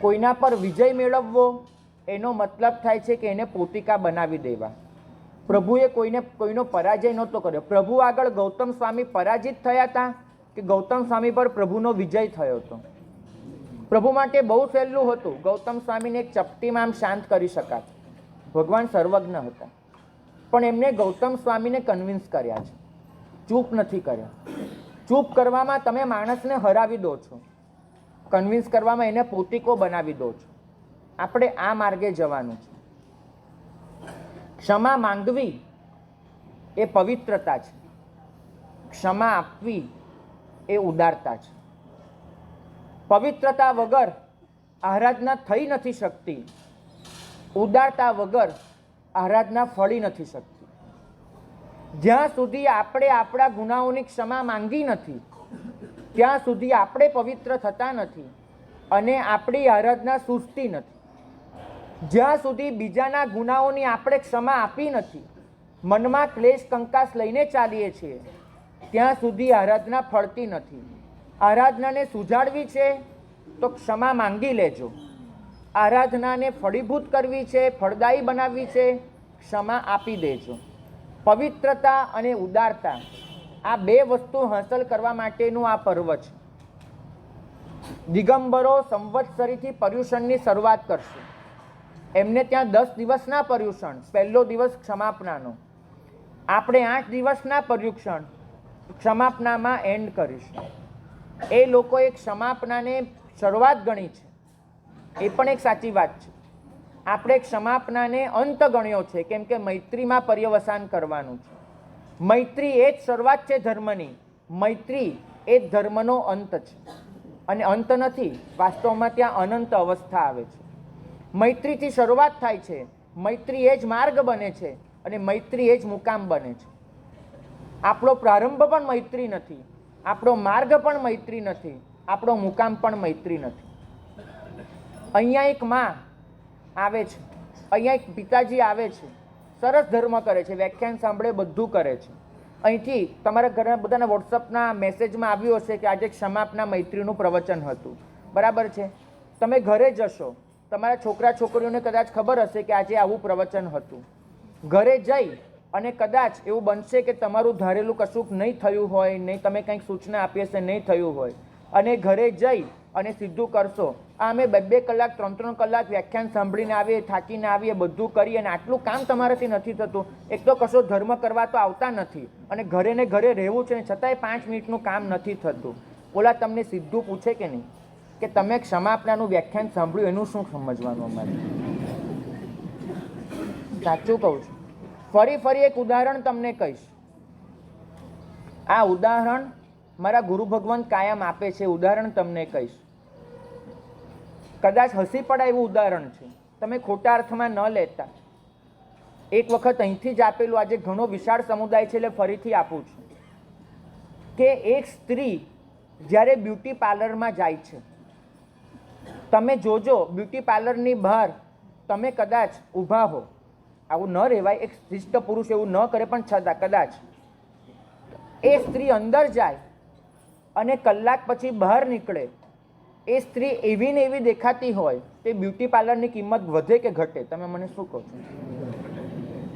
કોઈના પર વિજય મેળવવો એનો મતલબ થાય છે કે એને પોતિકા બનાવી દેવા. પ્રભુએ કોઈનો પરાજય નહોતો કર્યો. પ્રભુ આગળ ગૌતમ સ્વામી પરાજિત થયા હતા કે ગૌતમ સ્વામી પર પ્રભુનો વિજય થયો હતો? પ્રભુ માટે બહુ સહેલું હતું. ગૌતમ સ્વામીને એક ચપટીમાં આમ શાંત કરી શકાય. ભગવાન સર્વજ્ઞ હતા, પણ એમને ગૌતમ સ્વામીને કન્વિન્સ કર્યા છે, ચૂપ નથી કર્યા. ચૂપ કરવામાં તમે માણસને હરાવી દો છો, કન્વિન્સ કરવામાં એને પોતિકો બનાવી દો છો. આપણે આ માર્ગે જવાનું છે. ક્ષમા માંગવી એ પવિત્રતા છે, ક્ષમા આપવી એ ઉદારતા છે. પવિત્રતા વગર આરાધના થઈ નથી શકતી, ઉદારતા વગર આરાધના ફળી નથી શકતી. જ્યાં સુધી આપણે આપણા ગુનાઓની ક્ષમા માંગી નથી ત્યાં સુધી આપણે પવિત્ર થતા નથી અને આપણી આરાધના સૂઝતી નથી. જ્યાં સુધી બીજાના ગુનાઓની આપણે ક્ષમા આપી નથી, મનમાં ક્લેશ કંકાસ લઈને ચાલીએ છીએ, ત્યાં સુધી આરાધના ફળતી નથી. આરાધનાને સુજાડવી છે તો ક્ષમા માંગી લેજો. આરાધનાને ફળીભૂત કરવી છે, ફળદાયી બનાવવી છે, ક્ષમા આપી દેજો. પવિત્રતા અને ઉદારતા આ બે વસ્તુ હાંસલ કરવા માટેનું આ પર્વ છે. દિગંબરો સંવત્સરીથી પર્યુષણની શરૂઆત કરશે. એમને ત્યાં 10 દિવસના પર્યુષણ, પહેલો દિવસ ક્ષમાપનાનો. આપણે 8 દિવસના પર્યુષણ ક્ષમાપનામાં એન્ડ કરીશું. એ લોકોએ ક્ષમાપનાને શરૂઆત ગણી છે, એ પણ એક સાચી વાત છે. આપણે ક્ષમાપનાને અંત ગણ્યો છે, કેમ કે મૈત્રીમાં પર્યવસાન કરવાનું છે. મૈત્રી એ જ શરૂઆત છે ધર્મની. મૈત્રી એ જ ધર્મનો અંત છે, અને અંત નથી, વાસ્તવમાં ત્યાં અનંત અવસ્થા આવે છે. મૈત્રીથી શરૂઆત થાય છે, મૈત્રી એ જ માર્ગ બને છે, અને મૈત્રી એ જ મુકામ બને છે. આપણો પ્રારંભ પણ મૈત્રી નથી, આપણો માર્ગ પણ મૈત્રી નથી, આપણો મુકામ પણ મૈત્રી નથી. અહીંયા એક માં આવે છે, અહીંયા એક પિતાજી આવે છે, સરસ ધર્મ કરે છે, વ્યાખ્યાન સાંભળે, બધું કરે છે. અહીંથી તમારા ઘરના બધાના વોટ્સઅપના મેસેજમાં આવ્યું હશે કે આજે ક્ષમાપના મૈત્રીનું પ્રવચન હતું, બરાબર છે? તમે ઘરે જશો, તમારા છોકરા છોકરીઓને કદાચ ખબર હશે કે આજે આવું પ્રવચન હતું. ઘરે જઈ અને કદાચ એવું બનશે કે તમારું ધારેલું કશુંક નહીં થયું હોય, નહીં તમે કંઈક સૂચના આપી હશે, નહીં થયું હોય, અને ઘરે જઈ અને સીધું કરશો, આ અમે 2-2 કલાક 3-3 કલાક વ્યાખ્યાન સાંભળીને આવીએ, થાકીને આવીએ, બધું કરીએ, અને આટલું કામ તમારાથી નથી થતું. એક તો કશો ધર્મ કરવા તો આવતા નથી, અને ઘરે ને ઘરે રહેવું છે, છતાંય 5 મિનિટનું કામ નથી થતું. ઓલા તમને સીધું પૂછે કે નહીં કે તમે ક્ષમાપનાનું વ્યાખ્યાન સાંભળ્યું, એનું શું સમજવાનું અમારે? સાચું કહું છું. ફરી એક ઉદાહરણ તમને કહીશ. આ ઉદાહરણ મારા ગુરુ ભગવંત કાયમ આપે છે. ઉદાહરણ તમને કહીશ, કદાચ હસી પડાય એવું ઉદાહરણ છે, તમે ખોટા અર્થમાં ન લેતા. એક વખત અહીંથી જ આપેલું, આજે ઘણો વિશાળ સમુદાય છે એટલે ફરીથી આપું છું કે એક સ્ત્રી જ્યારે બ્યુટી પાર્લરમાં જાય છે, તમે જોજો બ્યુટી પાર્લરની બહાર તમે કદાચ ઊભા હો, આવું ન રહેવાય, એક શિષ્ટ પુરુષ એવું ન કરે, પણ છતાં કદાચ એ સ્ત્રી અંદર જાય અને કલાક પછી બહાર નીકળે, એ સ્ત્રી એવી ને એવી દેખાતી હોય, તે બ્યુટી પાર્લરની કિંમત વધે કે ઘટે? તમે મને શું કહો છો?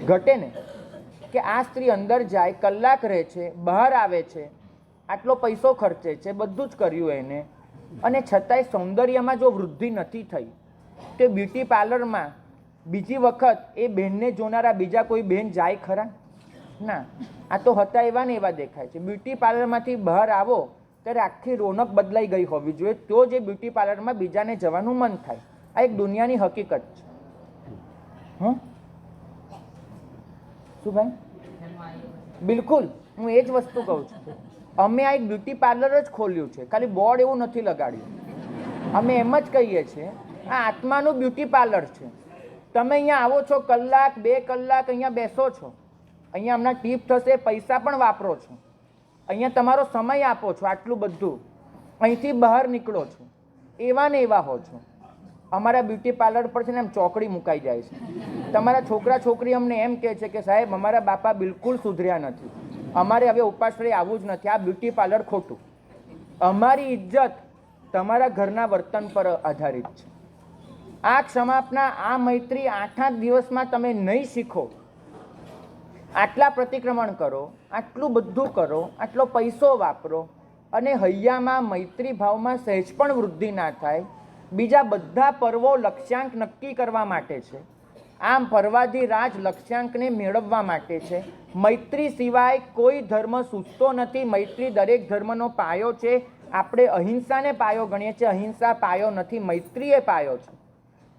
ઘટે ને. કે આ સ્ત્રી અંદર જાય, કલાક રહે છે, બહાર આવે છે, આટલો પૈસો ખર્ચે છે, બધું જ કર્યું એને, અને છતાંય સૌંદર્યમાં જો વૃદ્ધિ નથી થઈ, તે બ્યુટી પાર્લરમાં બીજી વખત એ બહેનને જોનારા બીજા કોઈ બહેન જાય ખરા? ના. આ તો હતા એવા ને એવા દેખાય છે. બ્યુટી પાર્લરમાંથી બહાર આવો ત્યારે આખી રોનક બદલાઈ ગઈ હોવી જોઈએ, તો જે બ્યુટી પાર્લરમાં બીજાને જવાનું મન થાય. આ એક દુનિયાની હકીકત છે. શું ભાઈ? બિલકુલ. હું એ જ વસ્તુ કહું છું. અમે આ એક બ્યુટી પાર્લર જ ખોલ્યું છે, ખાલી બોર્ડ એવું નથી લગાડ્યું. અમે એમ જ કહીએ છીએ આ આત્માનું બ્યુટી પાર્લર છે. તમે અહીંયા આવો છો, કલાક 2 કલાક અહીંયા બેસો છો, અહીંયા હમણાં ટીપ થશે, પૈસા પણ વાપરો છો, અહીંયા તમારો સમય આપો છો, આટલું બધું અહીંથી બહાર નીકળો છો, એવા ને એવા હો છો. અમારા બ્યુટી પાર્લર પર છે ને એમ ચોકડી મુકાઈ જાય છે. તમારા છોકરા છોકરી અમને એમ કહે છે કે સાહેબ અમારા બાપા બિલકુલ સુધર્યા નથી, અમારે હવે ઉપાશ્રય આવવું જ નથી, આ બ્યુટી પાર્લર ખોટું. અમારી ઇજ્જત તમારા ઘરના વર્તન પર આધારિત છે. આ ક્ષમાપના, આ મૈત્રી 8 દિવસમાં તમે નહીં શીખો, આટલા પ્રતિક્રમણ કરો, આટલું બધું કરો, આટલો પૈસો વાપરો અને હૈયામાં મૈત્રી ભાવમાં સહેજ પણ વૃદ્ધિ ના થાય. બીજા બધા પર્વો લક્ષ્યાંક નક્કી કરવા માટે છે. આમ પર્વાધિ રાજ લક્ષ્યાંકને મેળવવા માટે છે. મૈત્રી સિવાય કોઈ ધર્મ સૂચતો નથી. મૈત્રી દરેક ધર્મનો પાયો છે. આપણે અહિંસાને પાયો ગણીએ છીએ, અહિંસા પાયો નથી, મૈત્રી એ પાયો છે.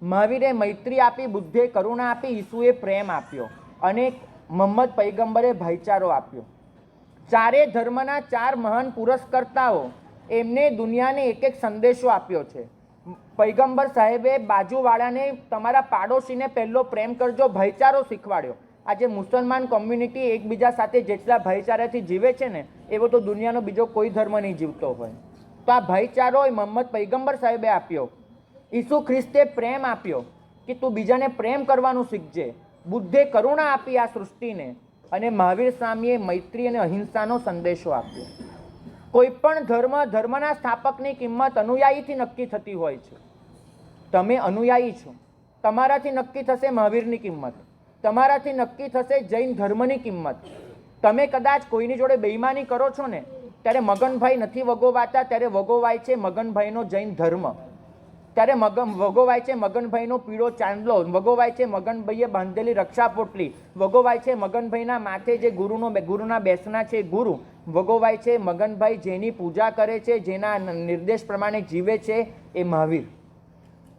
મહાવીરે મૈત્રી આપી, બુદ્ધે કરુણા આપી, ઈસુએ પ્રેમ આપ્યો અને મોહમ્મદ પૈગંબરે ભાઈચારો આપ્યો. ચારે ધર્મના 4 મહાન પુરસ્કર્તાઓ એમને દુનિયાને એક એક સંદેશો આપ્યો છે. પૈગંબર સાહેબે બાજુવાળાને, તમારા પાડોશીને પહેલો પ્રેમ કરજો, ભાઈચારો શીખવાડ્યો. આજે મુસલમાન કોમ્યુનિટી એકબીજા સાથે જેટલા ભાઈચારાથી જીવે છે ને, એવો તો દુનિયાનો બીજો કોઈ ધર્મ નહીં જીવતો હોય. તો આ ભાઈચારો મોહમ્મદ પૈગંબર સાહેબે આપ્યો. ઈસુ ખ્રિસ્તે પ્રેમ આપ્યો કે તું બીજાને પ્રેમ કરવાનું શીખજે. બુદ્ધે કરુણા આપી આ સૃષ્ટિને અને મહાવીર સ્વામીએ મૈત્રી અને અહિંસાનો સંદેશો આપ્યો. કોઈ પણ ધર્મના સ્થાપકની કિંમત અનુયાયીથી નક્કી થતી હોય છે. તમે અનુયાયી છો, તમારાથી નક્કી થશે મહાવીરની કિંમત, તમારાથી નક્કી થશે જૈન ધર્મની કિંમત. તમે કદાચ કોઈની જોડે બેઈમાની કરો છો ને, ત્યારે મગનભાઈ નથી વગોવાતા, ત્યારે વગોવાય છે મગનભાઈનો જૈન ધર્મ, ત્યારે વગોવાય છે મગનભાઈનો પીળો ચાંદલો, વગોવાય છે મગનભાઈએ બાંધેલી રક્ષા પોટલી, વગોવાય છે મગનભાઈના માથે જે ગુરુના બેસના છે ગુરુ, વગોવાય છે મગનભાઈ જેની પૂજા કરે છે, જેના નિર્દેશ પ્રમાણે જીવે છે એ મહાવીર.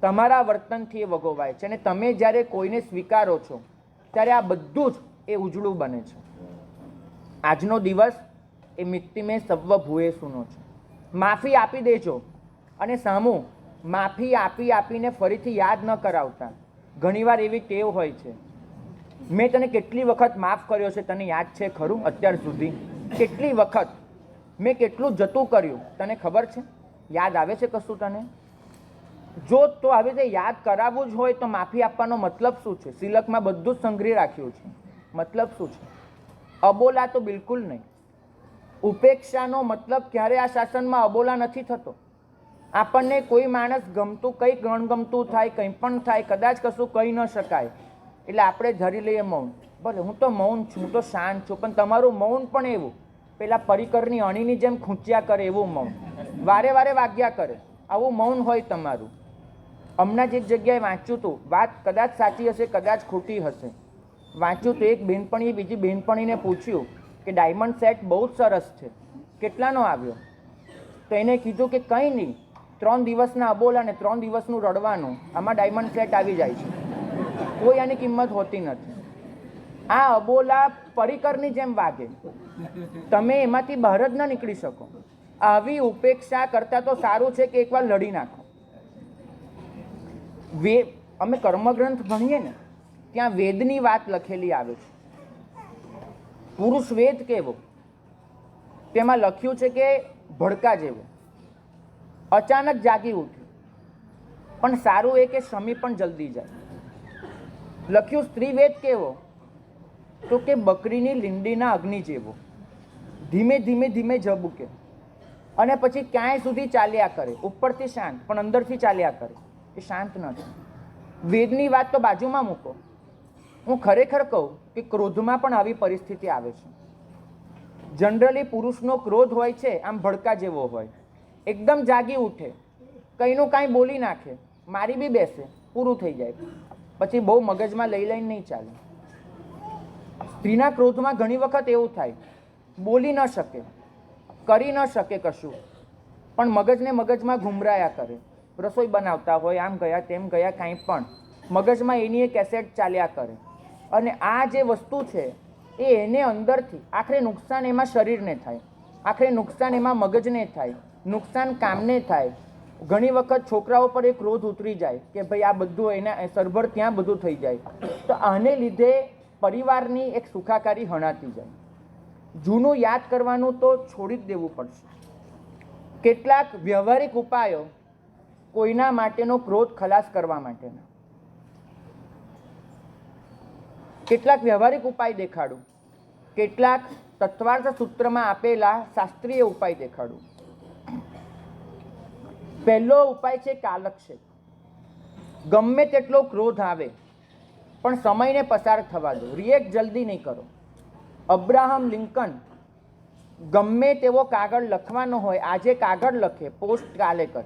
તમારા વર્તનથી એ વગોવાય છે અને તમે જ્યારે કોઈને સ્વીકારો છો ત્યારે આ બધું જ એ ઉજળું બને છે. આજનો દિવસ એ મિત્તિમે સવ્વ ભૂએ સુનો છે. માફી આપી દેજો અને સામું માફી આપી આપીને ફરીથી યાદ ન કરાવતા. ઘણીવાર એવી ટેવ હોય છે, મેં તને કેટલી વખત માફ કર્યો છે તને યાદ છે ખરું? અત્યાર સુધી કેટલી વખત મેં કેટલું જતું કર્યું તને ખબર છે? યાદ આવે છે કશું તને? જો તો આવી રીતે યાદ કરાવવું જ હોય તો માફી આપવાનો મતલબ શું છે? સિલકમાં બધું જ સંગ્રહી રાખ્યું છે. મતલબ શું છે? અબોલા તો બિલકુલ નહીં. ઉપેક્ષાનો મતલબ ક્યારે આ શાસનમાં અબોલા નથી થતો. આપણને કોઈ માણસ ગમતું, કંઈ ગણગમતું થાય, કંઈ પણ થાય, કદાચ કશું કહી ન શકાય એટલે આપણે ધરી લઈએ મૌન. ભલે હું તો મૌન છું, હું તો શાંત છું, પણ તમારું મૌન પણ એવું પેલા પરિકરની અણીની જેમ ખૂંચ્યા કરે એવું મૌન, વારે વારે વાગ્યા કરે, આવું મૌન હોય તમારું. હમણાં જ એક જગ્યાએ વાંચ્યું હતું, વાત કદાચ સાચી હશે, કદાચ ખોટી હશે. વાંચ્યું તો એક બહેનપણીએ બીજી બહેનપણીને પૂછ્યું કે ડાયમંડ સેટ બહુ જ સરસ છે, કેટલાનો આવ્યો? તો એને કીધું કે કંઈ નહીં, 3 દિવસના અબોલા ને 3 દિવસનું રડવાનું, આમાં ડાયમંડ સેટ આવી જાય છે. કોઈ આની કિંમત હોતી નથી. આ અબોલા પરિકરની જેમ વાગે, તમે એમાંથી બહાર જ ન નીકળી શકો. આવી ઉપેક્ષા કરતાં તો સારું છે કે એકવાર લડી નાખો. અમે કર્મગ્રંથ ભણીએ ને, ત્યાં વેદની વાત લખેલી આવે છે. પુરુષ વેદ કેવો, તેમાં લખ્યું છે કે ભડકા જેવો, અચાનક જાગી ઉઠ્યું, પણ સારું એ કે શમી પણ જલ્દી જાય. લખ્યું સ્ત્રી વેદ કેવો, તો કે બકરીની લીંડીના અગ્નિ જેવો, ધીમે ધીમે ધીમે ઝબૂકે અને પછી ક્યાંય સુધી ચાલ્યા કરે, ઉપરથી શાંત પણ અંદરથી ચાલ્યા કરે, એ શાંત નથી. વેદની વાત તો બાજુમાં મૂકો. હું ખરેખર કહું કે ક્રોધમાં પણ આવી પરિસ્થિતિ આવે છે. જનરલી પુરુષનો ક્રોધ હોય છે આમ ભડકા જેવો હોય, એકદમ જાગી ઉઠે, કંઈનું કાંઈ બોલી નાખે, મારી બી બેસે, પૂરું થઈ જાય, પછી બહુ મગજમાં લઈ લઈને નહીં ચાલે. સ્ત્રીના ક્રોધમાં ઘણી વખત એવું થાય, બોલી ન શકે, કરી ન શકે કશું, પણ મગજને મગજમાં ઘુમરાયા કરે. રસોઈ બનાવતા હોય, આમ ગયા તેમ ગયા, કાંઈ પણ મગજમાં એની એ કેસેટ ચાલ્યા કરે. અને આ જે વસ્તુ છે એ એને અંદરથી આખરે નુકસાન એમાં શરીરને થાય, આખરે નુકસાન એમાં મગજને થાય, નુકસાન કામને થાય. ઘણી વખત છોકરાઓ પર એ ક્રોધ ઉતરી જાય કે ભાઈ આ બધું એના સરભર ત્યાં બધું થઈ જાય. તો આને લીધે પરિવારની એક સુખાકારી હણાતી જાય. જૂનું યાદ કરવાનું તો છોડી જ દેવું પડશે. કેટલાક વ્યવહારિક ઉપાયો કોઈના માટેનો ક્રોધ ખલાસ કરવા માટેના, કેટલાક વ્યવહારિક ઉપાય દેખાડું, કેટલાક તત્વાર્થ સૂત્રમાં આપેલા શાસ્ત્રીય ઉપાય દેખાડું. પહેલો ઉપાય છે કાલક્ષેપ. ગમે તેટલો ક્રોધ આવે પણ સમયને પસાર થવા દો, રિએક્ટ જલ્દી નહીં કરો. અબ્રાહમ લિંકન ગમે તેવો કાગળ લખવાનો હોય, આજે કાગળ લખે, પોસ્ટ કાલે કરે.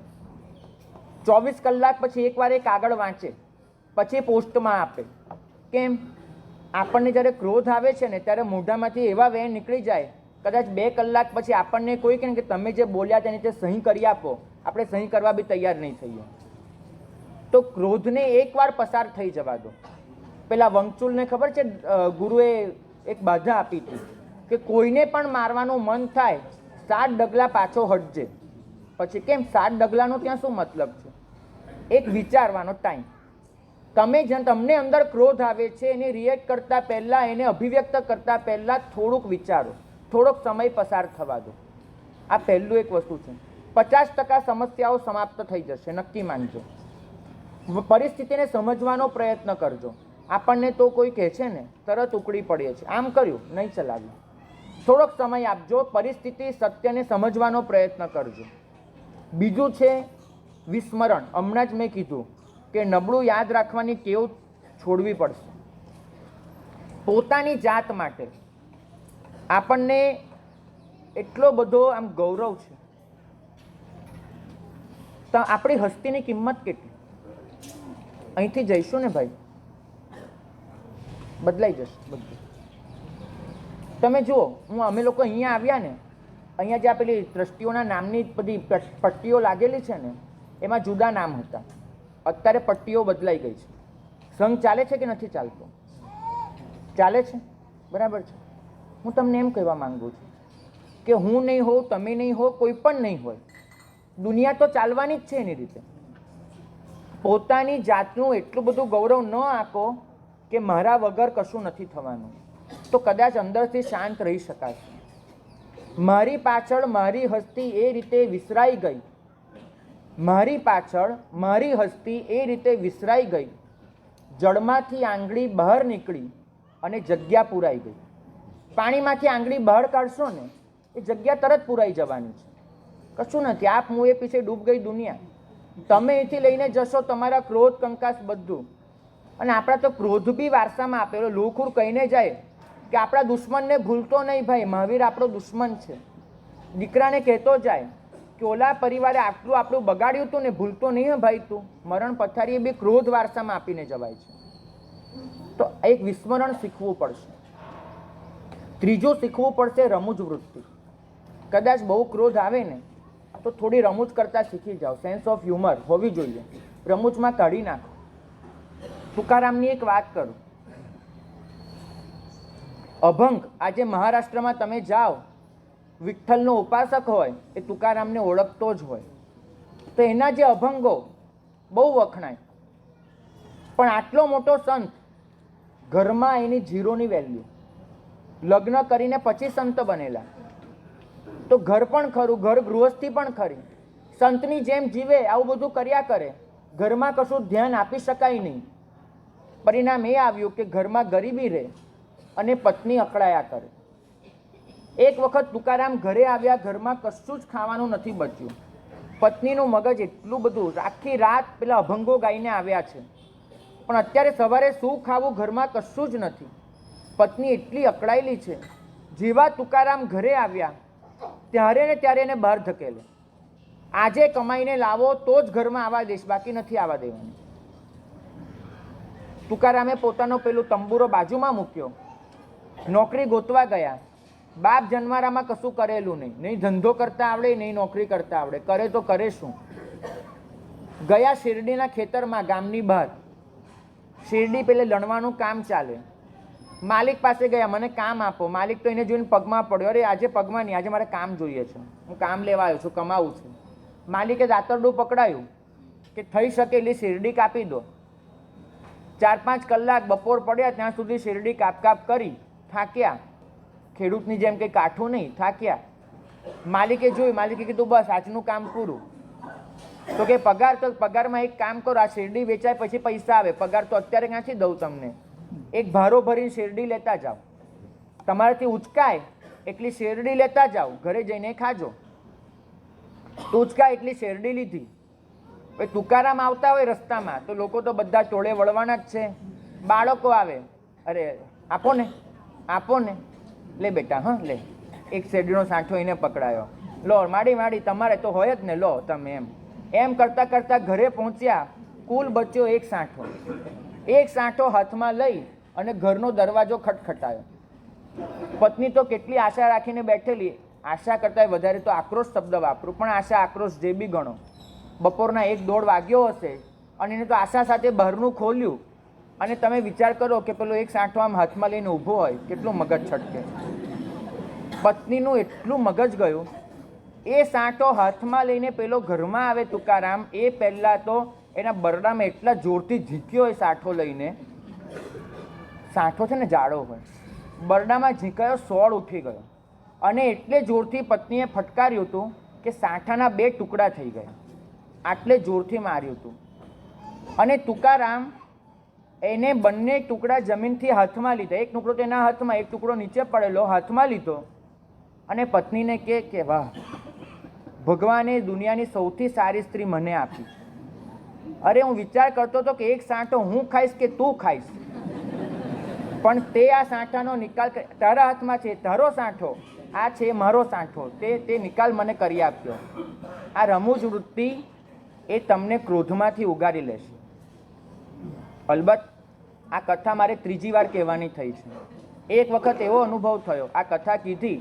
24 કલાક પછી એકવાર એ કાગળ વાંચે, પછી પોસ્ટમાં આપે. કેમ? આપણને જ્યારે ક્રોધ આવે છે ને ત્યારે મોઢામાંથી એવા વેણ નીકળી જાય, કદાચ 2 કલાક પછી આપણને કોઈ કહે કે તમે જે બોલ્યા તેની તે સહી કરી આપો, આપણે સહી કરવા બી તૈયાર નહીં થઈએ. તો ક્રોધને એકવાર પસાર થઈ જવા દો. પેલા વંકચુલને ખબર છે, ગુરુએ એક બાધા આપી હતી કે કોઈને પણ મારવાનું મન થાય 7 ડગલા પાછો હટજે. પછી કેમ 7 ડગલાનો ત્યાં શું મતલબ છે? એક વિચારવાનો ટાઈમ. તમને અંદર ક્રોધ આવે છે, એને રિએક્ટ કરતાં પહેલાં, એને અભિવ્યક્ત કરતાં પહેલાં થોડુંક વિચારો, થોડોક સમય પસાર થવા દો. આ પહેલું એક વસ્તુ છે. 50% સમસ્યાઓ સમાપ્ત થઈ જશે, નક્કી માનજો. પરિસ્થિતિને સમજવાનો પ્રયત્ન કરજો. આપણને તો કોઈ કહે છે ને તરત ઉકળી પડીએ છે, આમ કર્યું નહીં ચલાવ્યું. થોડોક સમય આપજો, પરિસ્થિતિ સત્યને સમજવાનો પ્રયત્ન કરજો. બીજું છે વિસ્મરણ. હમણાં જ મેં કીધું કે નબળું યાદ રાખવાની ટેવ છોડવી પડશે. પોતાની જાત માટે આપણને એટલો બધો આમ ગૌરવ છે. તો આપણી હસ્તીની કિંમત કેટલી? અહીંથી જઈશું ને ભાઈ, બદલાઈ જશે બધું. તમે જુઓ, અમે લોકો અહીંયા આવ્યા ને, અહીંયા જે આ પેલી ટ્રસ્ટીઓના નામની બધી પટ્ટીઓ લાગેલી છે ને, એમાં જુદા નામ હતા. અત્યારે પટ્ટીઓ બદલાઈ ગઈ છે. સંઘ ચાલે છે કે નથી ચાલતો? ચાલે છે, બરાબર છે. હું તમને એમ કહેવા માંગુ છું કે હું નહીં હોઉં, તમે નહીં હો, કોઈ પણ નહીં હોય, દુનિયા તો ચાલવાની જ છે એની રીતે. પોતાની જાતનું એટલું બધું ગૌરવ ન આંકો કે મારા વગર કશું નથી થવાનું, તો કદાચ અંદરથી શાંત રહી શકાશે. મારી પાછળ મારી હસ્તી એ રીતે વિસરાઈ ગઈ, મારી પાછળ મારી હસ્તી એ રીતે વિસરાઈ ગઈ, જળમાંથી આંગળી બહાર નીકળી અને જગ્યા પૂરાઈ ગઈ. પાણીમાંથી આંગળી બહાર કાઢશો ને એ જગ્યા તરત પૂરાઈ જવાની છે, કશું નથી. આપ મુએ પીછે ડૂબ ગઈ દુનિયા. તમે અહીંથી લઈને જશો તમારા ક્રોધ કંકાસ બધું. અને આપણા તો ક્રોધ બી વારસામાં આપેલો. લોખુર કહીને જાય કે આપણા દુશ્મનને ભૂલતો નહીં ભાઈ, મહાવીર આપણો દુશ્મન છે. દીકરાને કહેતો જાય કે ઓલા પરિવારે આટલું આપણું બગાડ્યું હતું ને, ભૂલતો નહીં હે ભાઈ તું. મરણ પથારીએ બી ક્રોધ વારસામાં આપીને જવાય છે. તો એક વિસ્મરણ શીખવું પડશે. ત્રીજું શીખવું પડશે રમૂજ વૃત્તિ. કદાચ બહુ ક્રોધ આવે ને તો થોડી રમૂજ કરતા શીખી જાઓ. સેન્સ ઓફ હ્યુમર હોવી જોઈએ, રમૂજમાં કાઢી નાખો. તુકારામની એક વાત કરું. અભંગ, આજે મહારાષ્ટ્રમાં તમે જાઓ, વિઠ્ઠલનો ઉપાસક હોય એ તુકારામને ઓળખતો જ હોય, તો એના જે અભંગો બહુ વખણાય. પણ આટલો મોટો સંત, ઘરમાં એની ઝીરોની વેલ્યુ, લગ્ન કરીને પછી સંત બનેલા, તો ઘર પણ ખરું, ઘર ગૃહસ્થી પણ ખરી, સંતની જેમ જીવે, આવું બધું કર્યા કરે, ઘરમાં કશું ધ્યાન આપી શકાય નહીં. પરિણામ એ આવ્યું કે ઘરમાં ગરીબી રહે અને પત્ની અકળાયા કરે. એક વખત તુકારામ ઘરે આવ્યા, ઘરમાં કશું જ ખાવાનું નથી બચ્યું. પત્નીનું મગજ એટલું બધું, આખી રાત પેલા અભંગો ગાઈને આવ્યા છે, પણ અત્યારે સવારે શું ખાવું, ઘરમાં કશું જ નથી. પત્ની એટલી અકળાયેલી છે. જેવા તુકારામ ઘરે આવ્યા ત્યારે ને ત્યારે એને બહાર ધકેલે. આજે કમાઈને લાવો તો જ ઘરમાં આવવા દઈશ, બાકી નથી આવવા દેવાની. તુકારામે પોતાનો પેલું તંબુરો બાજુમાં મૂક્યો, નોકરી ગોતવા ગયા. બાપ જન્મારામાં કશું કરેલું નહીં, નહીં ધંધો કરતા આવડે, નહીં નોકરી કરતા આવડે, કરે તો કરે શું. ગયા શેરડીના ખેતરમાં, ગામની બહાર. શેરડી પેલે લણવાનું કામ ચાલે. માલિક પાસે ગયા, મને કામ આપો. માલિક તો એને જોઈને પગમાં પડ્યો, અરે આજે પગમાં નહીં, આજે મારે કામ જોઈએ છે, હું કામ લેવા આવ્યો છું, કમાવું છું. માલિકે દાતરડું પકડાયું કે થઈ શકે એટલી શેરડી કાપી દો. 4-5 કલાક બપોર પડ્યા ત્યાં સુધી શેરડી કાપ કરી થાક્યા. ખેડૂતની જેમ કંઈ કાઠું નહીં, થાક્યા. માલિકે જોયું, માલિકે કીધું બસ આજનું કામ પૂરું. તો કે પગાર, તો પગારમાં એક કામ કરો, આ શેરડી વેચાય પછી પૈસા આવે, પગાર તો અત્યારે ક્યાંથી દઉં તમને. એક ભારો ભરીને શેરડી લેતા જાઓ, તમારાથી ઉચકાય એટલી શેરડી લેતા જાઓ, ઘરે જઈને ખાજો. તો ઉચકાય એટલી શેરડી લીધી. તુકારામ આવતા હોય રસ્તામાં તો લોકો તો બધા ટોળે વળવાના જ છે. બાળકો આવે, અરે આપો ને, આપો ને, લે બેટા, હા લે. એક શેરડીનો સાંઠો એને પકડાયો, લો માડી તમારે તો હોય જ ને, લો તમે. એમ કરતાં કરતાં ઘરે પહોંચ્યા, કુલ બચ્યો એક સાંઠો. એક સાંઠો હાથમાં લઈ અને ઘરનો દરવાજો ખટખટાયો. પત્ની તો કેટલી આશા રાખીને બેઠેલી, આશા કરતાં વધારે તો આક્રોશ શબ્દ વાપરું, પણ આશા આક્રોશ જે બી ગણો. બપોરના 1-1:30 વાગ્યો હશે અને એને તો આશા સાથે બહારનું ખોલ્યું. અને તમે વિચાર કરો કે પેલો એક સાંઠો આમ હાથમાં લઈને ઊભો હોય, કેટલું મગજ છટકે. પત્નીનું એટલું મગજ ગયું. એ સાંઠો હાથમાં લઈને પેલો ઘરમાં આવે તુકારામ, એ પહેલાં તો એના બરડામાં એટલા જોરથી ઝીંક્યો એ સાંઠો લઈને. સાંઠો છે ને જાડો હોય, બરડામાં ઝીંકાયો, સોળ ઉઠી ગયો. અને એટલે જોરથી પત્નીએ ફટકાર્યું હતું કે સાંઠાના 2 ટુકડા થઈ ગયા. આટલે જોરથી માર્યું હતું. અને તુકારામ એને બંને ટુકડા જમીનથી હાથમાં લીધા. એક ટુકડો તેના હાથમાં, એક ટુકડો નીચે પડેલો, હાથમાં લીધો. અને પત્નીને કે વાહ, ભગવાને દુનિયાની સૌથી સારી સ્ત્રી મને આપી. અરે હું વિચાર કરતો હતો કે એક સાંઠો હું ખાઈશ કે તું ખાઈશ, પણ તે આ સાંઠાનો નિકાલ, તારા હાથમાં છે તારો સાંઠો, આ છે મારો સાંઠો, તે નિકાલ મને કરી આપ્યો. આ રમૂજ વૃત્તિ એ તમને ક્રોધમાંથી ઉગારી લેશે. અલબત્ત આ કથા મારે 3જી વાર કહેવાની થઈ છે. એક વખત એવો અનુભવ થયો, આ કથા કીધી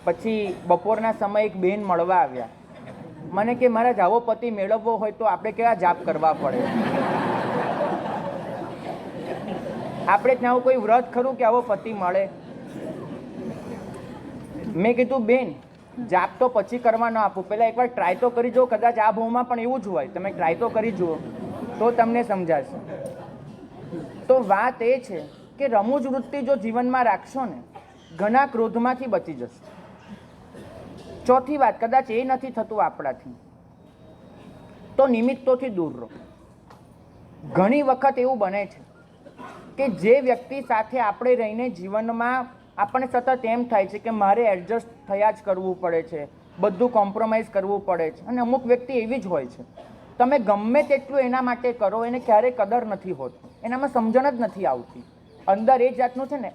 પછી બપોરના સમયે એક બેન મળવા આવ્યા. મને કે મારા આવો પતિ મેળવવો હોય તો આપણે કેવા જાપ કરવા પડે? આપણે ત્યાં કોઈ વ્રત ખરું કે આવો પતિ મળે? મેં કીધું બેન, જાપ તો પછી કરવા ન આપું, પહેલાં એકવાર ટ્રાય તો કરી જુઓ, કદાચ આ ભાવમાં પણ એવું જ હોય, તમે ટ્રાય તો કરી જુઓ તો તમને સમજાશે. તો વાત એ છે કે રમૂજ વૃત્તિ જો જીવનમાં રાખશો ને, ઘણા ક્રોધમાંથી બચી જશો. ચોથી વાત, કદાચ એ નથી થતું આપણાથી તો નિમિત્તોથી દૂર રહો. ઘણી વખત એવું બને છે કે જે વ્યક્તિ સાથે આપણે રહીને જીવનમાં આપણને સતત એમ થાય છે કે મારે એડજસ્ટ થયા જ કરવું પડે છે, બધું કોમ્પ્રોમાઇઝ કરવું પડે છે. અને અમુક વ્યક્તિ એવી જ હોય છે, તમે ગમે તેટલું એના માટે કરો, એને ક્યારેય કદર નથી હોતી, એનામાં સમજણ જ નથી આવતી. અંદર એ જાતનું છે ને,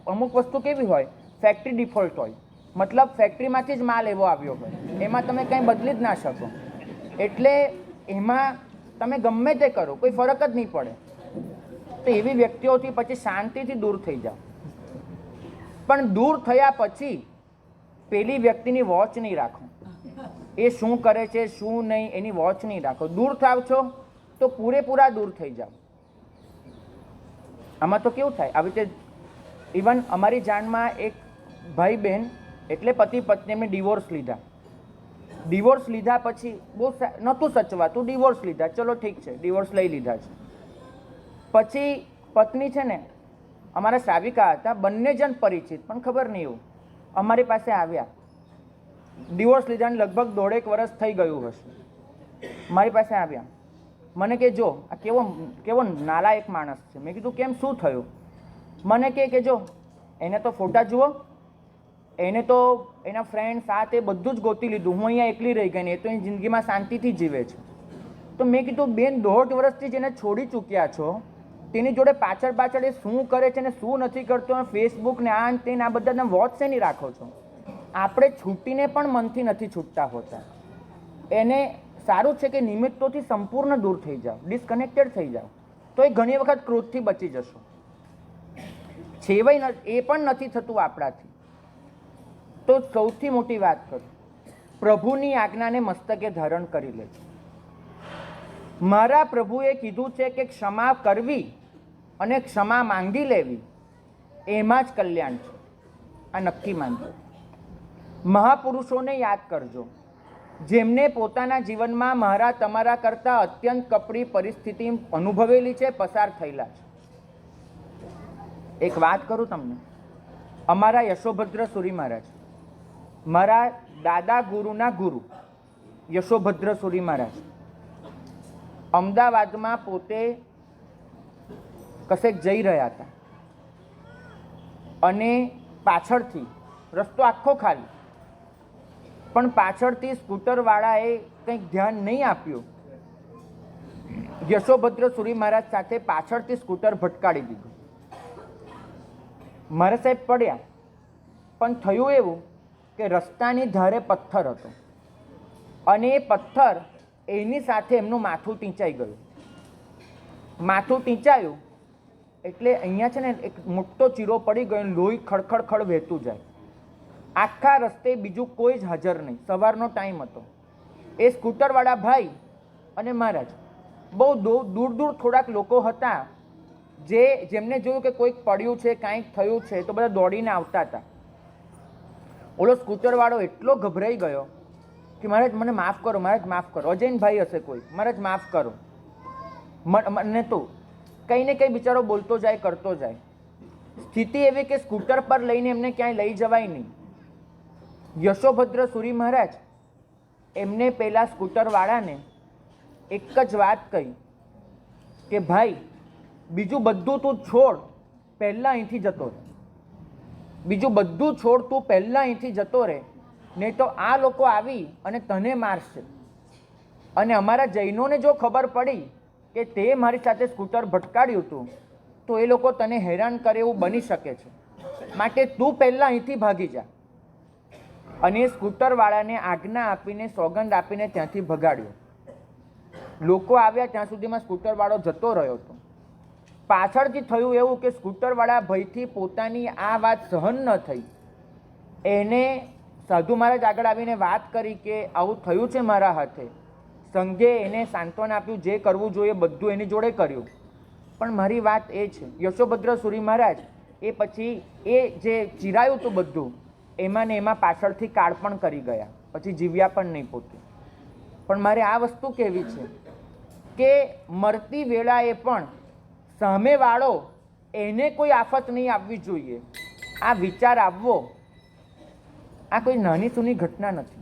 અમુક વસ્તુ કેવી હોય, ફેક્ટરી ડિફોલ્ટ હોય, મતલબ ફેક્ટરીમાંથી જ માલ એવો આવ્યો હોય, એમાં તમે કંઈ બદલી જ ના શકો. એટલે એમાં તમે ગમે તે કરો, કોઈ ફરક જ નહીં પડે. તો એવી વ્યક્તિઓથી પછી શાંતિથી દૂર થઈ જાઓ. પણ દૂર થયા પછી પેલી વ્યક્તિની વોચ નહીં રાખો, એ શું કરે છે શું નહીં એની વોચ નહીં રાખો. દૂર થાવ છો તો પૂરેપૂરા દૂર થઈ જાઓ. આમાં તો કેવું થાય, આવી રીતે ઇવન અમારી જાણમાં એક ભાઈ બહેન, એટલે પતિ પત્ની એમને ડિવોર્સ લીધા. ડિવોર્સ લીધા પછી બહુ નહોતું સચવાતું, ડિવોર્સ લીધા, ચલો ઠીક છે, ડિવોર્સ લઈ લીધા છે. પછી પત્ની છે ને, અમારા સાવિકા હતા, બંને જણ પરિચિત, પણ ખબર નહીં એવું અમારી પાસે આવ્યા. ડિવોર્સ લીધાને લગભગ 1.5 વર્ષ થઈ ગયું હશે. મારી પાસે આવ્યા, મને કે જો આ કેવો નાલાયક માણસ છે. મેં કીધું કેમ, શું થયું? મને કે જો એને તો ફોટા જુઓ, એને તો એના ફ્રેન્ડ સાથે બધું જ ગોતી લીધું, હું અહીંયા એકલી રહી ગઈ ને, એ તો એની જિંદગીમાં શાંતિથી જીવે છે. તો મેં કીધું બેન, 1.5 વર્ષથી જેને છોડી ચૂક્યા છો તેની જોડે પાછળ એ શું કરે છે ને શું નથી કરતો, ફેસબુક ને આ તે આ બધા વોચ શેની રાખો છો? આપણે છૂટીને પણ મનથી નથી છૂટતા હોતા. એને સારું છે કે નિમિત્તોથી સંપૂર્ણ દૂર થઈ જાઓ, ડિસ્કનેક્ટેડ થઈ જાઓ, તો એ ઘણી વખત ક્રોધથી બચી જશો. છેવાય એ પણ નથી થતું આપણાથી. તો સૌથી મોટી વાત કરું, પ્રભુની આજ્ઞાને મસ્તકે ધારણ કરી લે. મારા પ્રભુએ કીધું છે કે ક્ષમા કરવી અને ક્ષમા માંગી લેવી એમાં જ કલ્યાણ છે, આ નક્કી માનજો. મહાપુરુષોને યાદ કરજો, જેમને પોતાના જીવનમાં મારા તમારા કરતાં અત્યંત કપરી પરિસ્થિતિ અનુભવેલી છે, પસાર થયેલા છે. એક વાત કરું તમને, અમારા યશોભદ્ર સુરી મહારાજ, મારા દાદા ગુરુના ગુરુ યશોભદ્ર સુરી મહારાજ અમદાવાદમાં પોતે કશેક જઈ રહ્યા હતા અને પાછળથી રસ્તો આખો ખાલી, પણ પાછળથી સ્કૂટરવાળાએ કંઈક ધ્યાન નહીં આપ્યું. યશોભદ્ર સુરી મહારાજ સાથે પાછળથી સ્કૂટર ભટકાડી દીધું. મારા સાહેબ પડ્યા, પણ થયું એવું કે રસ્તાની ધારે પથ્થર હતો અને એ પથ્થર એની સાથે એમનું માથું ટીંચાઈ ગયું. માથું ટીંચાયું એટલે અહીંયા છે ને એક મોટો ચીરો પડી ગયો, લોહી ખડખડ ખડ વહેતું જાય. આખા રસ્તે બીજું કોઈ જ હાજર નહીં. સવારનો ટાઈમ હતો. એ સ્કૂટરવાળા ભાઈ અને મહારાજ બહુ દૂર દૂર થોડાક લોકો હતા, જેમને જોયું કે કોઈક પડ્યું છે, કાંઈક થયું છે, તો બધા દોડીને આવતા હતા. ઓલો સ્કૂટરવાળો એટલો ગભરાઈ ગયો કે મહારાજ મને માફ કરો, મહારાજ માફ કરો. અજયનભાઈ હશે કોઈ, મહારાજ માફ કરો. મને તો કંઈ ને કંઈ બિચારો બોલતો જાય, કરતો જાય. સ્થિતિ એવી કે સ્કૂટર પર લઈને એમને ક્યાંય લઈ જવાય નહીં. યશોભદ્ર સુરી મહારાજ એમને પેલા સ્કૂટરવાળાને એક જ વાત કહી કે ભાઈ, બીજું બધું તું છોડ, પહેલાં અહીંથી જતો રહે. બીજું બધું છોડ, તું પહેલાં અહીંથી જતો રહે, નહીં તો આ લોકો આવી અને તને મારશે. અને અમારા જૈનોને જો ખબર પડી કે તે મારી સાથે સ્કૂટર ભટકાડ્યું હતું, તો એ લોકો તને હેરાન કરે એવું બની શકે છે. માટે તું પહેલાં અહીંથી ભાગી જા. અને સ્કૂટરવાળાને આજ્ઞા આપીને, સોગંદ આપીને ત્યાંથી ભગાડ્યો. લોકો આવ્યા ત્યાં સુધીમાં સ્કૂટરવાળો જતો રહ્યો હતો. પાછળથી થયું એવું કે સ્કૂટરવાળા ભયથી પોતાની આ વાત સહન ન થઈ, એને સાધુ મહારાજ આગળ આવીને વાત કરી કે આવું થયું છે મારા હાથે. સંઘે એને સાંત્વન આપ્યું, જે કરવું જોઈએ બધું એની જોડે કર્યું. પણ મારી વાત એ છે, યશોભદ્ર સુરી મહારાજ એ પછી એ જે ચિરાયું હતું બધું, એમાં ને એમાં પાછળથી કાળ પણ કરી ગયા, પછી જીવ્યા પણ નહીં પોતે. પણ મારે આ વસ્તુ કહેવી છે કે મરતી વેળાએ પણ સામેવાળો એને કોઈ આફત નહીં આવવી જોઈએ, આ વિચાર આવવો, આ કોઈ નાની સૂની ઘટના નથી.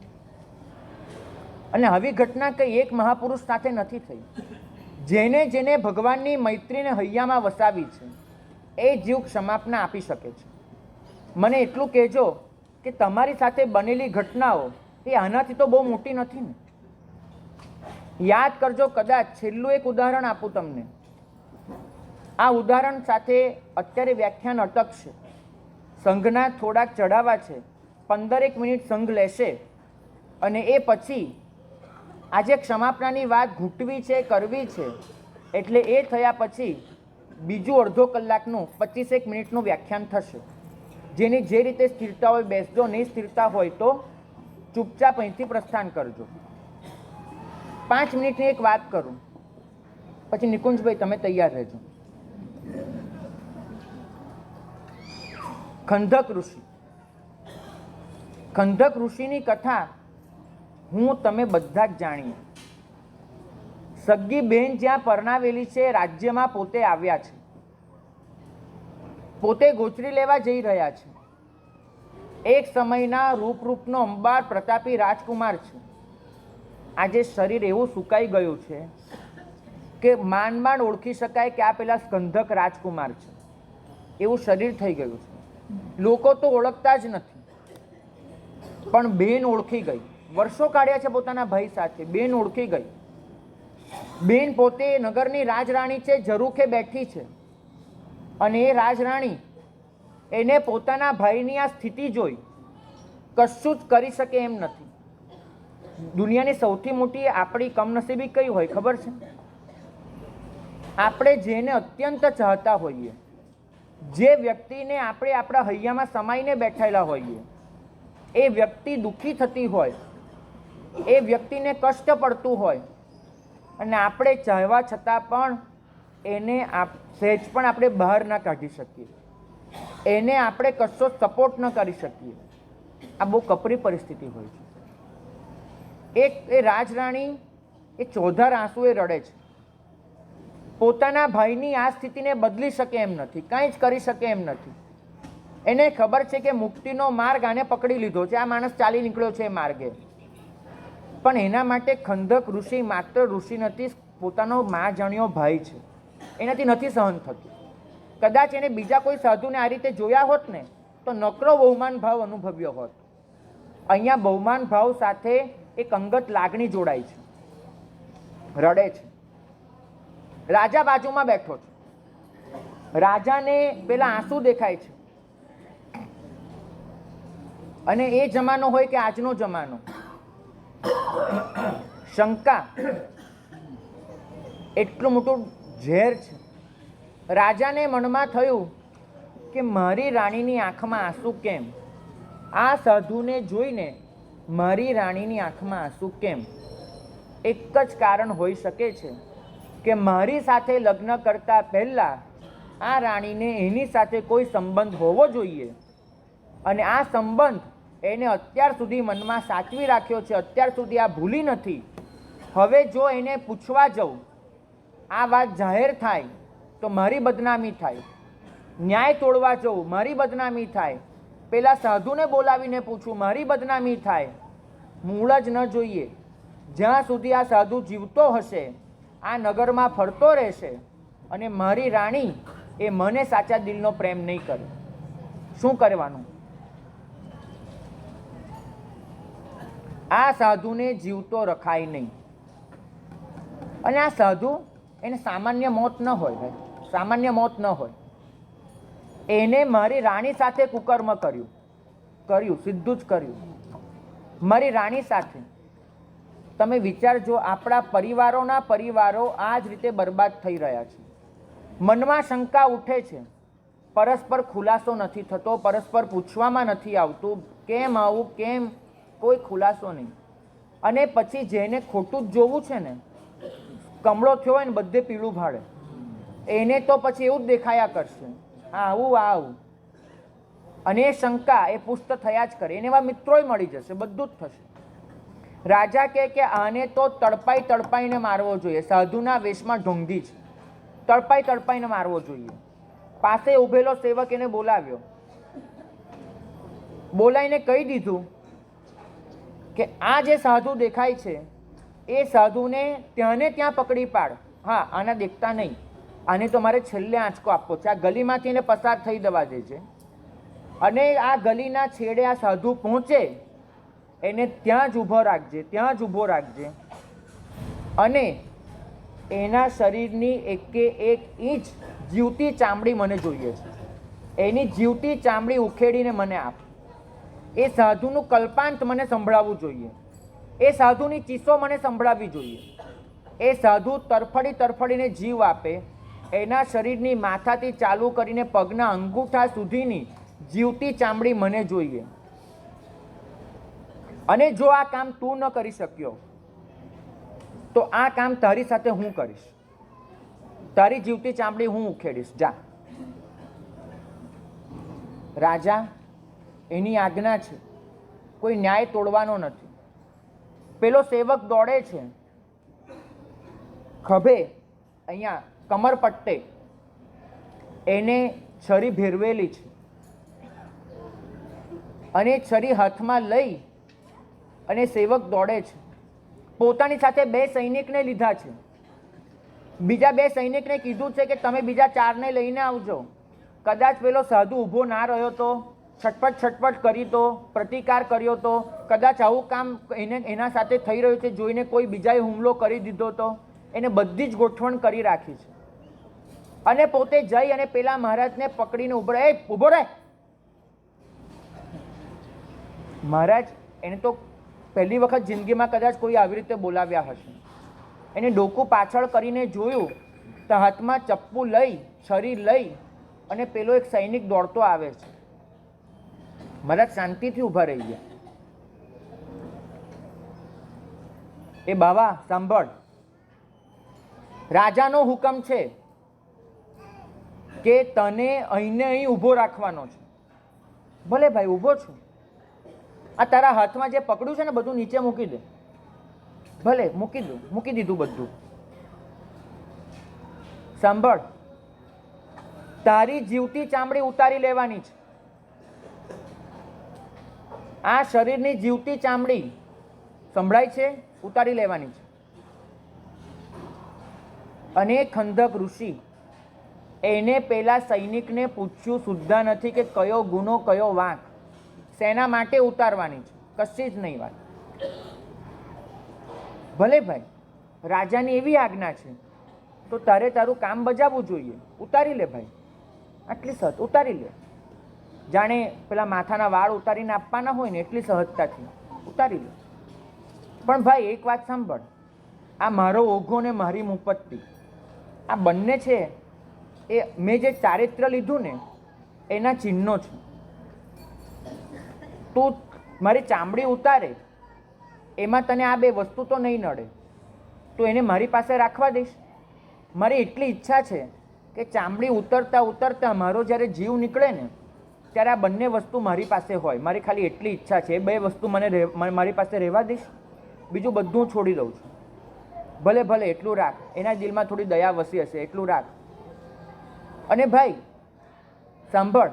અને આવી ઘટના કંઈ એક મહાપુરુષ સાથે નથી થઈ. જેને જેને ભગવાનની મૈત્રીને હૈયામાં વસાવી છે, એ જીવ ક્ષમાપના આપી શકે છે. મને એટલું કહેજો કે તમારી સાથે બનેલી ઘટનાઓ એ આનાથી તો બહુ મોટી નથી ને. યાદ કરજો, કદાચ છેલ્લું એક ઉદાહરણ આપું તમને. આ ઉદાહરણ સાથે અત્યારે વ્યાખ્યાન અટકશે. સંઘના થોડાક ચઢાવા છે, 15 મિનિટ સંઘ લેશે અને એ પછી આજે ક્ષમાપનાની વાત ઘૂંટવી છે, કરવી છે, એટલે એ થયા પછી બીજું અડધો કલાકનું 25 મિનિટનું વ્યાખ્યાન થશે. જેની જે રીતે સ્થિરતા હોય બેસજો, નહીં સ્થિરતા હોય તો ચૂપચાપ અહીંથી પ્રસ્થાન કરજો. 5 મિનિટની એક વાત કરું, પછી નિકુંજભાઈ તમે તૈયાર રહેજો. ખંધક ઋષિ, ખંધક ઋષિની કથા હું તમે બધા જ જાણીએ. સગી બહેન જ્યાં પરણાવેલી છે, રાજ્યમાં પોતે આવ્યા છે, પોતે ગોચરી લેવા જઈ રહ્યા છે. એક સમયના રૂપનો અંબાર પ્રતાપી રાજકુમાર છે. આજે શરીર એવું સુકાઈ ગયું છે કે માંડ માંડ ઓળખી શકાય કે આ પેલા સ્કંધક રાજકુમાર છે, એવું શરીર થઈ ગયું છે. લોકો તો ઓળખતા જ નથી, પણ બેન ઓળખી ગઈ. વર્ષો કાઢ્યા છે પોતાના ભાઈ સાથે, બેન ઓળખી ગઈ. બેન પોતે નગરની રાજરાણી છે, ઝરૂખે બેઠી છે, અને એ રાજરાણી એને પોતાના ભાઈની આ સ્થિતિ જોઈ કશું જ કરી શકે એમ નથી. દુનિયાની સૌથી મોટી આપણી કમનસીબી કઈ હોય ખબર છે? આપણે જેને અત્યંત ચાહતા હોઈએ, જે વ્યક્તિને આપણે આપણા હૈયામાં સમાઈને બેઠેલા હોઈએ, એ વ્યક્તિ દુઃખી થતી હોય, એ વ્યક્તિને કષ્ટ પડતું હોય, અને આપણે ચાહવા છતાં પણ એને સહેજ પણ આપણે બહાર ના કાઢી શકીએ. એને આપણે કશો સપોર્ટ ન કરી શકીએ. આ બહુ કપરી પરિસ્થિતિ હોય છે. એ રાજરાણી એ ચોધાર આંસુએ રડે છે. પોતાના ભાઈની આ સ્થિતિને બદલી શકે એમ નથી, કાંઈ જ કરી શકે એમ નથી. એને ખબર છે કે મુક્તિનો માર્ગ આને પકડી લીધો છે, આ માણસ ચાલી નીકળ્યો છે એ માર્ગે. પણ એના માટે ખંડક ઋષિ માત્ર ઋષિ નથી, પોતાનો મા જાણ્યો ભાઈ છે, એનાથી નથી સહન થતું. કદાચ એને બીજા કોઈ સાધુને આ રીતે જોયા હોત ને તો નકરો બહુમાન ભાવ અનુભવ્યો હોત. અહીંયા બહુમાન ભાવ સાથે એક અંગત લાગણી જોડાઈ છે, રડે છે. રાજા બાજુમાં બેઠો છે. રાજાને પેલા આંસુ દેખાય છે. અને એ જમાનો હોય કે આજનો જમાનો, શંકા એટલું મોટું ઝેર છે. રાજાને મનમાં થયું કે મારી રાણીની આંખમાં આંસુ કેમ? આ સાધુને જોઈને મારી રાણીની આંખમાં આંસુ કેમ? એક જ કારણ હોઈ શકે છે કે મારી સાથે લગ્ન કરતા પહેલા આ રાણીને એની સાથે કોઈ સંબંધ હોવો જોઈએ, અને આ સંબંધ એને અત્યાર સુધી મનમાં સાચવી રાખ્યો છે, અત્યાર સુધી આ ભૂલી નથી. હવે જો એને પૂછવા જાઉં, આ વાત જાહેર થાય તો મારી બદનામી થાય, ન્યાય તોડવા જાઉં મારી બદનામી થાય, પેલા સાધુને બોલાવીને પૂછું મારી બદનામી થાય. મૂળ જ ન જોઈએ. જ્યાં સુધી આ સાધુ જીવતો હશે આ નગરમાં ફરતો રહેશે અને મારી રાણી એ મને સાચા દિલનો પ્રેમ નહીં કરે. શું કરવાનું? આ સાધુને જીવતો રખાય નહીં. અને આ સાધુ એને સામાન્ય મોત ન હોય ભાઈ, સામાન્ય મોત ન હોય. એને મારી રાણી સાથે કુકર્મ કર્યું, સીધું જ કર્યું મારી રાણી સાથે. તમે વિચારજો, આપણા પરિવારો આ જ રીતે બરબાદ થઈ રહ્યા છે. મનમાં શંકા ઉઠે છે, પરસ્પર ખુલાસો નથી થતો, પરસ્પર પૂછવામાં નથી આવતું કેમ આવું, કેમ, કોઈ ખુલાસો નહીં. અને પછી જેને ખોટું જ જોવું છે ને, કમળો થયો હોય ને બધે પીળું ભાડે, એને તો પછી એવું જ દેખાયા કરશે, આવું. અને એ શંકા એ પુષ્ટ થયા જ કરે. એને એવા મિત્રોય મળી જશે, બધું જ થશે. રાજા કહે કે આને તો તડપાઈને મારવો જોઈએ. સાધુના વેશમાં ઢોંગી છે, તડપાઈને મારવો જોઈએ. પાસે ઉભેલો સેવક એને બોલાવ્યો, બોલાવીને કહી દીધું કે આ જે સાધુ દેખાય છે એ સાધુને ત્યાં પકડી પાડ. હા, આના દેખતા નહીં, આને તો મારે છેલ્લે આંચકો આપવો છે. આ ગલીમાંથી એને પસાર થઈ દેવા દેજે, અને આ ગલીના છેડે આ સાધુ પહોંચે એને ત્યાં જ ઊભો રાખજે, અને એના શરીરની એકે એક ઇંચ જીવતી ચામડી મને જોઈએ છે. એની જીવતી ચામડી ઉખેડીને મને આપ. એ સાધુનું કલ્પાંત મને સંભળાવવું જોઈએ, એ સાધુની ચીસો મને સંભળાવવી જોઈએ. એ સાધુ તરફડીને જીવ આપે, એના શરીરની માથાથી ચાલુ કરીને પગના અંગૂઠા સુધીની જીવતી ચામડી મને જોઈએ. અને જો આ કામ તું ન કરી શક્યો તો આ કામ તારી સાથે હું કરીશ. તારી જીવતી ચામડી હું ઉખેડીશ, જા. રાજા એની આજ્ઞા છે, કોઈ ન્યાય તોડવાનો નથી. પેલો સેવક દોડે છે, ખભે અહીંયા કમર પટ્ટે એને છરી ભેરવેલી છે, અને છરી હાથમાં લઈ અને સેવક દોડે છે. પોતાની સાથે 2 સૈનિકને લીધા છે. બીજા 2 સૈનિકને કીધું છે કે તમે બીજા 4ને લઈને આવજો. કદાચ પેલો સાધુ ઊભો ના રહ્યો તો, છટપટ કરી તો, પ્રતિકાર કર્યો તો, કદાચ આવું કામ એના સાથે થઈ રહ્યું છે જોઈને કોઈ બીજાએ હુમલો કરી દીધો તો, એને બધી જ ગોઠવણ કરી રાખી છે. અને પોતે જઈ અને પેલા મહારાજને પકડીને ઊભો રહે. મહારાજ એને તો પહેલી વખત જિંદગીમાં કદાચ કોઈ આવી રીતે બોલાવ્યા હશે. એને ડોકું પાછળ કરીને જોયું તો હાથમાં ચપ્પુ લઈ, છરી લઈ અને પેલો એક સૈનિક દોડતો આવે છે. મહારાજ શાંતિથી ઊભા રહી ગયા. એ બાવા સાંભળ, રાજાનો હુકમ છે, કે તને અહીંને અહીં ઊભો રાખવાનો છે. ભલે ભાઈ ઊભો છું, આ તારા હાથમાં જે પકડ્યું છે ને બધું નીચે મૂકી દે. ભલે મૂકી દીધું બધું. સાંભળ, તારી જીવતી ચામડી ઉતારી લેવાની છે. આ શરીરની જીવતી ચામડી સંભળાય છે, ઉતારી લેવાની છે. અને ખંદક ઋષિ એને પેલા સૈનિકને પૂછ્યું સુદ્ધા નથી કે કયો ગુનો કયો વાંક, શેના માટે ઉતારવાની છે, કશી જ નહીં વાત. ભલે ભાઈ રાજાની એવી આજ્ઞા છે તો તારે તારું કામ બજાવવું જોઈએ, ઉતારી લે ભાઈ, આટલી સહજ ઉતારી લે. જાણે પેલા માથાના વાળ ઉતારીને આપવાના હોય ને એટલી સહજતાથી ઉતારી લે. પણ ભાઈ એક વાત સાંભળ, આ મારો ઓઘો ને મારી મુપત્તિ આ બંને છે એ મેં જે ચારિત્ર લીધું ને એના ચિહ્નો છે. તું મારી ચામડી ઉતારે એમાં તને આ બે વસ્તુ તો નહીં નડે, તો એને મારી પાસે રાખવા દઈશ. મારી એટલી ઈચ્છા છે કે ચામડી ઉતરતા ઉતરતા મારો જ્યારે જીવ નીકળે ને ત્યારે આ બંને વસ્તુ મારી પાસે હોય. મારી ખાલી એટલી ઈચ્છા છે, એ બે વસ્તુ મને મારી પાસે રહેવા દઈશ, બીજું બધું છોડી દઉં છું. ભલે ભલે એટલું રાખ, એના દિલમાં થોડી દયા વસી હશે એટલું રાખ. અને ભાઈ સાંભળ,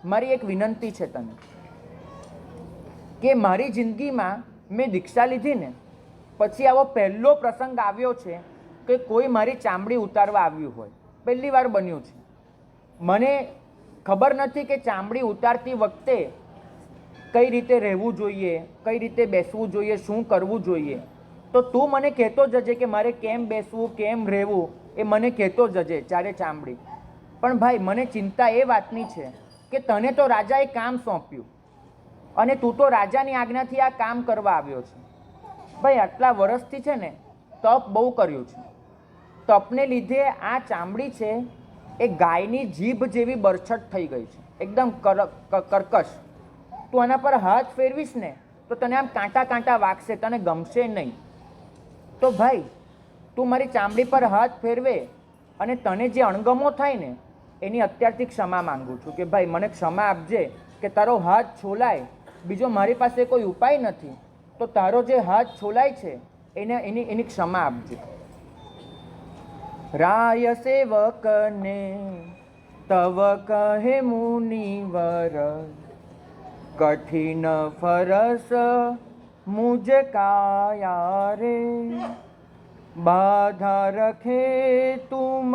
મારી એક વિનંતી છે તને કે મારી જિંદગીમાં મેં દીક્ષા લીધી ને પછી આવો પહેલો પ્રસંગ આવ્યો છે કે કોઈ મારી ચામડી ઉતારવા આવ્યું હોય, પહેલી વાર બન્યું છે. મને ખબર નથી કે ચામડી ઉતારતી વખતે કઈ રીતે રહેવું જોઈએ, કઈ રીતે બેસવું જોઈએ, શું કરવું જોઈએ. તો તું મને કહેતો જજે કે મારે કેમ બેસવું, કેમ રહેવું, એ મને કહેતો જજે ચારે ચામડી. પણ ભાઈ મને ચિંતા એ વાતની છે કે તને તો રાજાએ કામ સોંપ્યું અને તું તો રાજાની આજ્ઞાથી આ કામ કરવા આવ્યો છે. ભાઈ આટલા વર્ષથી છે ને તપ બહુ કર્યું છે. તપને લીધે આ ચામડી છે એ ગાયની જીભ જેવી બરછટ થઈ ગઈ છે, એકદમ કર્કશ. તું આના પર હાથ ફેરવીશ ને તો તને આમ કાંટા કાંટા વાગશે, તને ગમશે નહીં. તો ભાઈ તું મારી ચામડી પર હાથ ફેરવે અને તને જે અણગમો થાય ને એની અત્યારથી ક્ષમા માંગુ છું કે ભાઈ મને ક્ષમા આપજે કે તારો હાથ છોલાય, બીજો મારી પાસે કોઈ ઉપાય નથી, તો તારો જે હાથ છોલાય છે એની ક્ષમા આપજે. રાય સેવકને તવ કહે મુનિવર, કઠિન ફરસ મુજ કાયા રે, બાધા રખે તુમ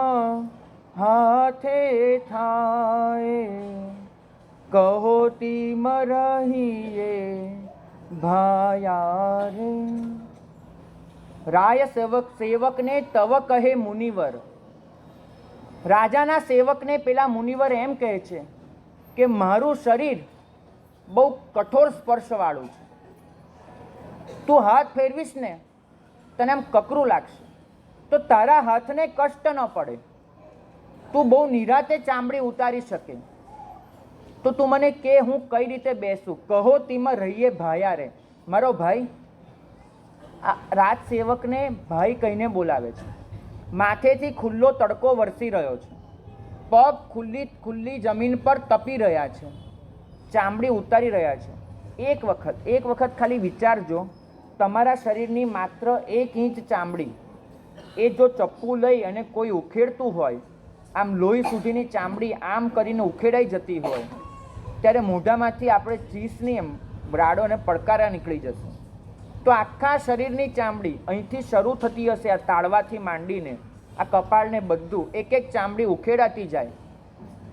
હાથે થાય, કહો તીમ રહીએ ભાયા રે. રાય સેવકને તવ કહે મુનિવર. રાજાના સેવકને પેલા મુનિવર એમ કહે છે કે મારું શરીર બહુ કઠોર સ્પર્શવાળું છે, તું હાથ ફેરવીશ ને તને આમ કકરું લાગશે, તો તારા હાથને કષ્ટ ન પડે, તું બહુ નિરાતે ચામડી ઉતારી શકે, તો તું મને કે હું કઈ રીતે બેસું. કહો તીમાં રહીએ ભાયા રે. મારો ભાઈ રાજ સેવકને ભાઈ કહીને બોલાવે છે. માથેથી ખુલ્લો તડકો વરસી રહ્યો છે, પગ ખુલ્લી જમીન પર તપી રહ્યા છે, ચામડી ઉતારી રહ્યા છે. એક વખત ખાલી વિચારજો, તમારા શરીરની માત્ર 1 ઇંચ ચામડી એ જો ચપ્પુ લઈ અને કોઈ ઉખેડતું હોય, આમ લોહી સુધીની ચામડી આમ કરીને ઉખેડાઈ જતી હોય, ત્યારે મોઢામાંથી આપણે ચીસની એમ રાડો અને પડકારા નીકળી જશે. તો આખા શરીરની ચામડી અહીંથી શરૂ થતી હશે, આ તાળવાથી માંડીને આ કપાળને બધું એક એક ચામડી ઉખેડાતી જાય.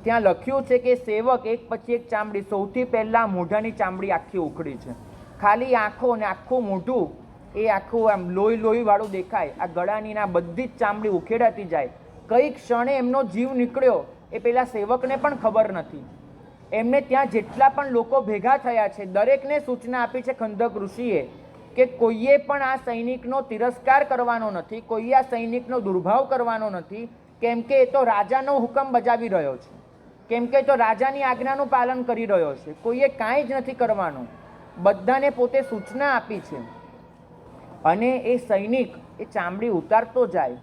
ત્યાં લખ્યું છે કે સેવક એક પછી એક ચામડી, સૌથી પહેલાં મોઢાની ચામડી આખી ઉખડી છે. ખાલી આંખો અને આખું મોઢું એ આખું આમ લોહીવાળું દેખાય. આ ગળાની આ બધી જ ચામડી ઉખેડાતી જાય. કઈ ક્ષણે એમનો જીવ નીકળ્યો એ પેલા સેવકને પણ ખબર નથી. એમને ત્યાં જેટલા પણ લોકો ભેગા થયા છે દરેકને સૂચના આપી છે ખંદક ઋષિએ કે કોઈએ પણ આ સૈનિકનો તિરસ્કાર કરવાનો નથી, કોઈએ આ સૈનિકનો દુર્ભાવ કરવાનો નથી, કેમ કે એ તો રાજાનો હુકમ બજાવી રહ્યો છે, કેમ કે એ તો રાજાની આજ્ઞાનું પાલન કરી રહ્યો છે. કોઈએ કાંઈ જ નથી કરવાનું, બધાને પોતે સૂચના આપી છે. અને એ સૈનિક એ ચામડી ઉતારતો જાય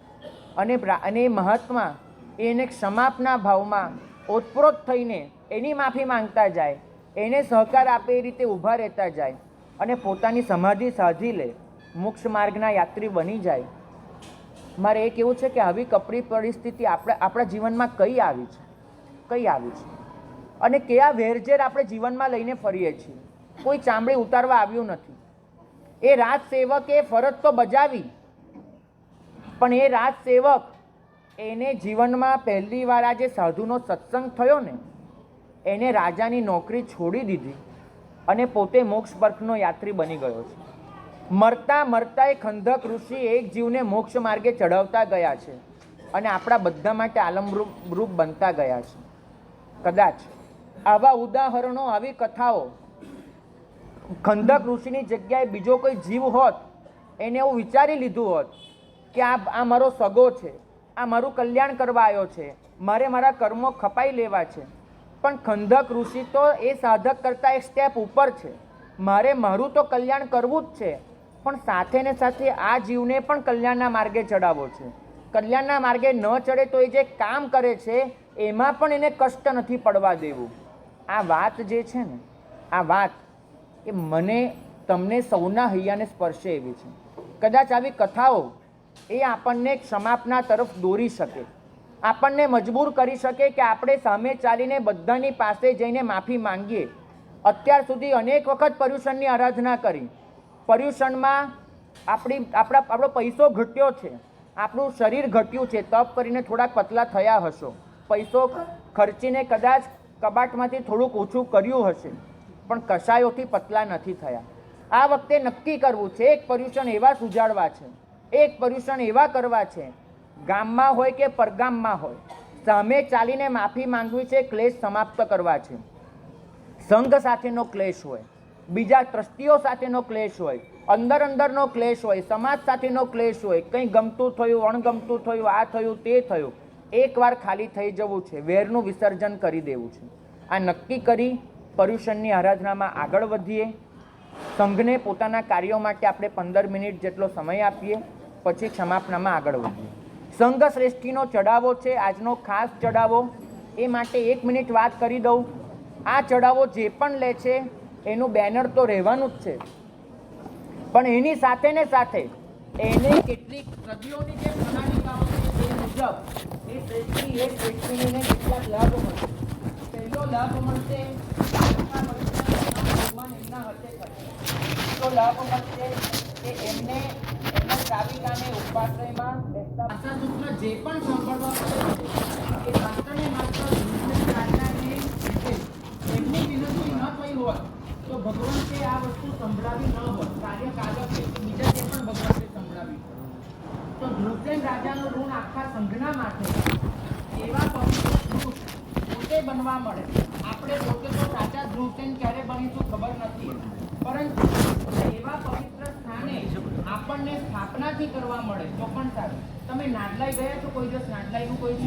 અને એ મહાત્મા એને ક્ષમાપના ભાવમાં ઓતપ્રોત થઈને એની માફી માંગતા જાય, એને સહકાર આપે એ રીતે ઊભા રહેતા જાય અને પોતાની સમાધિ સાધી લે, મોક્ષ માર્ગના યાત્રી બની જાય. મારે એ કહેવું છે કે આવી કપરી પરિસ્થિતિ આપણા જીવનમાં કઈ આવી છે અને કયા વેરઝેર આપણે જીવનમાં લઈને ફરીએ છીએ. કોઈ ચામડી ઉતારવા આવ્યું નથી. એ રાજ સેવકે ફરજ તો બજાવી, પણ એ રાજ સેવક એને જીવનમાં પહેલી વાર આ જે સાધુનો સત્સંગ થયો ને, એને રાજાની નોકરી છોડી દીધી અને પોતે મોક્ષ પર્થનો યાત્રી બની ગયો છે. મરતા મરતા એ ખંધક ઋષિ એક જીવને મોક્ષ માર્ગે ચઢાવતા ગયા છે અને આપણા બધા માટે આલમરૂપ બનતા ગયા છે. કદાચ આવા ઉદાહરણો, આવી કથાઓ ખંધક ઋષિની જગ્યાએ બીજો કોઈ જીવ હોત, એને એવું વિચારી લીધું હોત કે આ મારો સગો છે, આ મારું કલ્યાણ કરવા આવ્યો છે, મારે મારા કર્મો ખપાઈ લેવા છે. પણ ખંધક ઋષિ તો એ સાધક કરતાં એક સ્ટેપ ઉપર છે. મારે મારું તો કલ્યાણ કરવું જ છે, પણ સાથે ને સાથે આ જીવને પણ કલ્યાણના માર્ગે ચડાવવો છે. કલ્યાણના માર્ગે ન ચડે તો એ જે કામ કરે છે એમાં પણ એને કષ્ટ નથી પડવા દેવું. આ વાત જે છે ને, આ વાત એ મને તમને સૌના હૈયાને સ્પર્શે એવી છે. કદાચ આવી કથાઓ એ આપણને ક્ષમાપના તરફ દોરી શકે, આપણને મજબૂર કરી શકે કે આપણે સામે ચાલીને બધાની પાસે જઈને માફી માંગીએ. અત્યાર સુધી અનેક વખત પર્યુષણની આરાધના કરી, પર્યુષણમાં આપણો પૈસો ઘટ્યો છે, આપણું શરીર ઘટ્યું છે, તપ કરીને થોડાક પતલા થયા હશો, પૈસો ખર્ચીને કદાચ કબાટમાંથી થોડુંક ઓછું કર્યું હશે, પણ કશાયોથી પતલા નથી થયા. આ વખતે નક્કી કરવું છે, એક પર્યુષણ એવા સુજાડવા છે, એક પર્યુષણ એવા કરવા છે, ગામમાં હોય કે પરગામમાં હોય, સામે ચાલીને માફી માંગવી છે, ક્લેશ સમાપ્ત કરવા છે. સંઘ સાથેનો ક્લેશ હોય, બીજા ટ્રસ્ટીઓ સાથેનો ક્લેશ હોય, અંદરનો ક્લેશ હોય, સમાજ સાથેનો ક્લેશ હોય, કંઈ ગમતું થયું, અણગમતું થયું, આ થયું, તે થયું, એકવાર ખાલી થઈ જવું છે, વેરનું વિસર્જન કરી દેવું છે. આ નક્કી કરી પર્યુષણની આરાધનામાં આગળ વધીએ. સંઘને પોતાના કાર્યો માટે આપણે 15 મિનિટ જેટલો સમય આપીએ, પછી ક્ષમાપનામાં આગળ વધીએ. સંઘ શ્રેષ્ઠીનો ચડાવો છે આજનો ખાસ ચડાવો, એ માટે 1 મિનિટ વાત કરી દઉં. આ ચડાવો જે પણ લે છે એનું બેનર તો રહેવાનું જ છે, પણ એની સાથે ને સાથે એને કેટલીક સદીઓની જે પ્રણાલિકાઓ છે એ મુજબ એ શ્રેષ્ઠીને કેટલાક લાભ મળશે. પહેલો લાભ મળશે એમના હસ્તે બીજો લાભ મળશે કે એમને એમના ચાવિકાને ઉપાશ્રયમાં બેસતા ભાષાસૂત્ર જે પણ સાંભળવા મળે છે એ માત્ર ને માત્ર એમની વિનંતી ન થઈ હોત તો ભગવંતે આ વસ્તુ સંભળાવી ન હોત, કાર્યકાલક બીજા જે પણ ભગવંતે સંભળાવી. તો ધ્રુવસેન રાજાનું ઋણ આખા સંઘના માટે એવા પવિત્ર પોતે બનવા મળે. આપણે પોતે તો સાચા ધ્રુવસેન ક્યારે બનીશું ખબર નથી, પરંતુ એવા પવિત્ર સ્થાને આપણને સ્થાપનાથી કરવા મળે તો પણ સારું. તમે નાડલાઈ ગયા છો કોઈ દિવસ? નાડલાઈનું કોઈ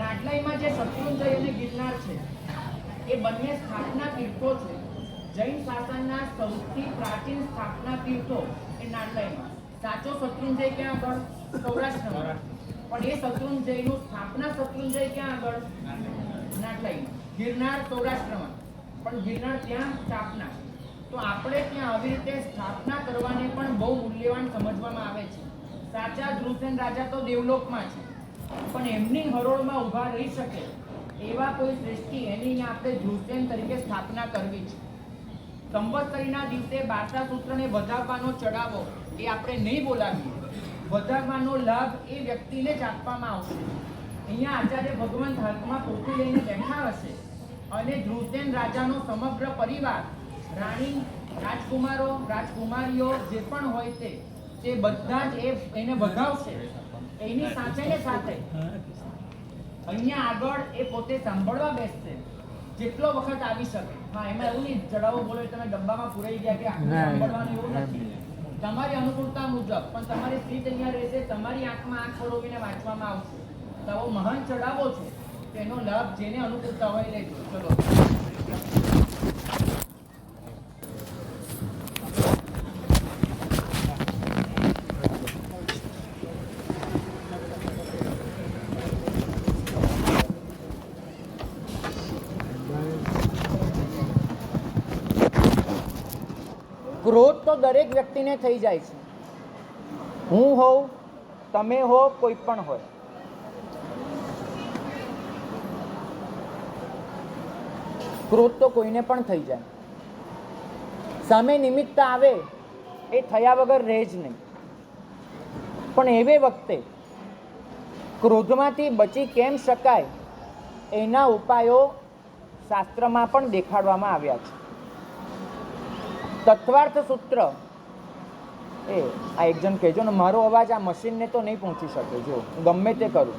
નાડલાઈમાં જે શત્રુંજય અને ગિરનાર છે એ બંને સ્થાપના તીર્થો છે. જૈન શાસનના સૌથી પ્રાચીન સ્થાપના તીર્થો એ નાડલાઈમાં. સાચો શત્રુંજય ક્યાં આગળ? સૌરાષ્ટ્રમાં. પણ એ શત્રુંજયનું સ્થાપના શત્રુંજય ક્યાં આગળ? નાડલાઈમાં. ગિરનાર સૌરાષ્ટ્રમાં, પણ ગિરનાર ત્યાં સ્થાપના. તો આપણે ત્યાં આવી રીતે સ્થાપના કરવાને પણ બહુ મૂલ્યવાન સમજવામાં આવે છે. સાચા ધ્રુવસેન રાજા તો દેવલોકમાં છે, પણ એમની હરોળમાં ઊભા રહી શકે એવા કોઈ શ્રેષ્ઠી એની આપણે ધ્રુવસેન તરીકે સ્થાપના કરવી છે. સંવત્સરીના દિવસે બારસાસૂત્રને વધાવવાનો ચડાવો એ આપણે નહીં બોલાવીએ. વધાવવાનો લાભ એ વ્યક્તિને જ આપવામાં આવશે. અહીંયા આચાર્ય ભગવંત હાથમાં પોથી લઈને બેઠા હશે અને ધ્રુવસેન રાજાનો સમગ્ર પરિવાર, રાણી, રાજકુમારો, રાજકુમારીઓ જે પણ હોય તે બધા જ એને વધાવશે. એની સાથે ને સાથે અહીંયા આગળ એ પોતે સાંભળવા બેસશે જેટલો વખત આવી શકે. હા, એમાં એવું નહીં ચડાવો બોલો તમે ડબ્બામાં પુરાઈ ગયા કે સાંભળવાનું, એવું નથી. તમારી અનુકૂળતા મુજબ, પણ તમારી સીટ અહીંયા રહેશે, તમારી આંખમાં આંખ પરોવીને વાંચવામાં આવશે. તો આવો મહાન ચડાવો છે, તેનો લાભ જેને અનુકૂળતા હોય લેજો. ચલો. તો દરેક વ્યક્તિને થઈ જાય છે. હું હોઉં, તમે હો, કોઈ પણ હોય. ક્રોધ તો કોઈને પણ થઈ જાય. સામે નિમિત્ત આવે એ થયા વગર રહે જ નહીં. પણ એવે વખતે ક્રોધમાંથી બચી કેમ શકાય એના ઉપાયો શાસ્ત્રમાં પણ દેખાડવામાં આવ્યા છે. તત્વાર્થ સૂત્ર એ આ એક જણ કહેજો ને, મારો અવાજ આ મશીનને તો નહીં પહોંચી શકે. જો ગમે તે કરું,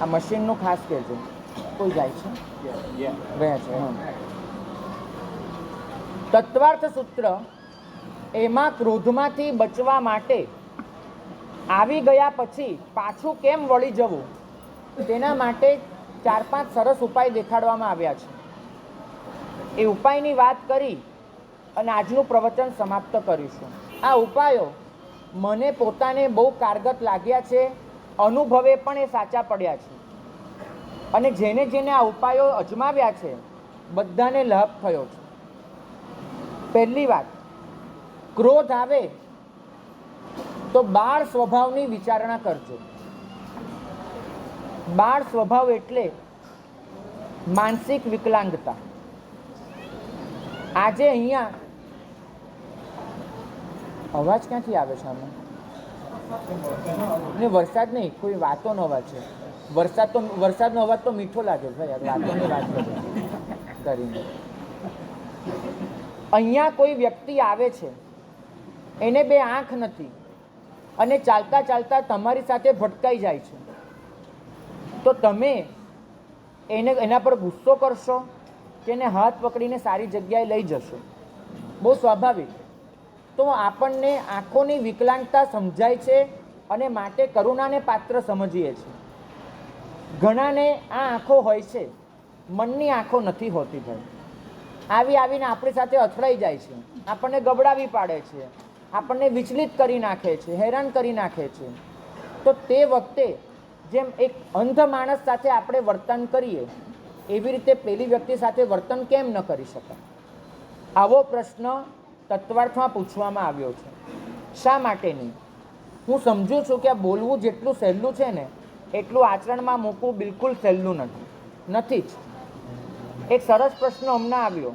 આ મશીનનું ખાસ કહેજો. કોઈ જાય છે ગયા છે. તત્વાર્થ સૂત્ર એમાં ક્રોધમાંથી બચવા માટે આવી ગયા પછી પાછું કેમ વળી જવું તેના માટે 4-5 સરસ ઉપાય દેખાડવામાં આવ્યા છે. એ ઉપાયની વાત કરી અને આજનું પ્રવચન સમાપ્ત કરીશું. આ ઉપાયો મને પોતાને બહુ કારગત લાગ્યા છે, અનુભવે પણ એ સાચા પડ્યા છે. અને જેને જેને આ ઉપાયો અજમાવ્યા છે બધાને લાભ થયો છે. પહેલી વાત, ક્રોધ આવે તો બાળ સ્વભાવની વિચારણા કરજો. બાળ સ્વભાવ એટલે માનસિક વિકલાંગતા. આજે અહીંયા અવાજ ક્યાંથી આવે છે? આમાં ને વરસાદ નહીં, કોઈ વાતોનો અવાજ છે. વરસાદનો અવાજ તો મીઠો લાગે છે યાર, વાતોની વાત કરીને. અહીંયા કોઈ વ્યક્તિ આવે છે, એને 2 આંખ નથી અને ચાલતા ચાલતા તમારી સાથે ભટકાઈ જાય છે, તો તમે એના પર ગુસ્સો કરશો કે એને હાથ પકડીને સારી જગ્યાએ લઈ જશો? બહુ સ્વાભાવિક. તો આપણને આંખોની વિકલાંગતા સમજાય છે અને માટે કરુણાને પાત્ર સમજીએ છીએ. ઘણાને આ આંખો હોય છે, મનની આંખો નથી હોતી ભાઈ. આવીને આપણી સાથે અથડાઈ જાય છે, આપણને ગબડાવી પાડે છે, આપણને વિચલિત કરી નાખે છે, હેરાન કરી નાખે છે. તો તે વખતે જેમ એક અંધ માણસ સાથે આપણે વર્તન કરીએ એવી રીતે પેલી વ્યક્તિ સાથે વર્તન કેમ ન કરી શકાય? આવો પ્રશ્ન તત્વાર્થમાં પૂછવામાં આવ્યો છે. શા માટે નહીં? હું સમજુ છું કે આ બોલવું જેટલું સહેલું છે ને એટલું આચરણમાં મૂકવું બિલકુલ સહેલું નથી જ. એક સરસ પ્રશ્ન હમણાં આવ્યો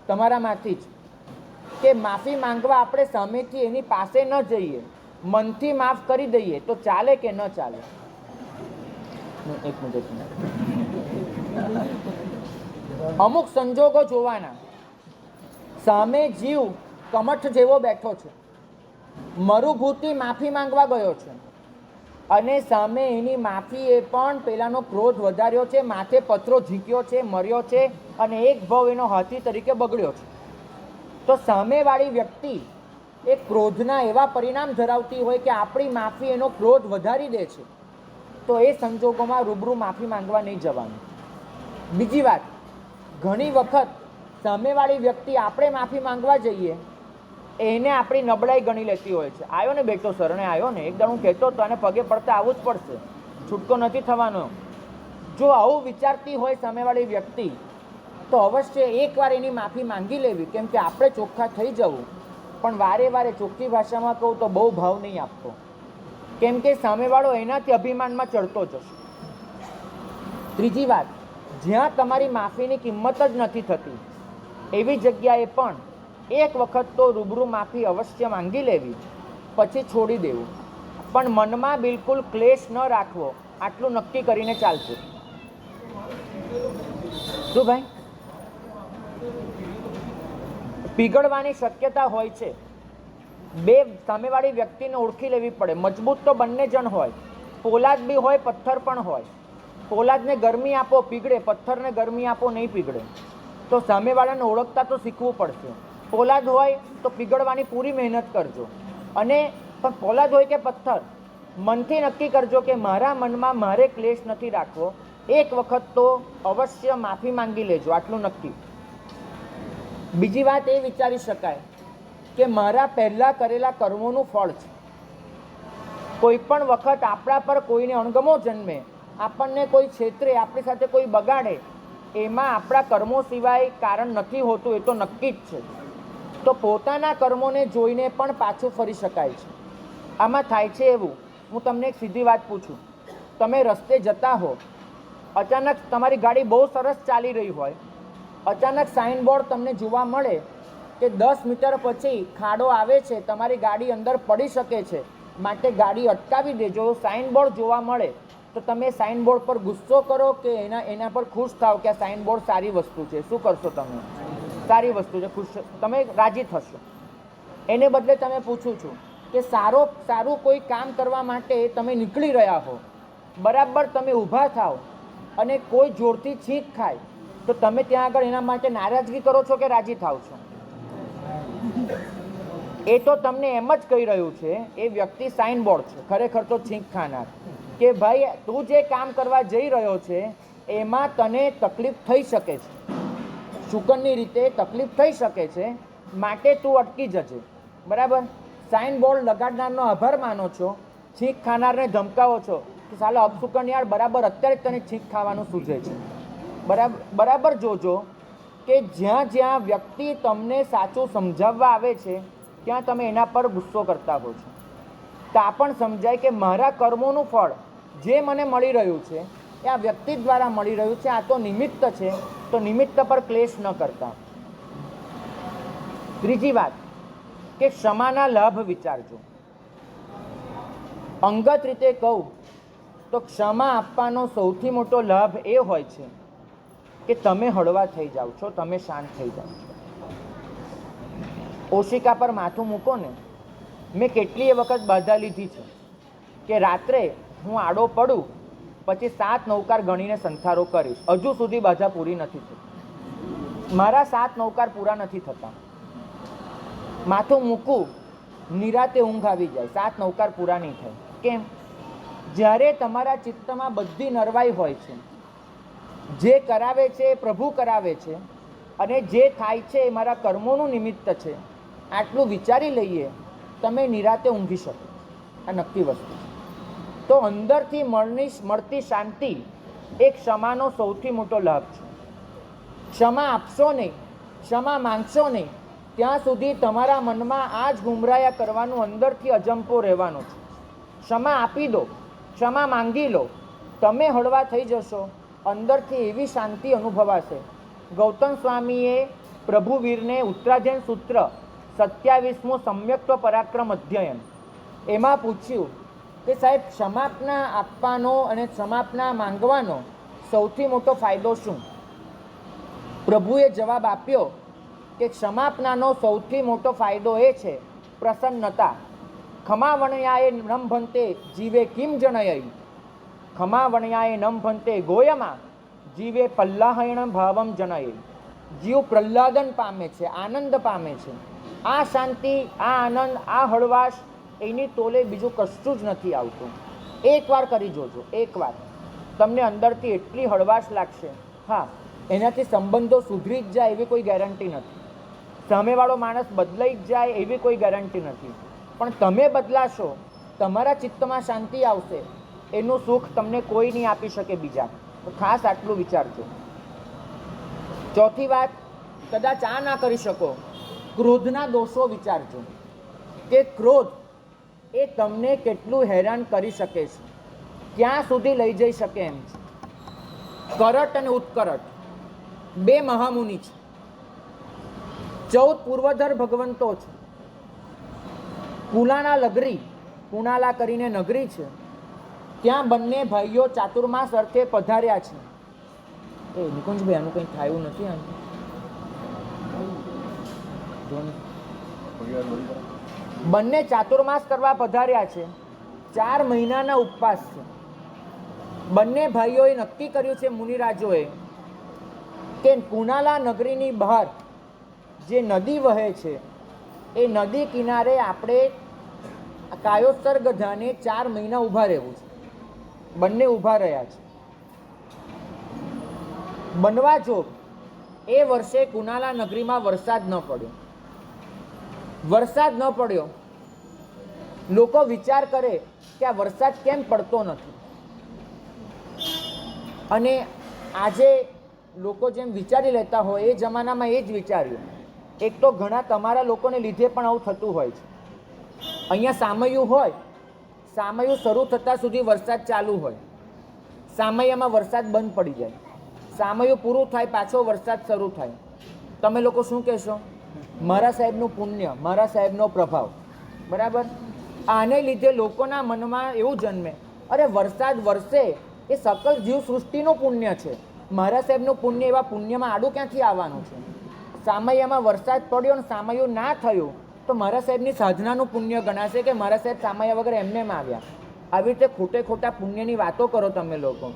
તમારામાંથી જ કે માફી માંગવા આપણે સામેથી એની પાસે ન જઈએ, મનથી માફ કરી દઈએ તો ચાલે કે ન ચાલે? એક મિનિટ. અમુક સંજોગો જોવાના. સામે જીવ કમઠ જેવો બેઠો છે, મરુભૂતિ માફી માંગવા ગયો છે અને સામે એની માફી એ પણ પેલાનો ક્રોધ વધાર્યો છે, માથે પથરો ઝીક્યો છે, મર્યો છે અને એક ભાવ એનો હાથી તરીકે બગડ્યો છે. તો સામેવાળી વ્યક્તિ એ ક્રોધના એવા પરિણામ ધરાવતી હોય કે આપણી માફી એનો ક્રોધ વધારી દે છે, તો એ સંજોગોમાં રૂબરૂ માફી માંગવા નહીં જવાનું. બીજી વાત, ઘણી વખત સામેવાળી વ્યક્તિ આપણે માફી માંગવા જઈએ એને આપણી નબળાઈ ગણી લેતી હોય છે. આવ્યો ને બેટો શરણે આવ્યો ને, એકદમ હું કહેતો હતો આને પગે પડતા આવવું જ પડશે, છૂટકો નથી થવાનો. જો આવું વિચારતી હોય સામેવાળી વ્યક્તિ તો અવશ્ય એકવાર એની માફી માંગી લેવી, કેમ કે આપણે ચોખ્ખા થઈ જવું. પણ વારે વારે ચોખ્ખી ભાષામાં કહું તો બહુ ભાવ નહીં આપતો, કેમ કે સામેવાળો એનાથી અભિમાનમાં ચડતો જશે. ત્રીજી વાત, જ્યાં તમારી માફીની કિંમત જ નથી થતી એવી જગ્યાએ પણ એક વખત તો રૂબરૂ માફી અવશ્ય માંગી લેવી, પછી છોડી દેવું. પણ મનમાં બિલકુલ ક્લેશ ન રાખવો, આટલું નક્કી કરીને ચાલશે. શું ભાઈ? પીગળવાની શક્યતા હોય છે. 2 સામેવાળી વ્યક્તિને ઓળખી લેવી પડે. મજબૂત તો બંને જણ હોય, પોલાદ બી હોય, પથ્થર પણ હોય. પોલાદને ગરમી આપો પીગળે, પથ્થરને ગરમી આપો નહીં પીગળે. તો સામેવાળાને ઓળખતા તો શીખવું પડશે. પોલાદ હોય તો પીગળવાની પૂરી મહેનત કરજો, અને પણ પોલાદ હોય કે પથ્થર, મનથી નક્કી કરજો કે મારા મનમાં મારે ક્લેશ નથી રાખવો. એક વખત તો અવશ્ય માફી માંગી લેજો, આટલું નક્કી. બીજી વાત એ વિચારી શકાય કે મારા પહેલાં કરેલા કર્મોનું ફળ છે. કોઈ પણ વખત આપણા પર કોઈને અણગમો જન્મે, આપણને કોઈ છેતરે, આપણી સાથે કોઈ બગાડે, એમાં આપણા કર્મો સિવાય કારણ નથી હોતું, એ તો નક્કી જ છે. તો પોતાના કર્મોને જોઈને પણ પાછું ફરી શકાય છે. આમાં થાય છે એવું, હું તમને એક સીધી વાત પૂછું. તમે રસ્તે જતા હો, અચાનક તમારી ગાડી બહુ સરસ ચાલી રહી હોય, અચાનક સાઇનબોર્ડ તમને જોવા મળે કે 10 મીટર પછી ખાડો આવે છે, તમારી ગાડી અંદર પડી શકે છે, માટે ગાડી અટકાવી દેજો. સાઇનબોર્ડ જોવા મળે તો તમે સાઇનબોર્ડ પર ગુસ્સો કરો કે એના પર ખુશ થાવ કે આ સાઇનબોર્ડ સારી વસ્તુ છે? શું કરશો તમે? સારી વસ્તુ છે, ખુશ, તમે રાજી થશો. એને બદલે તમે પૂછું છું કે સારું કોઈ કામ કરવા માટે તમે નીકળી રહ્યા હો, બરાબર તમે ઊભા થાવ અને કોઈ જોરથી છીંક ખાય તો તમે ત્યાં આગળ એના માટે નારાજગી કરો છો કે રાજી થાવ છો? એ તો તમને એમ જ કહી રહ્યું છે, એ વ્યક્તિ સાઇનબોર્ડ છે, ખરેખર તો છીંક ખાનાર, કે ભાઈ તું જે કામ કરવા જઈ રહ્યો છે એમાં તને તકલીફ થઈ શકે છે, શુકનની રીતે તકલીફ થઈ શકે છે, માટે તું અટકી જજે. બરાબર? સાઇનબોર્ડ લગાડનારનો આભાર માનો છો, છીંક ખાનારને ધમકાવો છો કે સાલા અપશુકન યાર, બરાબર અત્યારે તને છીંક ખાવાનું સૂઝે છે. બરાબર જોજો કે જ્યાં જ્યાં વ્યક્તિ તમને સાચું સમજાવવા આવે છે ત્યાં તમે એના પર ગુસ્સો કરતા હો છો. તો આ પણ સમજાય કે મારા કર્મોનું ફળ જે મને મળી રહ્યું છે એ આ વ્યક્તિ દ્વારા મળી રહ્યું છે, આ તો નિમિત્ત છે, તો નિમિત્ત પર ક્લેશ ન કરતા. ત્રીજી વાત કે ક્ષમાના લાભ વિચારજો. અંગત રીતે કહું તો ક્ષમા આપવાનો સૌથી મોટો લાભ એ હોય છે કે તમે હળવા થઈ જાઓ છો, તમે શાંત થઈ જાઓ છો. ઓશિકા પર માથું મૂકો ને, મેં કેટલીય વખત બાધા લીધી છે કે રાત્રે હું આડો પડું પછી 7 નવકાર ગણીને સંથારો કરીશ. હજુ સુધી બાધા પૂરી નથી થઈ, મારા 7 નવકાર પૂરા નથી થતા. માથું મૂકું, નિરાતે ઊંઘ આવી જાય, 7 નવકાર પૂરા નહીં થાય. કેમ? જ્યારે તમારા ચિત્તમાં બધી નરવાઈ હોય છે, જે કરાવે છે એ પ્રભુ કરાવે છે અને જે થાય છે એ મારા કર્મોનું નિમિત્ત છે, આટલું વિચારી લઈએ તમે નિરાતે ઊંઘી શકો. આ નક્કી વસ્તુ છે. તો અંદરથી મળતી શાંતિ એ ક્ષમાનો સૌથી મોટો લાભ છે. ક્ષમા આપશો નહીં, ક્ષમા માંગશો નહીં, ત્યાં સુધી તમારા મનમાં આ જ ગુમરાયા કરવાનું અંદરથી અજંપો રહેવાનો છે. ક્ષમા આપી દો, ક્ષમા માંગી લો, તમે હળવા થઈ જશો, અંદરથી એવી શાંતિ અનુભવાશે. ગૌતમ સ્વામીએ પ્રભુવીરને ઉત્તરાધ્યયન સૂત્ર 27મું સમ્યક્ત્વ પરાક્રમ અધ્યયન એમાં પૂછ્યું કે સાહેબ ક્ષમાપના આપવાનો અને ક્ષમાપના માંગવાનો સૌથી મોટો ફાયદો શું? પ્રભુએ જવાબ આપ્યો કે ક્ષમાપનાનો સૌથી મોટો ફાયદો એ છે પ્રસન્નતા. ખમાવણ્યાએ નંભંતે જીવે કિમ જનયૈ, ખમાવણ્યાએ નંભંતે ગોયમાં જીવે પલ્લાહયણ ભાવમ જનયૈ. જીવ પ્રહલાદન પામે છે, આનંદ પામે છે. આ શાંતિ, આ આનંદ, આ હળવાશ એની તોલે બીજું કશું જ નથી આવતું. એકવાર કરી જોજો, એકવાર તમને અંદરથી એટલી હળવાશ લાગશે. હા, એનાથી સંબંધો સુધરી જ જાય એવી કોઈ ગેરંટી નથી, સામેવાળો માણસ બદલાઈ જ જાય એવી કોઈ ગેરંટી નથી, પણ તમે બદલાશો, તમારા ચિત્તમાં શાંતિ આવશે, એનું સુખ તમને કોઈ નહીં આપી શકે બીજા. તો ખાસ આટલું વિચારજો. ચોથી વાત, કદાચ આ ના કરી શકો, ક્રોધના દોષો વિચારજો કે ક્રોધ એ તમને કેટલું હેરાન કરી શકે છે, ક્યાં સુધી લઈ જઈ શકે એમ છે. કરટ અને ઉત્કરટ બે મહામુનિ છે, 14 પૂર્વધર ભગવંતો છે. પુલાના લગરી, પુનાલા કરીને નગરી છે, ત્યાં બંને ભાઈઓ ચાતુર્માસ અર્થે પધાર્યા છે. એ નિકુંજભાઈ આનું કંઈ થયું નથી. બંને ચાતુર્માસ કરવા પધાર્યા છે, 4 મહિનાના ઉપવાસ છે. બંને ભાઈઓએ નક્કી કર્યું છે, મુનિરાજોએ, કે પુનાલા નગરીની બહાર જે નદી વહે છે એ નદી કિનારે આપણે કાયોત્સર્ગ ધાને 4 મહિના ઊભા રહેવું છે. બંને ઊભા રહ્યા છે. બનવા જોગ એ વર્ષે કુનાલા નગરીમાં વરસાદ ન પડ્યો. વરસાદ ન પડ્યો, લોકો વિચાર કરે કે આ વરસાદ કેમ પડતો નથી. અને આજે લોકો જેમ વિચારી લેતા હોય એ જમાનામાં એ જ વિચાર્યું એક તો ઘણા તમારા લોકોને લીધે પણ આવું થતું હોય છે. અહીંયા સામૈયું હોય, સામૈયું શરૂ થતાં સુધી વરસાદ ચાલુ હોય, સામૈયામાં વરસાદ બંધ પડી જાય, સામૈયું પૂરું થાય પાછો વરસાદ શરૂ થાય. તમે લોકો શું કહેશો? મારા સાહેબનું પુણ્ય, મારા સાહેબનો પ્રભાવ. બરાબર. આને લીધે લોકોના મનમાં એવું જન્મે, અરે વરસાદ વરસે એ સકલ જીવ સૃષ્ટિનું પુણ્ય છે, મારા સાહેબનું પુણ્ય એવા પુણ્યમાં આડું ક્યાંથી આવવાનું છે? સામૈયામાં વરસાદ પડ્યો ને સામૈયું ના થયું તો મારા સાહેબની સાધનાનું પુણ્ય ગણાશે કે મારા સાહેબ સામૈયા વગર એમને એમ આવ્યા. આવી રીતે ખોટે ખોટા પુણ્યની વાતો કરો તમે લોકો.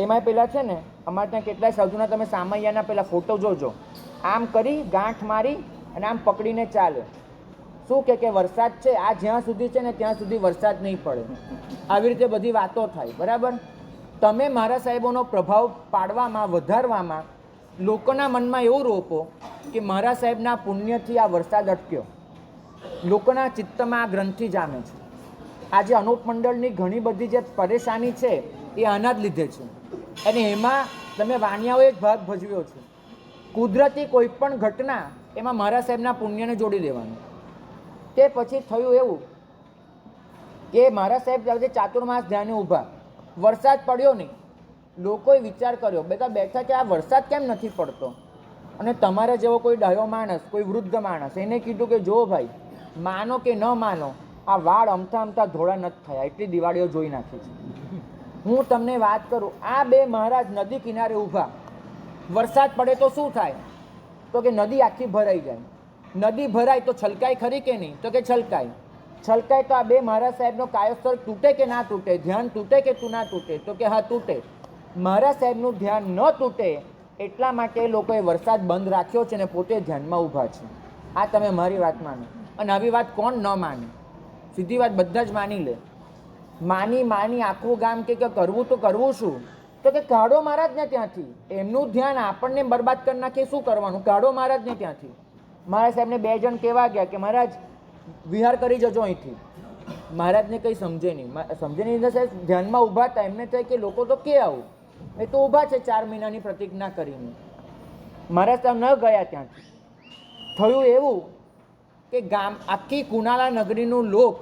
એમાં પેલા છે ને અમારે ત્યાં કેટલાય સાધુના તમે સામૈયાના પેલા ફોટો જોજો, આમ કરી ગાંઠ મારી અને આમ પકડીને ચાલે. શું કે વરસાદ છે, આ જ્યાં સુધી છે ને ત્યાં સુધી વરસાદ નહીં પડે. આવી રીતે બધી વાતો થાય. બરાબર. તમે મારા સાહેબોનો પ્રભાવ પાડવામાં, વધારવામાં લોકોના મનમાં એવું રોપો કે મારા સાહેબના પુણ્યથી આ વરસાદ અટક્યો. લોકોના ચિત્તમાં આ ગ્રંથિ જામે છે. આજે અનુપ મંડળની ઘણી બધી જે પરેશાની છે એ આના જ લીધે છે. અને એમાં તમે વાણિયાઓએ જ ભાગ ભજવ્યો છે. કુદરતી કોઈ પણ ઘટના એમાં મારા સાહેબના પુણ્યને જોડી દેવાનું. તે પછી થયું એવું કે મારા સાહેબ આજે ચાતુર્માસ ધ્યાને ઊભા, વરસાદ પડ્યો નહીં. લોકોએ વિચાર કર્યો, બેટા બેઠા કે આ વરસાદ કેમ નથી પડતો? અને તમારા જેવો કોઈ ડાયો માણસ, કોઈ વૃદ્ધ માણસ એને કીધું કે જો ભાઈ, માનો કે ન માનો, આ વાળ અમથા અમથા ધોળા નથી થયા, એટલી દિવાળીઓ જોઈ નાખી છે. હું તમને વાત કરું, આ બે મહારાજ નદી કિનારે ઊભા, વરસાદ પડે તો શું થાય? તો કે નદી આખી ભરાઈ જાય. નદી ભરાય તો છલકાય ખરી કે નહીં? તો કે છલકાય. છલકાય તો આ બે મહારાજ સાહેબનો કાયોસ્તર તૂટે કે ના તૂટે? ધ્યાન તૂટે કે તું ના તૂટે? તો કે હા તૂટે. મહારાજ સાહેબનું ધ્યાન ન તૂટે એટલા માટે લોકોએ વરસાદ બંધ રાખ્યો છે ને પોતે ધ્યાનમાં ઊભા છે. આ તમે મારી વાત માનો. અને આવી વાત કોણ ન માને? સીધી વાત બધા જ માની લે. માની આખું ગામ કે કરવું તો કરવું શું? તો કે કાઢો મહારાજને ત્યાંથી. એમનું ધ્યાન આપણને બરબાદ કરી નાખે, શું કરવાનું? કાઢો મહારાજને ત્યાંથી. મહારાજ સાહેબને 2 જણ કહેવા ગયા કે મહારાજ વિહાર કરી જજો અહીંથી. મહારાજને કંઈ સમજે નહીં. સમજે નહીં સાહેબ ધ્યાનમાં ઊભા હતા. એમને થાય કે લોકો તો કે આવું, એ તો ઊભા છે 4 મહિનાની પ્રતિજ્ઞા કરીને. મહારાજ સાહેબ ન ગયા ત્યાંથી. થયું એવું કે ગામ આખી કુનાલા નગરીનું લોક,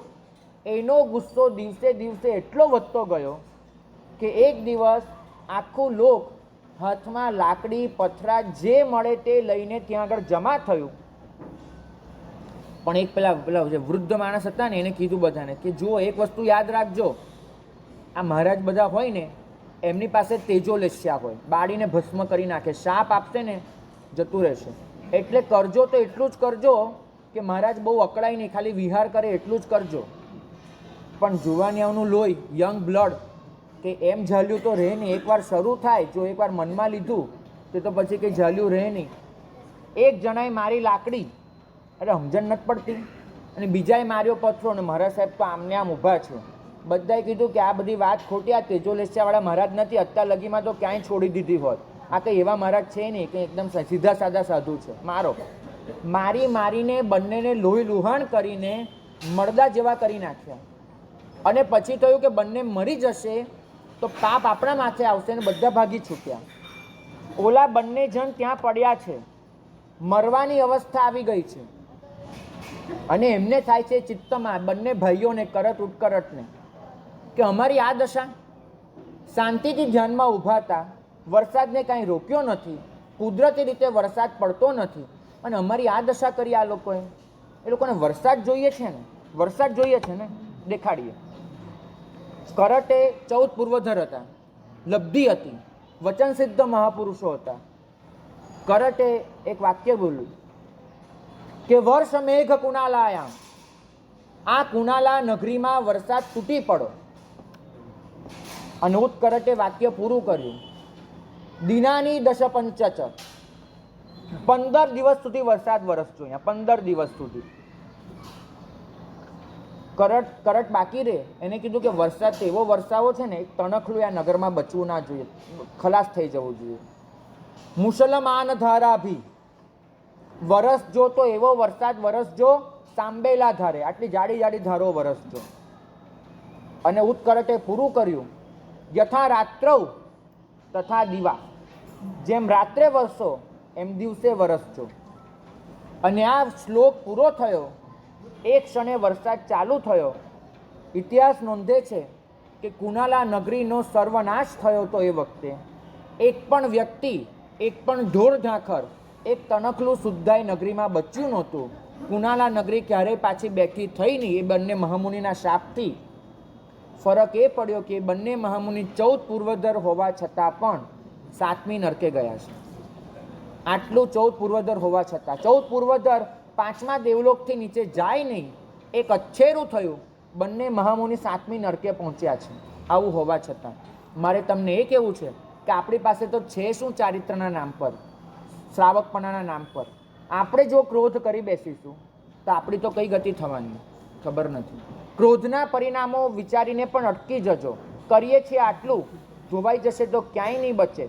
એનો ગુસ્સો દિવસે દિવસે એટલો વધતો ગયો કે એક દિવસ આખું લોક હાથમાં લાકડી, પથરા જે મળે તે લઈને ત્યાં આગળ જમા થયું. પણ એક પેલા જે વૃદ્ધ માણસ હતા ને એને કીધું બધાને કે જુઓ, એક વસ્તુ યાદ રાખજો, આ મહારાજ બધા હોય ને એમની પાસે તેજો લેસ્યા હોય, બાળીને ભસ્મ કરી નાખે, શાપ આપશે ને જતું રહેશે. એટલે કરજો તો એટલું જ કરજો કે મહારાજ બહુ અકળાય નહીં, ખાલી વિહાર કરે એટલું જ કરજો. પણ જુવાનિયાઓનું લોહી, યંગ બ્લડ, કે એમ ઝાલ્યું તો રહે નહીં. એકવાર શરૂ થાય, જો એકવાર મનમાં લીધું તો પછી કંઈ ઝાલ્યું રહે નહીં. એક જણાએ મારી લાકડી, અરે સમજણ નથી પડતી, અને બીજાએ માર્યો પથ્થરો, અને મહારાજ સાહેબ તો આમને આમ ઊભા છે. બધાએ કીધું કે આ બધી વાત ખોટી, આ તેજો લેસ્યાવાળા મહારાજ નથી, અત્યાર લગીમાં તો ક્યાંય છોડી દીધી હોત. આ કંઈ એવા મહારાજ છે નહીં, કંઈ એકદમ સીધા સાદા સાધુ છે. મારો મારીને બંનેને લોહી લુહાણ કરીને મળદા જેવા કરી નાખ્યા. અને પછી થયું કે બંને મરી જશે તો પાપ આપણા માથે આવશે, ને બધા ભાગી છૂટ્યા. ઓલા બંને જણ ત્યાં પડ્યા છે, મરવાની અવસ્થા આવી ગઈ છે, અને એમને થાય છે ચિત્તમાં, બંને ભાઈઓને, કરત ઉત્કરટને, કે અમારી આ દશા. શાંતિથી ધ્યાનમાં ઊભા હતા, વરસાદને કાંઈ રોક્યો નથી, કુદરતી રીતે વરસાદ પડતો નથી, અને અમારી આ દશા કરી આ લોકોએ. એ લોકોને વરસાદ જોઈએ છે ને, વરસાદ જોઈએ છે ને, દેખાડીએ. કરટે 14 પૂર્વધર હતા, લબ્ધિ હતી, વચન સિદ્ધ મહાપુરુષો હતા. કરટે એક વાક્ય બોલ્યું કે વર્ષ મેઘ કુણાલાયામ, આ કુણાલા નગરીમાં વરસાદ તૂટી પડો. અને ઉત્કરટે વાક્ય પૂરું કર્યું, દિનાની દશ પંચચ, 15 દિવસ સુધી વરસાદ વરસજો. અહીંયા 15 દિવસ સુધી. કરટ બાકી રહે. એને કીધું કે વરસાદ તો એવો વરસાવો છે ને, એક તણખલું આ નગરમાં બચવું ના જોઈએ, ખલાસ થઈ જવું જોઈએ. મુસલમાન ધારાભી, વરસજો તો એવો વરસાદ વરસજો, સાંબેલા ધારે, આટલી જાડી જાડી ધારો વરસજો. અને ઉત્કરટે પૂરું કર્યું, યથા રાત્રૌ તથા દિવા, જેમ રાત્રે વરસો એમ દિવસે વરસજો. અને આ શ્લોક પૂરો થયો, એક ક્ષણે વરસાદ ચાલુ થયો. ઇતિહાસ નોંધે છે કે કુનાલા નગરીનો સર્વનાશ થયો તો એ વખતે એક પણ વ્યક્તિ, એક પણ ઢોર ઢાંખર, એક તણખલું સુદ્ધાય નગરીમાં બચ્યું નહોતું. કુનાલા નગરી ક્યારેય પાછી બેઠી થઈ નહીં. એ બંને મહામુનિના શાપથી ફરક એ પડ્યો કે એ બંને મહામુનિ 14 પૂર્વધર હોવા છતાં પણ 7મી નરકે ગયા છે. આટલું 14 પૂર્વધર હોવા છતાં 14 પૂર્વધર 5મા દેવલોકથી નીચે જાય નહીં, એક અચ્છેરું થયું, બંને મહામુનિ 7મી નરકે પહોંચ્યા છે. આવું હોવા છતાં મારે તમને એ કહેવું છે કે આપણી પાસે તો છે શું ચારિત્રના નામ પર, શ્રાવકપણાના નામ પર. આપણે જો ક્રોધ કરી બેસીશું તો આપણી તો કઈ ગતિ થવાની ખબર નથી. ક્રોધના પરિણામો વિચારીને પણ અટકી જજો. કરીએ છીએ આટલું, જોવાઈ જશે તો ક્યાંય નહીં બચે.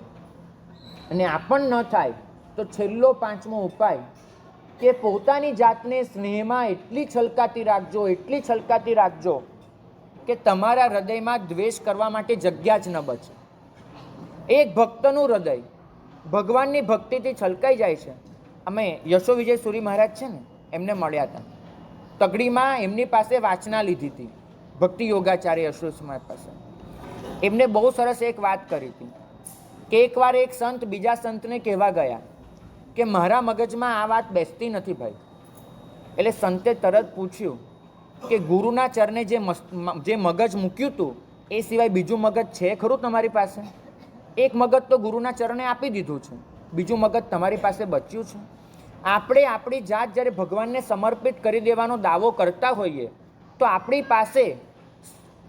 અને આ પણ ન થાય તો છેલ્લો 5મો ઉપાય કે પોતાની જાતને સ્નેહમાં એટલી છલકાતી રાખજો, એટલી છલકાતી રાખજો કે તમારા હૃદયમાં દ્વેષ કરવા માટે જગ્યા જ ન બચે. એક ભક્તનું હૃદય ભગવાનની ભક્તિથી છલકાઈ જાય છે. અમે યશો વિજય સુરી મહારાજ છે ને, એમને મળ્યા હતા તગડીમાં. એમની પાસે વાચના લીધી હતી ભક્તિ યોગાચાર્ય યશો મહારાજ પાસે. એમને બહુ સરસ એક વાત કરી હતી કે એકવાર એક સંત બીજા સંતને કહેવા ગયા કે મારા મગજમાં આ વાત બેસતી નથી ભાઈ. એટલે સંતે તરત પૂછ્યું કે ગુરુના ચરણે જે મગજ મૂક્યું હતું એ સિવાય બીજું મગજ છે ખરું તમારી પાસે? એક મગજ તો ગુરુના ચરણે આપી દીધું છે, બીજું મગજ તમારી પાસે બચ્યું છે. આપણે આપણી જાત જ્યારે ભગવાનને સમર્પિત કરી દેવાનો દાવો કરતા હોઈએ તો આપણી પાસે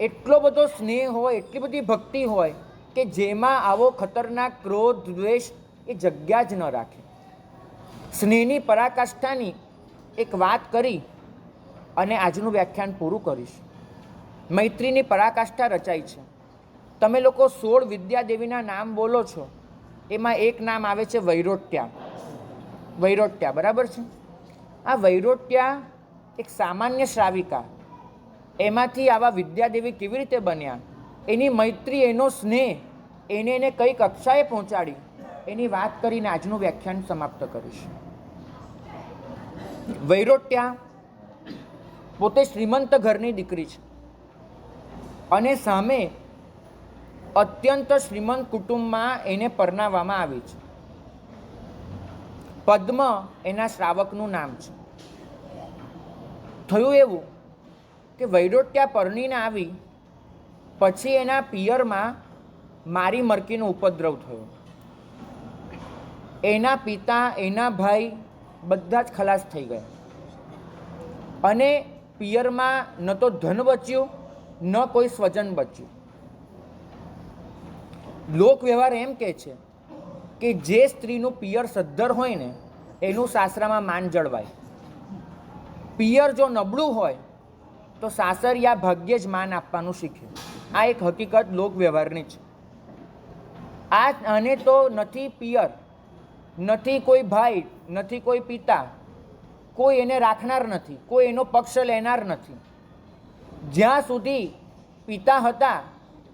એટલો બધો સ્નેહ હોય, એટલી બધી ભક્તિ હોય કે જેમાં આવો ખતરનાક ક્રોધ, દ્વેષ એ જગ્યા જ ન રાખે. સ્નેહની પરાકાષ્ઠાની એક વાત કરી અને આજનું વ્યાખ્યાન પૂરું કરીશ. મૈત્રીની પરાકાષ્ઠા રચાઈ છે. તમે લોકો 16 વિદ્યાદેવીના નામ બોલો છો, એમાં એક નામ આવે છે વૈરોટ્યા. વૈરોટ્યા બરાબર છે. આ વૈરોટ્યા એક સામાન્ય શ્રાવિકા, એમાંથી આવા વિદ્યાદેવી કેવી રીતે બન્યા, એની મૈત્રી, એનો સ્નેહ એને કઈ કક્ષાએ પહોંચાડી, એની વાત કરીને આજનું વ્યાખ્યાન સમાપ્ત કરીશ. વૈરોટ્યા પોતે શ્રીમંત ઘરની દીકરી છે અને સામે અત્યંત શ્રીમંત કુટુંબમાં એને પરણાવવામાં આવી છે. પદ્મ એના શ્રાવકનું નામ છે. થયું એવું કે વૈરોટ્યા પરણીને આવી પછી એના પિયરમાં મારી મરકીનો ઉપદ્રવ થયો. એના પિતા, એના ભાઈ બધા જ ખલાસ થઈ ગયા અને પિયરમાં ન તો ધન બચ્યું, ન કોઈ સ્વજન બચ્યું. લોક વ્યવહાર એમ કહે છે કે જે સ્ત્રીનું પિયર સદ્ધર હોય ને એનું સાસરામાં માન જળવાય. પિયર જો નબળું હોય તો સાસરિયા ભાગ્યે જ માન આપવાનું શીખે. આ એક હકીકત લોક વ્યવહારની છે. આને તો નથી પિયર, નથી કોઈ ભાઈ, નથી કોઈ પિતા, કોઈ એને રાખનાર નથી, કોઈ એનો પક્ષ લેનાર નથી. જ્યાં સુધી પિતા હતા,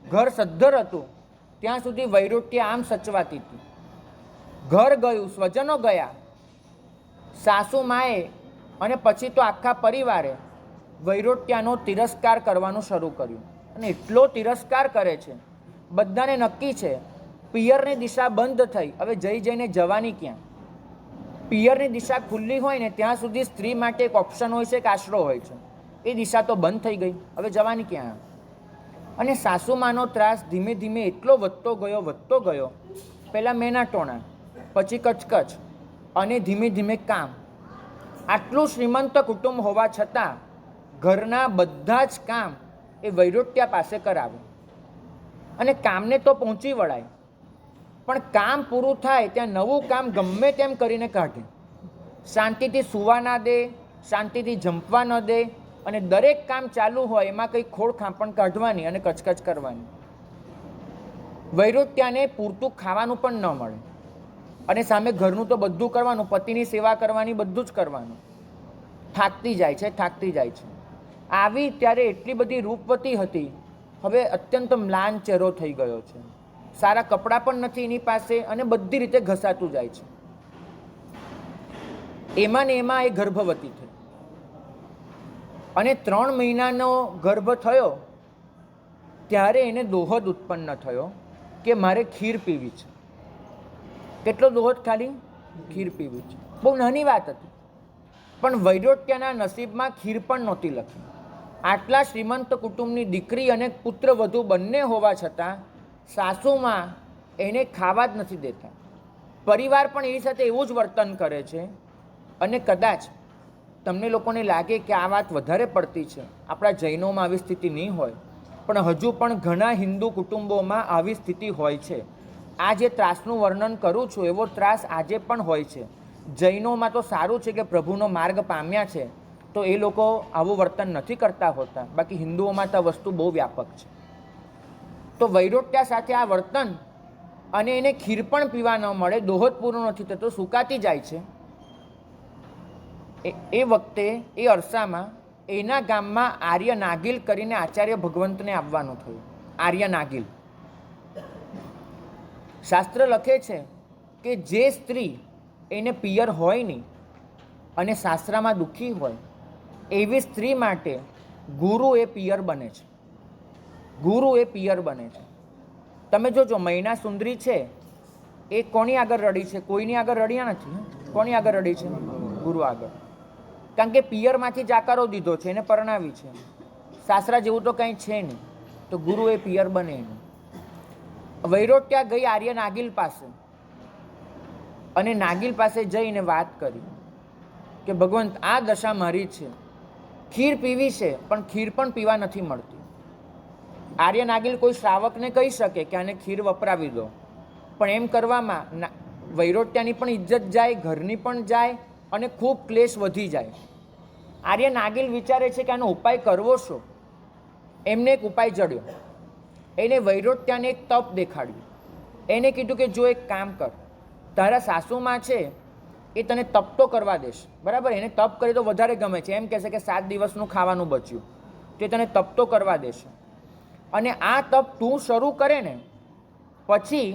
ઘર સદ્ધર હતું, ત્યાં સુધી વૈરોટ્યા આમ સચવાતી હતી. ઘર ગયું, સ્વજનો ગયા, સાસુ માએ અને પછી તો આખા પરિવારે વૈરોટ્યાનો તિરસ્કાર કરવાનું શરૂ કર્યું. અને એટલો તિરસ્કાર કરે છે, બધાને નક્કી છે પિયરની દિશા બંધ થઈ, હવે જઈને જવાની ક્યાં? પિયરની દિશા ખુલ્લી હોય ને ત્યાં સુધી સ્ત્રી માટે એક ઓપ્શન હોય છે, એક આશરો હોય છે. એ દિશા તો બંધ થઈ ગઈ, હવે જવાની ક્યાં? અને સાસુમાનો ત્રાસ ધીમે ધીમે એટલો વધતો ગયો. પહેલાં મેના ટોણા, પછી કચકચ અને ધીમે ધીમે કામ. આટલું શ્રીમંત કુટુંબ હોવા છતાં ઘરના બધા જ કામ એ વૈરોટ્યા પાસે કરાવે. અને કામને તો પહોંચી વળાય, પણ કામ પૂરું થાય ત્યાં નવું કામ ગમે તેમ કરીને કાઢે. શાંતિથી સૂવા ના દે, શાંતિથી જંપવા ન દે, અને દરેક કામ ચાલુ હોય એમાં કંઈ ખોળ ખાંપણ કાઢવાની અને કચકચ કરવાની. વૈરોટ્યાને પૂરતું ખાવાનું પણ ન મળે અને સામે ઘરનું તો બધું કરવાનું, પતિની સેવા કરવાની, બધું જ કરવાનું. થાકતી જાય છે. આવી ત્યારે એટલી બધી રૂપવતી હતી, હવે અત્યંત મ્લાન ચહેરો થઈ ગયો છે. સારા કપડાં પણ નથી એની પાસે અને બધી રીતે ઘસાતું જાય છે. એમાં ને એમાં એ ગર્ભવતી થઈ અને 3 મહિનાનો ગર્ભ થયો ત્યારે એને દોહદ ઉત્પન્ન થયો કે મારે ખીર પીવી છે. કેટલો દોહદ? ખાલી ખીર પીવી છે. બહુ નાની વાત હતી, પણ વૈરોટ્યના નસીબમાં ખીર પણ નહોતી લખી. આટલા શ્રીમંત કુટુંબની દીકરી અને પુત્ર વધુ બંને હોવા છતાં સાસુમાં એને ખાવા જ નથી દેતા. પરિવાર પણ એની સાથે એવું જ વર્તન કરે છે. અને કદાચ તમને લોકોને લાગે કે આ વાત વધારે પડતી છે, આપણા જૈનોમાં આવી સ્થિતિ નહીં હોય, પણ હજુ પણ ઘણા હિન્દુ કુટુંબોમાં આવી સ્થિતિ હોય છે. આ જે ત્રાસનું વર્ણન કરું છું એવો ત્રાસ આજે પણ હોય છે. જૈનોમાં તો સારું છે કે પ્રભુનો માર્ગ પામ્યા છે, તો એ લોકો આવું વર્તન નથી કરતા હોતા. બાકી હિન્દુઓમાં તો વસ્તુ બહુ વ્યાપક છે. તો વૈરોટ્યા સાથે આ વર્તન, અને એને ખીર પણ પીવા ન મળે, દોહદ પૂરો નથી થતો, સુકાતી જાય છે. એ વખતે એ અરસામાં એના ગામમાં આર્ય નાગિલ કરીને આચાર્ય ભગવંતને આવવાનું થયું. આર્ય નાગિલ. શાસ્ત્ર લખે છે કે જે સ્ત્રી એને પિયર હોય નહીં અને સાસરામાં દુઃખી હોય એવી સ્ત્રી માટે ગુરુ એ પિયર બને છે. ગુરુ એ પિયર બને છે. તમે જોજો, મૈના સુંદરી છે એ કોની આગળ રડી છે? કોઈની આગળ રડ્યા નથી. કોની આગળ રડી છે? ગુરુ આગળ. કારણ કે પિયરમાંથી જાકારો દીધો છે, એને પરણાવી છે. સાસરા જેવું તો કંઈ છે નહીં, તો ગુરુ એ પિયર બને એનું. વૈરોટ્યા ગઈ આર્ય નાગિલ પાસે, અને નાગિલ પાસે જઈને વાત કરી કે ભગવંત, આ દશા મારી છે, ખીર પીવી છે પણ ખીર પણ પીવા નથી મળતી. આર્ય નાગિલ કોઈ શ્રાવકને કહી શકે કે આને ખીર વપરાવી દો, પણ એમ કરવામાં વૈરોટ્યાની પણ ઇજ્જત જાય, ઘરની પણ જાય, અને ખૂબ ક્લેશ વધી જાય. આર્ય નાગિલ વિચારે છે કે આનો ઉપાય કરવો શું? એમને એક ઉપાય જડ્યો. એને વૈરોટ્યાને એક તપ દેખાડ્યું. એને કીધું કે જો એક કામ કર, તારા સાસુમાં છે એ તને તપ તો કરવા દેશે, બરાબર? એને તપ કરી તો વધારે ગમે છે. એમ કહેશે કે 7 દિવસનું ખાવાનું બચ્યું, તે તને તપ તો કરવા દેશે. અને આ તપ તું શરૂ કરે ને પછી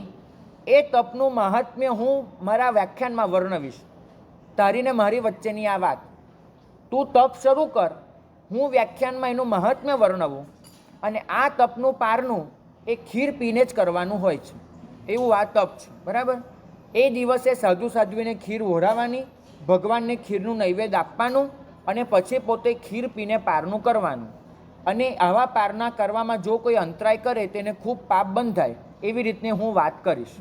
એ તપનું મહાત્મ્ય હું મારા વ્યાખ્યાનમાં વર્ણવીશ. તારી ને મારી વચ્ચેની આ વાત, તું તપ શરૂ કર, હું વ્યાખ્યાનમાં એનું મહાત્મ્ય વર્ણવું. અને આ તપનું પારનું એ ખીર પીને જ કરવાનું હોય છે. એવું આ તપ છે, બરાબર? એ દિવસે સાધુ સાધ્વીને ખીર ઓઢાવવાની, ભગવાનને ખીરનું નૈવેદ્ય આપવાનું, અને પછી પોતે ખીર પીને પારનું કરવાનું. અને આવા પારના કરવામાં જો કોઈ અંતરાય કરે તેને ખૂબ પાપ બંધાય. એવી રીતને હું વાત કરીશ.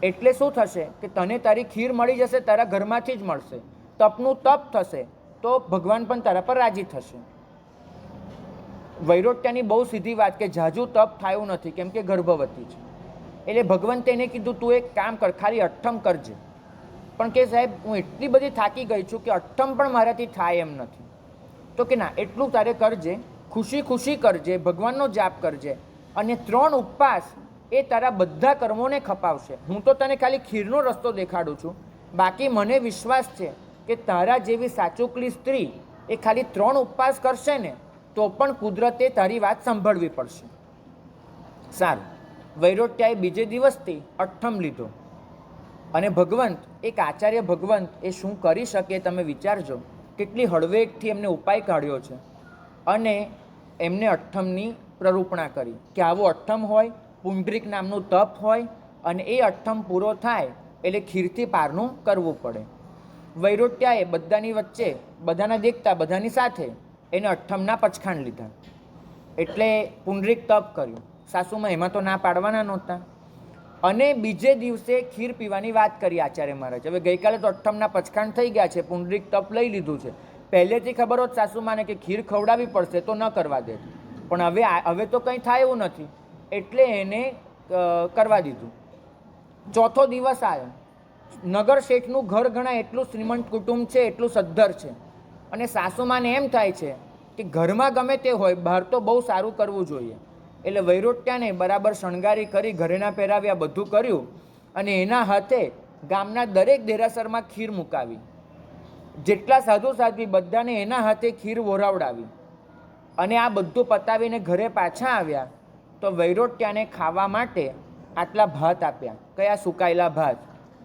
એટલે શું થશે કે તને તારી ખીર મળી જશે, તારા ઘરમાંથી જ મળશે. તપનું તપ થશે તો ભગવાન પણ તારા પર રાજી થશે. વૈરોટ્યાની બહુ સીધી વાત કે જાજુ તપ થયું નથી, કેમ કે ગર્ભવતી છે. એટલે ભગવંતે એને કીધું તું એક કામ કર, ખાલી અઠ્ઠમ કરજે. પણ કે સાહેબ, હું એટલી બધી થાકી ગઈ છું કે અઠ્ઠમ પણ મારાથી થાય એમ નથી. તો કે ના, એટલું તારે કરજે, ખુશી ખુશી કરજે, ભગવાનનો જાપ કરજે, અને 3 ઉપવાસ એ તારા બધા કર્મોને ખપાવશે. હું તો તને ખાલી ખીરનો રસ્તો દેખાડું છું, બાકી મને વિશ્વાસ છે કે તારા જેવી સાચુકલી સ્ત્રી એ ખાલી 3 ઉપવાસ કરશે ને તો પણ કુદરતે તારી વાત સાંભળવી પડશે. સારું, વૈરોટ્યાએ બીજે દિવસથી અઠ્ઠમ લીધો. અને ભગવંત, એક આચાર્ય ભગવંત એ શું કરી શકે તમે વિચારજો. કેટલી હળવેકથી એમને ઉપાય કાઢ્યો છે, અને એમને અઠ્ઠમની પ્રરૂપણા કરી કે આવો અઠ્ઠમ હોય, પુંડરીક નામનું તપ હોય, અને એ અઠ્ઠમ પૂરો થાય એટલે ખીરથી પારનું કરવું પડે. વૈરોટ્યાએ બધાની વચ્ચે, બધાના દેખતા બધાની સાથે એને અઠ્ઠમના પચખાણ લીધા. એટલે પુંડરીક તપ કર્યું. સાસુમાં એમાં તો ના પાડવાના નહોતા. અને બીજે દિવસે ખીર પીવાની વાત કરી આચાર્ય મહારાજ. હવે ગઈકાલે તો અઠ્ઠમના પચખાણ થઈ ગયા છે, પુંડરીક તપ લઈ લીધું છે. પહેલેથી ખબર હોત સાસુમાને કે ખીર ખવડાવવી પડશે તો ન કરવા દે, પણ હવે તો કંઈ થાય એવું નથી, એટલે એને કરવા દીધું. ચોથો દિવસ આવ્યો. નગર શેઠનું ઘર ગણાય એટલું શ્રીમંત કુટુંબ છે, એટલું સદ્ધર છે. અને સાસુમાને એમ થાય છે કે ઘરમાં ગમે તે હોય, બહાર તો બહુ સારું કરવું જોઈએ. એટલે વૈરોટ્યાને બરાબર શણગારી કરી, ઘરેણા પહેરાવ્યા, બધું કર્યું. અને એના હાથે ગામના દરેક દેરાસરમાં ખીર મુકાવી. જેટલા સાધુ સાધ્વી બધાને એના હાથે ખીર ઓરાવડાવી. અને આ બધું પતાવીને ઘરે પાછા આવ્યા તો વૈરોટ્યાને ખાવા માટે આટલા ભાત આપ્યા. કયા? સુકાયેલા ભાત.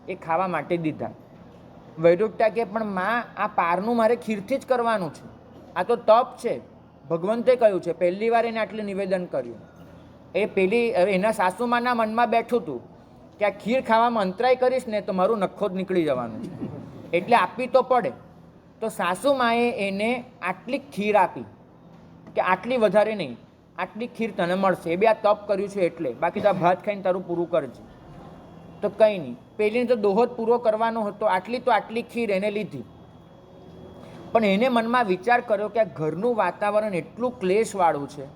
એ ખાવા માટે દીધા. વૈરોટ્યા કે પણ માં આ પારનું મારે ખીરથી જ કરવાનું છે, આ તો તપ છે, ભગવંતે કહ્યું છે. પહેલી વાર એને આટલું નિવેદન કર્યું. એ પેલી એના સાસુમાના મનમાં બેઠું હતું કે આ ખીર ખાવામાં અંતરાય કરીશ ને તો મારું નખો જ નીકળી જવાનું છે, એટલે આપવી તો પડે. તો સાસુમાએ એને આટલી ખીર આપી કે આટલી વધારે નહીં, આટલી ખીર તને મળશે, એ બી આ તપ કર્યું છે એટલે, બાકી તો આ ભાત ખાઈને તારું પૂરું કરજે. તો કંઈ નહીં, પેલીને તો દોહો જ પૂરો કરવાનો હતો, આટલી ખીર એને લીધી. પણ એને મનમાં વિચાર કર્યો કે આ ઘરનું વાતાવરણ એટલું ક્લેશવાળું છે,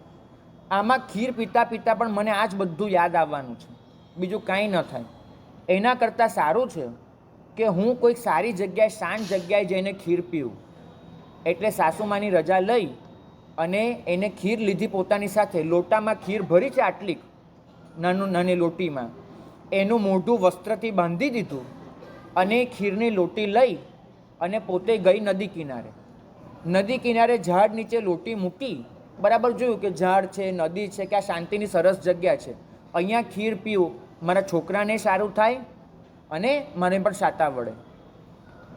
આમાં ખીર પીતા પીતા પણ મને આ જ બધું યાદ આવવાનું છે, બીજું કાંઈ ન થાય. એના કરતાં સારું છે કે હું કોઈક સારી જગ્યાએ, શાંત જગ્યાએ જઈને ખીર પીવું. એટલે સાસુમાની રજા લઈ અને એને ખીર લીધી પોતાની સાથે. લોટામાં ખીર ભરી છે આટલી નાની લોટીમાં, એનું મોઢું વસ્ત્રથી બાંધી દીધું અને ખીરની લોટી લઈ અને પોતે ગઈ નદી કિનારે. નદી કિનારે ઝાડ નીચે લોટી મૂકી, બરાબર જોયું કે ઝાડ છે, નદી છે, કે આ શાંતિની સરસ જગ્યા છે, અહીંયા ખીર પીવું, મારા છોકરાને સારું થાય અને મને પણ સાતા વળે.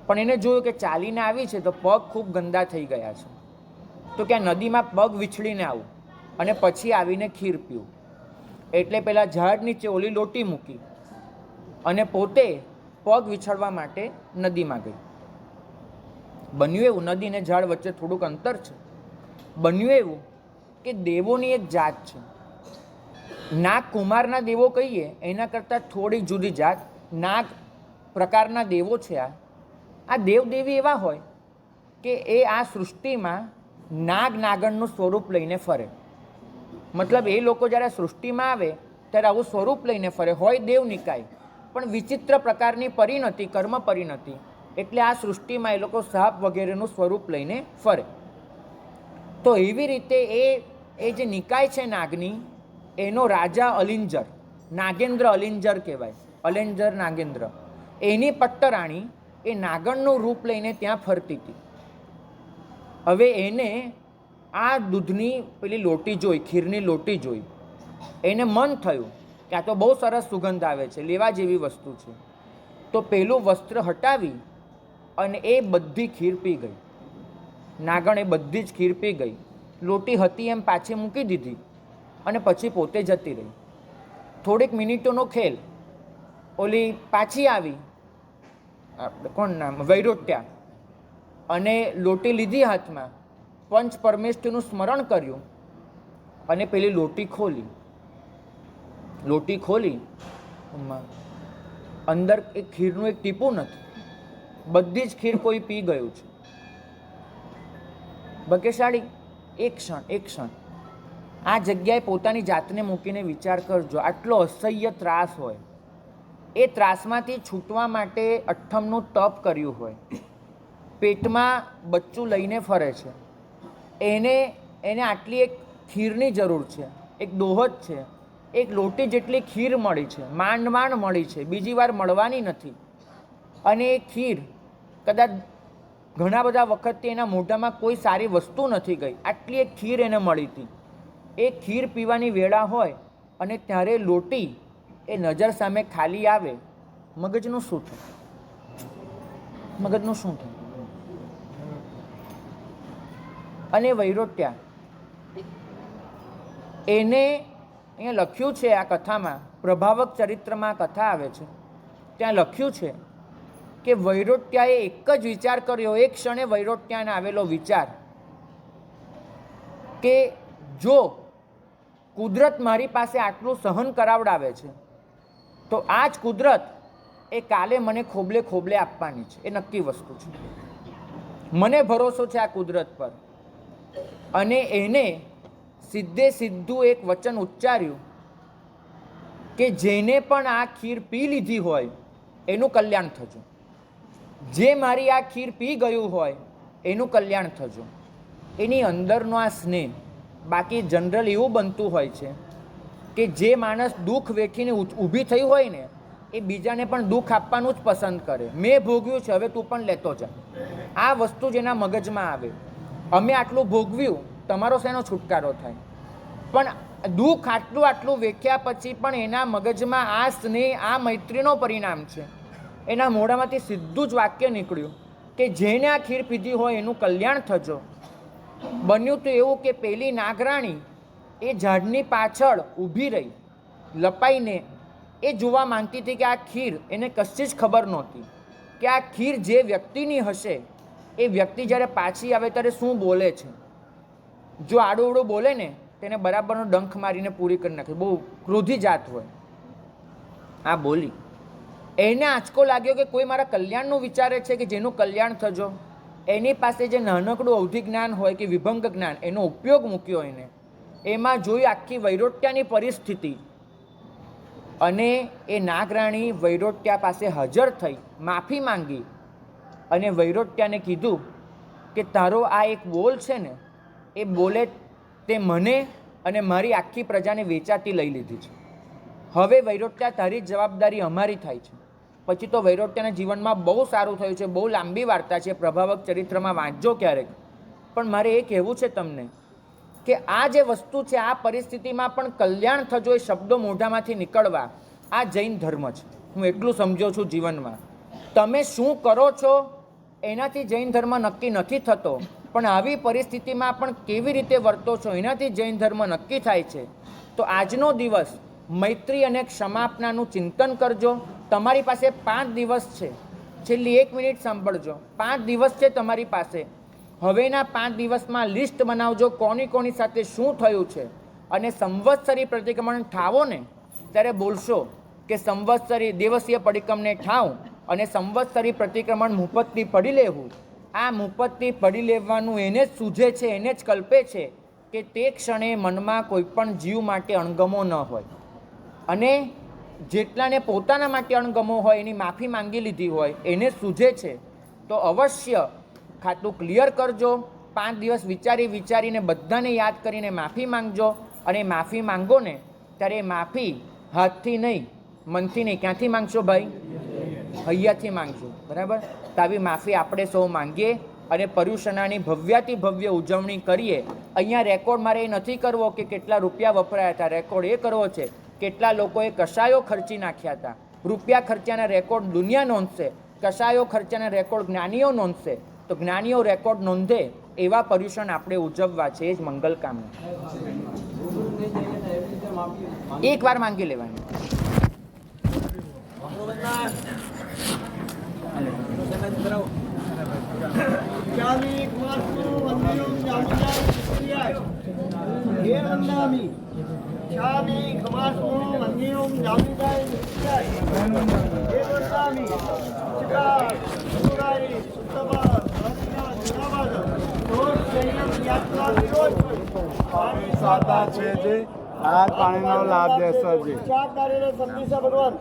પણ એને જોયું કે ચાલીને આવી છે તો પગ ખૂબ ગંદા થઈ ગયા છે, તો કે આ નદીમાં પગ વિછળીને આવું અને પછી આવીને ખીર પીવું. એટલે પેલા ઝાડ નીચે ઓલી લોટી મૂકી અને પોતે પગ વિછળવા માટે નદીમાં ગઈ. બન્યું એવું, નદી ને ઝાડ વચ્ચે થોડુંક અંતર છે. બન્યું એવું કે દેવોની એક જાત છે, નાગ કુમારના દેવો કહીએ એના કરતાં થોડી જુદી જાત, નાગ પ્રકારના દેવો છે. આ દેવદેવી એવા હોય કે એ આ સૃષ્ટિમાં નાગ નાગણનું સ્વરૂપ લઈને ફરે. મતલબ એ લોકો જ્યારે સૃષ્ટિમાં આવે ત્યારે આવું સ્વરૂપ લઈને ફરે. હોય દેવ નિકાય પણ વિચિત્ર પ્રકારની પરિણતિ, કર્મ પરિણતિ, એટલે આ સૃષ્ટિમાં એ લોકો સાપ વગેરેનું સ્વરૂપ લઈને ફરે. તો એવી રીતે એ જે નિકાય છે નાગની, એનો રાજા અલિંજર, નાગેન્દ્ર અલિંજર કહેવાય, અલિંજર નાગેન્દ્ર, એની પટ્ટરાણી એ નાગણનું રૂપ લઈને ત્યાં ફરતી હતી. હવે એને આ દૂધની પેલી લોટી જોઈ, ખીરની લોટી જોઈ, એને મન થયું કે આ તો બહુ સરસ સુગંધ આવે છે, લેવા જેવી વસ્તુ છે. તો પેલું વસ્ત્ર હટાવી અને એ બધી ખીર પી ગઈ. નાગણ એ બધી જ ખીર પી ગઈ. લોટી હતી એમ પાછી મૂકી દીધી અને પછી પોતે જતી રહી. થોડીક મિનિટોનો ખેલ, ઓલી પાછી આવી, કોણ નામ, વૈરોટ્યા, અને લોટી લીધી હાથમાં, પંચ પરમેષ્ઠીનું સ્મરણ કર્યું અને પેલી લોટી ખોલી. લોટી ખોલી, અંદર એક ખીરનું એક ટીપું નથી, બધી જ ખીર કોઈ પી ગયું છે. ભાગ્યશાળી. એક ક્ષણ આ જગ્યાએ પોતાની જાતને મૂકીને વિચાર કરજો, આટલો અસહ્ય ત્રાસ હોય, એ ત્રાસમાંથી છૂટવા માટે અઠ્ઠમનું તપ કર્યું હોય, પેટમાં બચ્ચું લઈને ફરે છે, એને આટલી એક ખીરની જરૂર છે, એક દોહત છે, એક લોટી જેટલી ખીર મળી છે, માંડ મળી છે, બીજી વાર મળવાની નથી. અને એ ખીર કદાચ ઘણા બધા વખતથી એના મોઢામાં કોઈ સારી વસ્તુ નથી ગઈ, આટલી એક ખીર એને મળી હતી. એ ખીર પીવાની વેળા હોય અને ત્યારે લોટી એ નજર સામે ખાલી આવે, મગજનું શું થાય? મગજનું શું થાય? અને વૈરોટ્યા, એને અહીંયા લખ્યું છે આ કથામાં, પ્રભાવક ચરિત્રમાં કથા આવે છે, ત્યાં લખ્યું છે કે વૈરોટ્યાએ એક જ વિચાર કર્યો, એક ક્ષણે વૈરોટ્યાને આવેલો વિચાર કે જો કુદરત મારી પાસે આટલું સહન કરાવડાવે છે તો આ જ કુદરત એ કાલે મને ખોબલે ખોબલે આપવાની છે, એ નક્કી વસ્તુ છે. મને ભરોસો છે આ કુદરત પર. અને એને સીધું એક વચન ઉચ્ચાર્યું કે જેને પણ આ ખીર પી લીધી હોય એનું કલ્યાણ થજો, જે મારી આ ખીર પી ગયું હોય એનું કલ્યાણ થજો. એની અંદરનો આ સ્નેહ. બાકી જનરલ એવું બનતું હોય છે કે જે માણસ દુઃખ વેઠીને ઊભી થઈ હોય ને એ બીજાને પણ દુઃખ આપવાનું જ પસંદ કરે. મેં ભોગવ્યું છે, હવે તું પણ લેતો જા. આ વસ્તુ જ એના મગજમાં આવે. અમે આટલું ભોગવ્યું, તમારો શેનો છુટકારો થાય? પણ દુઃખ આટલું વેખ્યા પછી પણ એના મગજમાં આ સ્નેહ, આ મૈત્રીનો પરિણામ છે એના મોઢામાંથી સીધું જ વાક્ય નીકળ્યું કે જેને આ ખીર પીધી હોય એનું કલ્યાણ થજો. બન્યું તો એવું કે પેલી નાગરાણી એ ઝાડની પાછળ ઊભી રહી લપાઈને એ જોવા માંગતી હતી કે આ ખીર, એને કશી જ ખબર નહોતી કે આ ખીર જે વ્યક્તિની હશે એ વ્યક્તિ જ્યારે પાછી આવે ત્યારે શું બોલે છે. જો આડું અવડું બોલે ને તેને બરાબરનો ડંખ મારીને પૂરી કરી નાખે, બહુ ક્રોધી જાત હોય. આ બોલી, એને આંચકો લાગ્યો કે કોઈ મારા કલ્યાણનું વિચારે છે કે જેનું કલ્યાણ થજો. એની પાસે જે નાનકડું અવધિ જ્ઞાન હોય કે વિભંગ જ્ઞાન, એનો ઉપયોગ મૂક્યો એને. એમાં જોઈ આખી વૈરોટ્યાની પરિસ્થિતિ, અને એ નાગરાણી વૈરોટ્યા પાસે હાજર થઈ માફી માંગી અને વૈરોટ્યાને કીધું કે તારો આ એક બોલ છે ને, એ બોલે તે મને અને મારી આખી પ્રજાને વેચાતી લઈ લીધી છે. હવે વૈરોટ્યા તારી જવાબદારી અમારી થાય છે. પછી તો વૈરોટ્યાના જીવનમાં બહુ સારું થયું છે, બહુ લાંબી વાર્તા છે, પ્રભાવક ચરિત્રમાં વાંચજો ક્યારેક. પણ મારે એ કહેવું છે તમને કે આ જે વસ્તુ છે, આ પરિસ્થિતિમાં પણ કલ્યાણ થજો એ શબ્દો મોઢામાંથી નીકળવા, આ જૈન ધર્મ છે. હું એટલું સમજો છું જીવનમાં. તમે શું કરો છો એનાથી જૈન ધર્મ નક્કી નથી થતો, પણ આવી પરિસ્થિતિમાં પણ કેવી રીતે વર્તો છો એનાથી જૈન ધર્મ નક્કી થાય છે. તો આજનો દિવસ મૈત્રી અને ક્ષમાપનાનું ચિંતન કરજો. તમારી પાસે 5 દિવસ છે, છેલ્લી 1 મિનિટ સાંભળજો. 5 દિવસ છે તમારી પાસે. હવેના 5 દિવસમાં લિસ્ટ બનાવજો કોની કોની સાથે શું થયું છે, અને સંવત્સરી પ્રતિક્રમણ ઠાવો ને ત્યારે બોલશો કે સંવત્સરી દિવસીય પરિક્રમને ઠાવ અને સંવત્સરી પ્રતિક્રમણ મુપત્તિ પડી લેવું. આ મુપત્તિ પડી લેવાનું એને જ સૂઝે છે, એને જ કલ્પે છે કે તે ક્ષણે મનમાં કોઈ પણ જીવ માટે અણગમો ન હોય, અને જેટલાને પોતાના માટે અણગમો હોય એની માફી માંગી લીધી હોય એને સૂઝે છે. તો અવશ્ય ખાતું ક્લિયર કરજો. 5 દિવસ વિચારી વિચારીને બધાને યાદ કરીને માફી માંગજો. અને માફી માંગો ને ત્યારે માફી હાથથી નહીં, મનથી નહીં. ક્યાંથી માંગશો ભાઈ? હૈયાથી માંગજો. બરાબર? તો આવી માફી આપણે સૌ માંગીએ અને પર્યુષણાની ભવ્યાતિ ભવ્ય ઉજવણી કરીએ. અહીંયા રેકોર્ડ મારે એ નથી કરવો કે કેટલા રૂપિયા વપરાયા હતા, રેકોર્ડ એ કરવો છે કેટલા લોકોએ કશાયો ખર્ચી નાખ્યા હતા. રૂપિયા ખર્ચાના રેકોર્ડ દુનિયા નોંધશે, કશાયો ખર્ચાના રેકોર્ડ જ્ઞાનીઓ નોંધશે. તો જ્ઞાનીઓ રેકોર્ડ નોંધે એવા પર્યુષણ આપણે ઉજવવા છે. એ જ મંગલ કામના. એક વાર માંગી લેવાની.
પાણીનો લાભ લેશો જી. ભગવાન